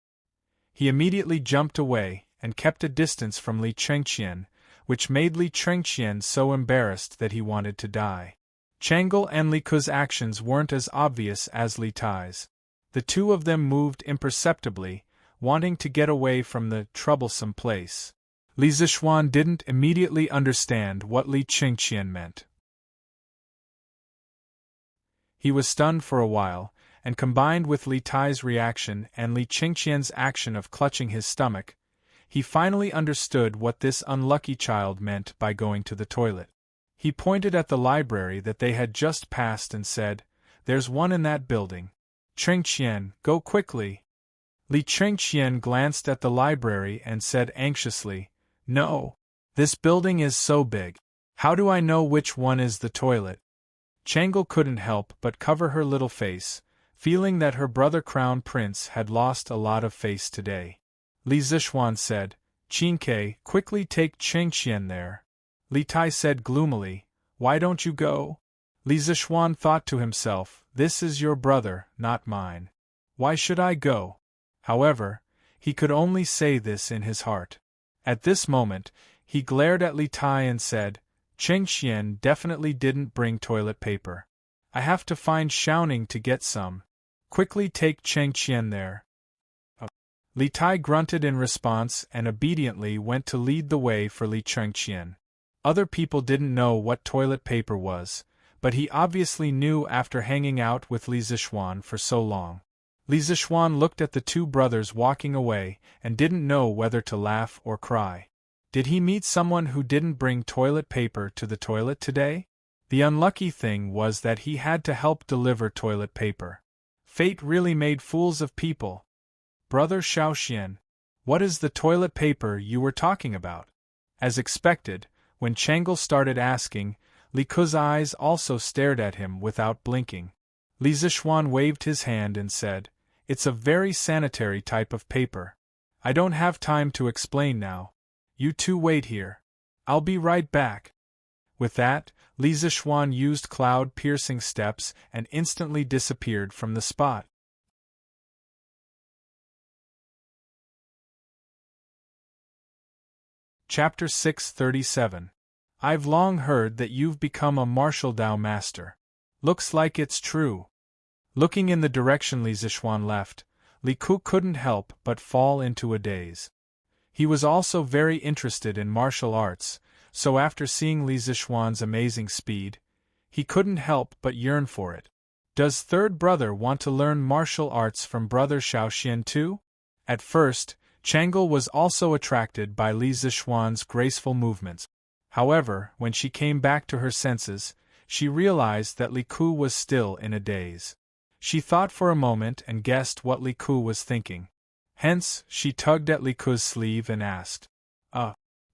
He immediately jumped away, and kept a distance from Li Chengqian, which made Li Chengqian so embarrassed that he wanted to die. Chang'e and Li Ku's actions weren't as obvious as Li Tai's. The two of them moved imperceptibly, wanting to get away from the troublesome place. Li Zishuan didn't immediately understand what Li Chengqian meant. He was stunned for a while, and combined with Li Tai's reaction and Li Chengqian's action of clutching his stomach, he finally understood what this unlucky child meant by going to the toilet. He pointed at the library that they had just passed and said, "There's one in that building. Chengqian, go quickly." Li Chengqian glanced at the library and said anxiously, "No. This building is so big. How do I know which one is the toilet?" Chang'e couldn't help but cover her little face, feeling that her brother Crown Prince had lost a lot of face today. Li Zishuan said, "Qinke, quickly take Chengqian there." Li Tai said gloomily, "Why don't you go?" Li Zishuan thought to himself, this is your brother, not mine. Why should I go? However, he could only say this in his heart. At this moment, he glared at Li Tai and said, Cheng Xian definitely didn't bring toilet paper. I have to find Xiaoning to get some. Quickly take Cheng Xian there. Li Tai grunted in response and obediently went to lead the way for Li Chengqian. Other people didn't know what toilet paper was, but he obviously knew after hanging out with Li Zishuan for so long. Li Zishuan looked at the two brothers walking away and didn't know whether to laugh or cry. Did he meet someone who didn't bring toilet paper to the toilet today? The unlucky thing was that he had to help deliver toilet paper. Fate really made fools of people. Brother Xiaoxian, what is the toilet paper you were talking about? As expected, when Chang'e started asking, Li Ke's eyes also stared at him without blinking. Li Zishuan waved his hand and said, It's a very sanitary type of paper. I don't have time to explain now. You two wait here. I'll be right back. With that, Li Zishuan used cloud-piercing steps and instantly disappeared from the spot. Chapter 637. I've long heard that you've become a martial Dao master. Looks like it's true. Looking in the direction Li Zishuan left, Li Ke couldn't help but fall into a daze. He was also very interested in martial arts, so after seeing Li Zishuan's amazing speed, he couldn't help but yearn for it. Does third brother want to learn martial arts from brother Xiaoxian too? At first, Chang'e was also attracted by Li Zishuan's graceful movements. However, when she came back to her senses, she realized that Li Ke was still in a daze. She thought for a moment and guessed what Li Ke was thinking. Hence, she tugged at Li Ke's sleeve and asked,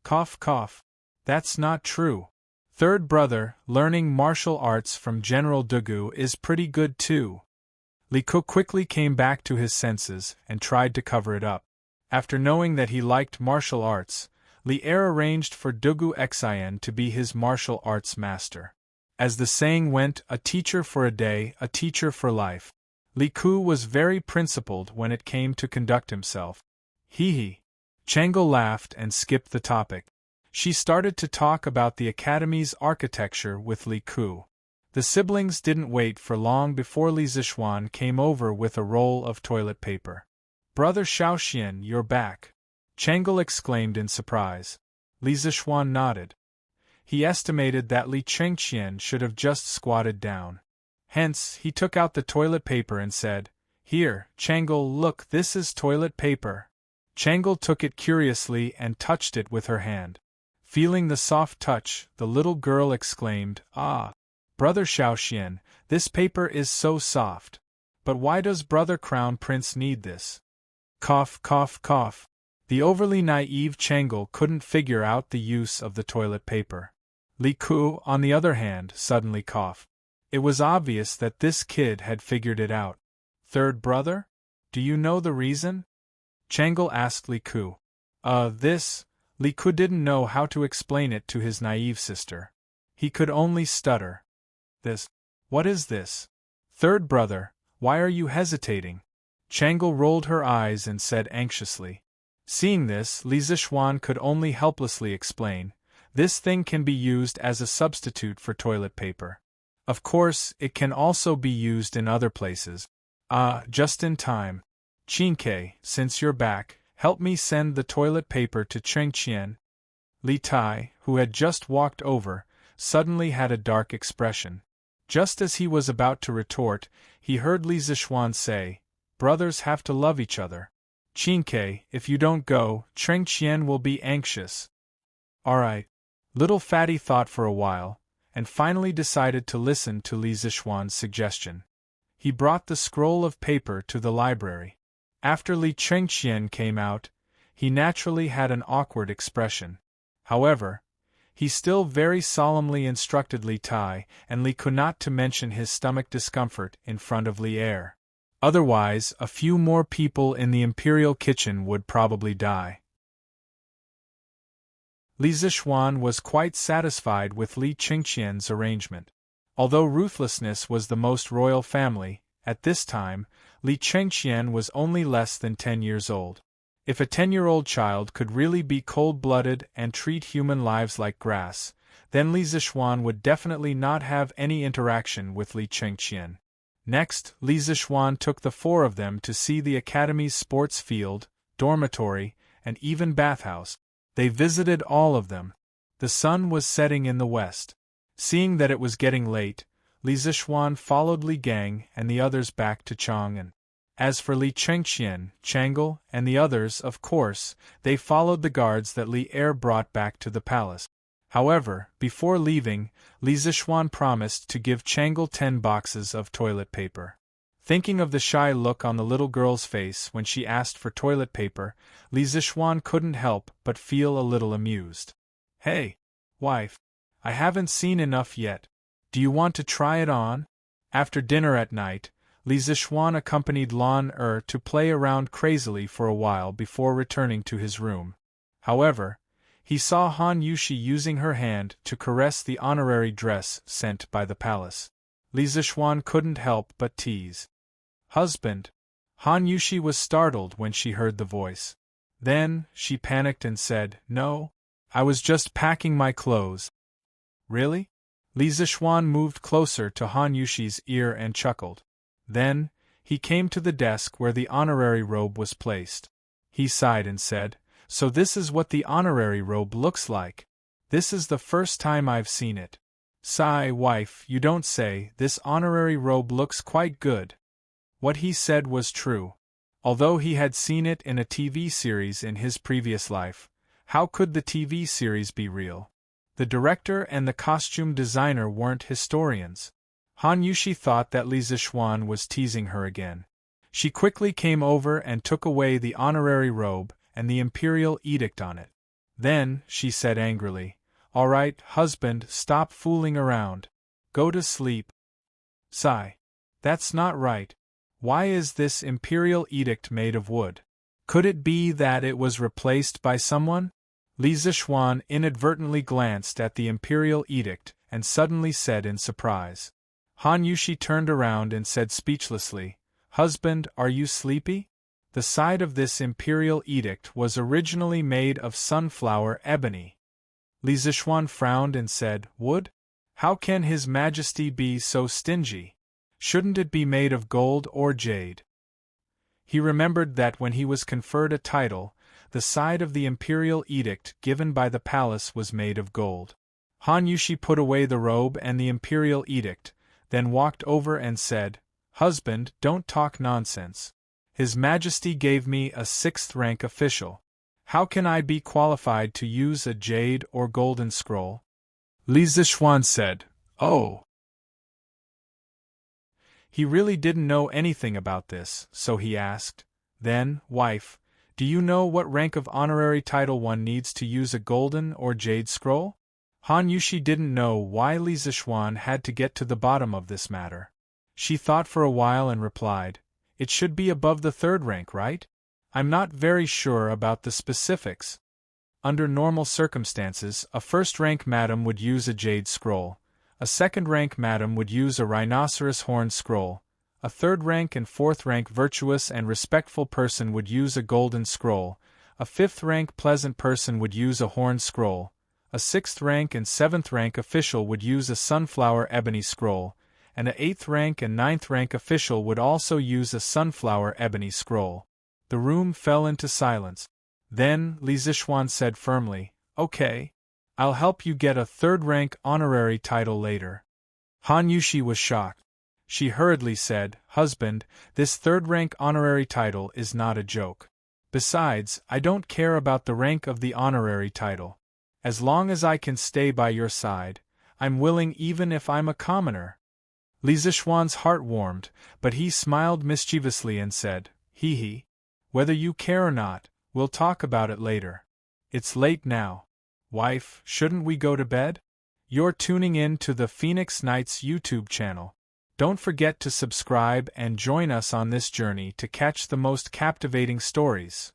Cough cough. That's not true. Third brother, learning martial arts from General Dugu is pretty good too. Li Ke quickly came back to his senses and tried to cover it up. After knowing that he liked martial arts, Li Er arranged for Dugu Xian to be his martial arts master. As the saying went, a teacher for a day, a teacher for life. Li Ke was very principled when it came to conduct himself. Hee. Chang'e laughed and skipped the topic. She started to talk about the academy's architecture with Li Ke. The siblings didn't wait for long before Li Zishuan came over with a roll of toilet paper. Brother Xiaoxian, you're back. Chang'e exclaimed in surprise. Li Zishuan nodded. He estimated that Li Chengqian should have just squatted down. Hence, he took out the toilet paper and said, Here, Chang'e, look, this is toilet paper. Chang'e took it curiously and touched it with her hand. Feeling the soft touch, the little girl exclaimed, Ah! Brother Xiaoxian, this paper is so soft. But why does Brother Crown Prince need this? Cough, cough, cough. The overly naive Chang'e couldn't figure out the use of the toilet paper. Li Ke, on the other hand, suddenly coughed. It was obvious that this kid had figured it out. Third brother? Do you know the reason? Chang'e asked Li Ke. Li Ke didn't know how to explain it to his naive sister. He could only stutter. This. What is this? Third brother, why are you hesitating? Chang'e rolled her eyes and said anxiously. Seeing this, Li Zishuan could only helplessly explain, this thing can be used as a substitute for toilet paper. Of course, it can also be used in other places. Just in time. Qinke, since you're back, help me send the toilet paper to Chengqian. Li Tai, who had just walked over, suddenly had a dark expression. Just as he was about to retort, he heard Li Zishuan say, Brothers have to love each other. Qinke, if you don't go, Chengqian will be anxious. Alright. Little Fatty thought for a while, and finally decided to listen to Li Zishuan's suggestion. He brought the scroll of paper to the library. After Li Chengqian came out, he naturally had an awkward expression. However, he still very solemnly instructed Li Tai and Li Ke not to mention his stomach discomfort in front of Li Er. Otherwise, a few more people in the imperial kitchen would probably die. Li Zishuan was quite satisfied with Li Chengqian's arrangement. Although ruthlessness was the most royal family, at this time, Li Chengxian was only less than 10 years old. If a 10-year-old child could really be cold-blooded and treat human lives like grass, then Li Zixuan would definitely not have any interaction with Li Chengxian. Next, Li Zixuan took the 4 of them to see the academy's sports field, dormitory, and even bathhouse. They visited all of them. The sun was setting in the west. Seeing that it was getting late, Li Zixuan followed Li Gang and the others back to Chang'an. As for Li Chengxian, Chang'e, and the others, of course, they followed the guards that Li Er brought back to the palace. However, before leaving, Li Zixuan promised to give Chang'e 10 boxes of toilet paper. Thinking of the shy look on the little girl's face when she asked for toilet paper, Li Zixuan couldn't help but feel a little amused. "Hey, wife, I haven't seen enough yet. Do you want to try it on?" After dinner at night, Li Zixuan accompanied Lan Er to play around crazily for a while before returning to his room. However, he saw Han Yushi using her hand to caress the honorary dress sent by the palace. Li Zixuan couldn't help but tease. "Husband." Han Yushi was startled when she heard the voice. Then, she panicked and said, "No, I was just packing my clothes." "Really?" Li Zixuan moved closer to Han Yushi's ear and chuckled. Then, he came to the desk where the honorary robe was placed. He sighed and said, "So this is what the honorary robe looks like. This is the first time I've seen it." "Sigh, wife, you don't say, this honorary robe looks quite good." What he said was true. Although he had seen it in a TV series in his previous life, how could the TV series be real? The director and the costume designer weren't historians. Han Yushi thought that Li Zixuan was teasing her again. She quickly came over and took away the honorary robe and the imperial edict on it. Then, she said angrily, "All right, husband, stop fooling around. Go to sleep." Sigh. That's not right. Why is this imperial edict made of wood? Could it be that it was replaced by someone? Li Zixuan inadvertently glanced at the imperial edict and suddenly said in surprise. Han Yushi turned around and said speechlessly, "Husband, are you sleepy?" The side of this imperial edict was originally made of sunflower ebony. Li Zixuan frowned and said, "Wood? How can His Majesty be so stingy? Shouldn't it be made of gold or jade?" He remembered that when he was conferred a title, the side of the imperial edict given by the palace was made of gold. Han Yushi put away the robe and the imperial edict, then walked over and said, "Husband, don't talk nonsense. His Majesty gave me a 6th rank official. How can I be qualified to use a jade or golden scroll?" Li Zixuan said, "Oh." He really didn't know anything about this, so he asked, "Then, wife, do you know what rank of honorary title one needs to use a golden or jade scroll?" Han Yushi didn't know why Li Zixuan had to get to the bottom of this matter. She thought for a while and replied, "It should be above the 3rd rank, right? I'm not very sure about the specifics. Under normal circumstances, a 1st-rank madam would use a jade scroll, a 2nd-rank madam would use a rhinoceros horn scroll, a 3rd-rank and 4th-rank virtuous and respectful person would use a golden scroll, a 5th-rank pleasant person would use a horn scroll, a 6th-rank and 7th-rank official would use a sunflower ebony scroll, and a 8th-rank and 9th-rank official would also use a sunflower ebony scroll." The room fell into silence. Then, Li Zixuan said firmly, "Okay. I'll help you get a 3rd-rank honorary title later." Han Yushi was shocked. She hurriedly said, "Husband, this 3rd-rank honorary title is not a joke. Besides, I don't care about the rank of the honorary title. As long as I can stay by your side, I'm willing even if I'm a commoner." Li Zixuan's heart warmed, but he smiled mischievously and said, "Hee. Whether you care or not, we'll talk about it later. It's late now. Wife, shouldn't we go to bed?" You're tuning in to the Phoenix Nights YouTube channel. Don't forget to subscribe and join us on this journey to catch the most captivating stories.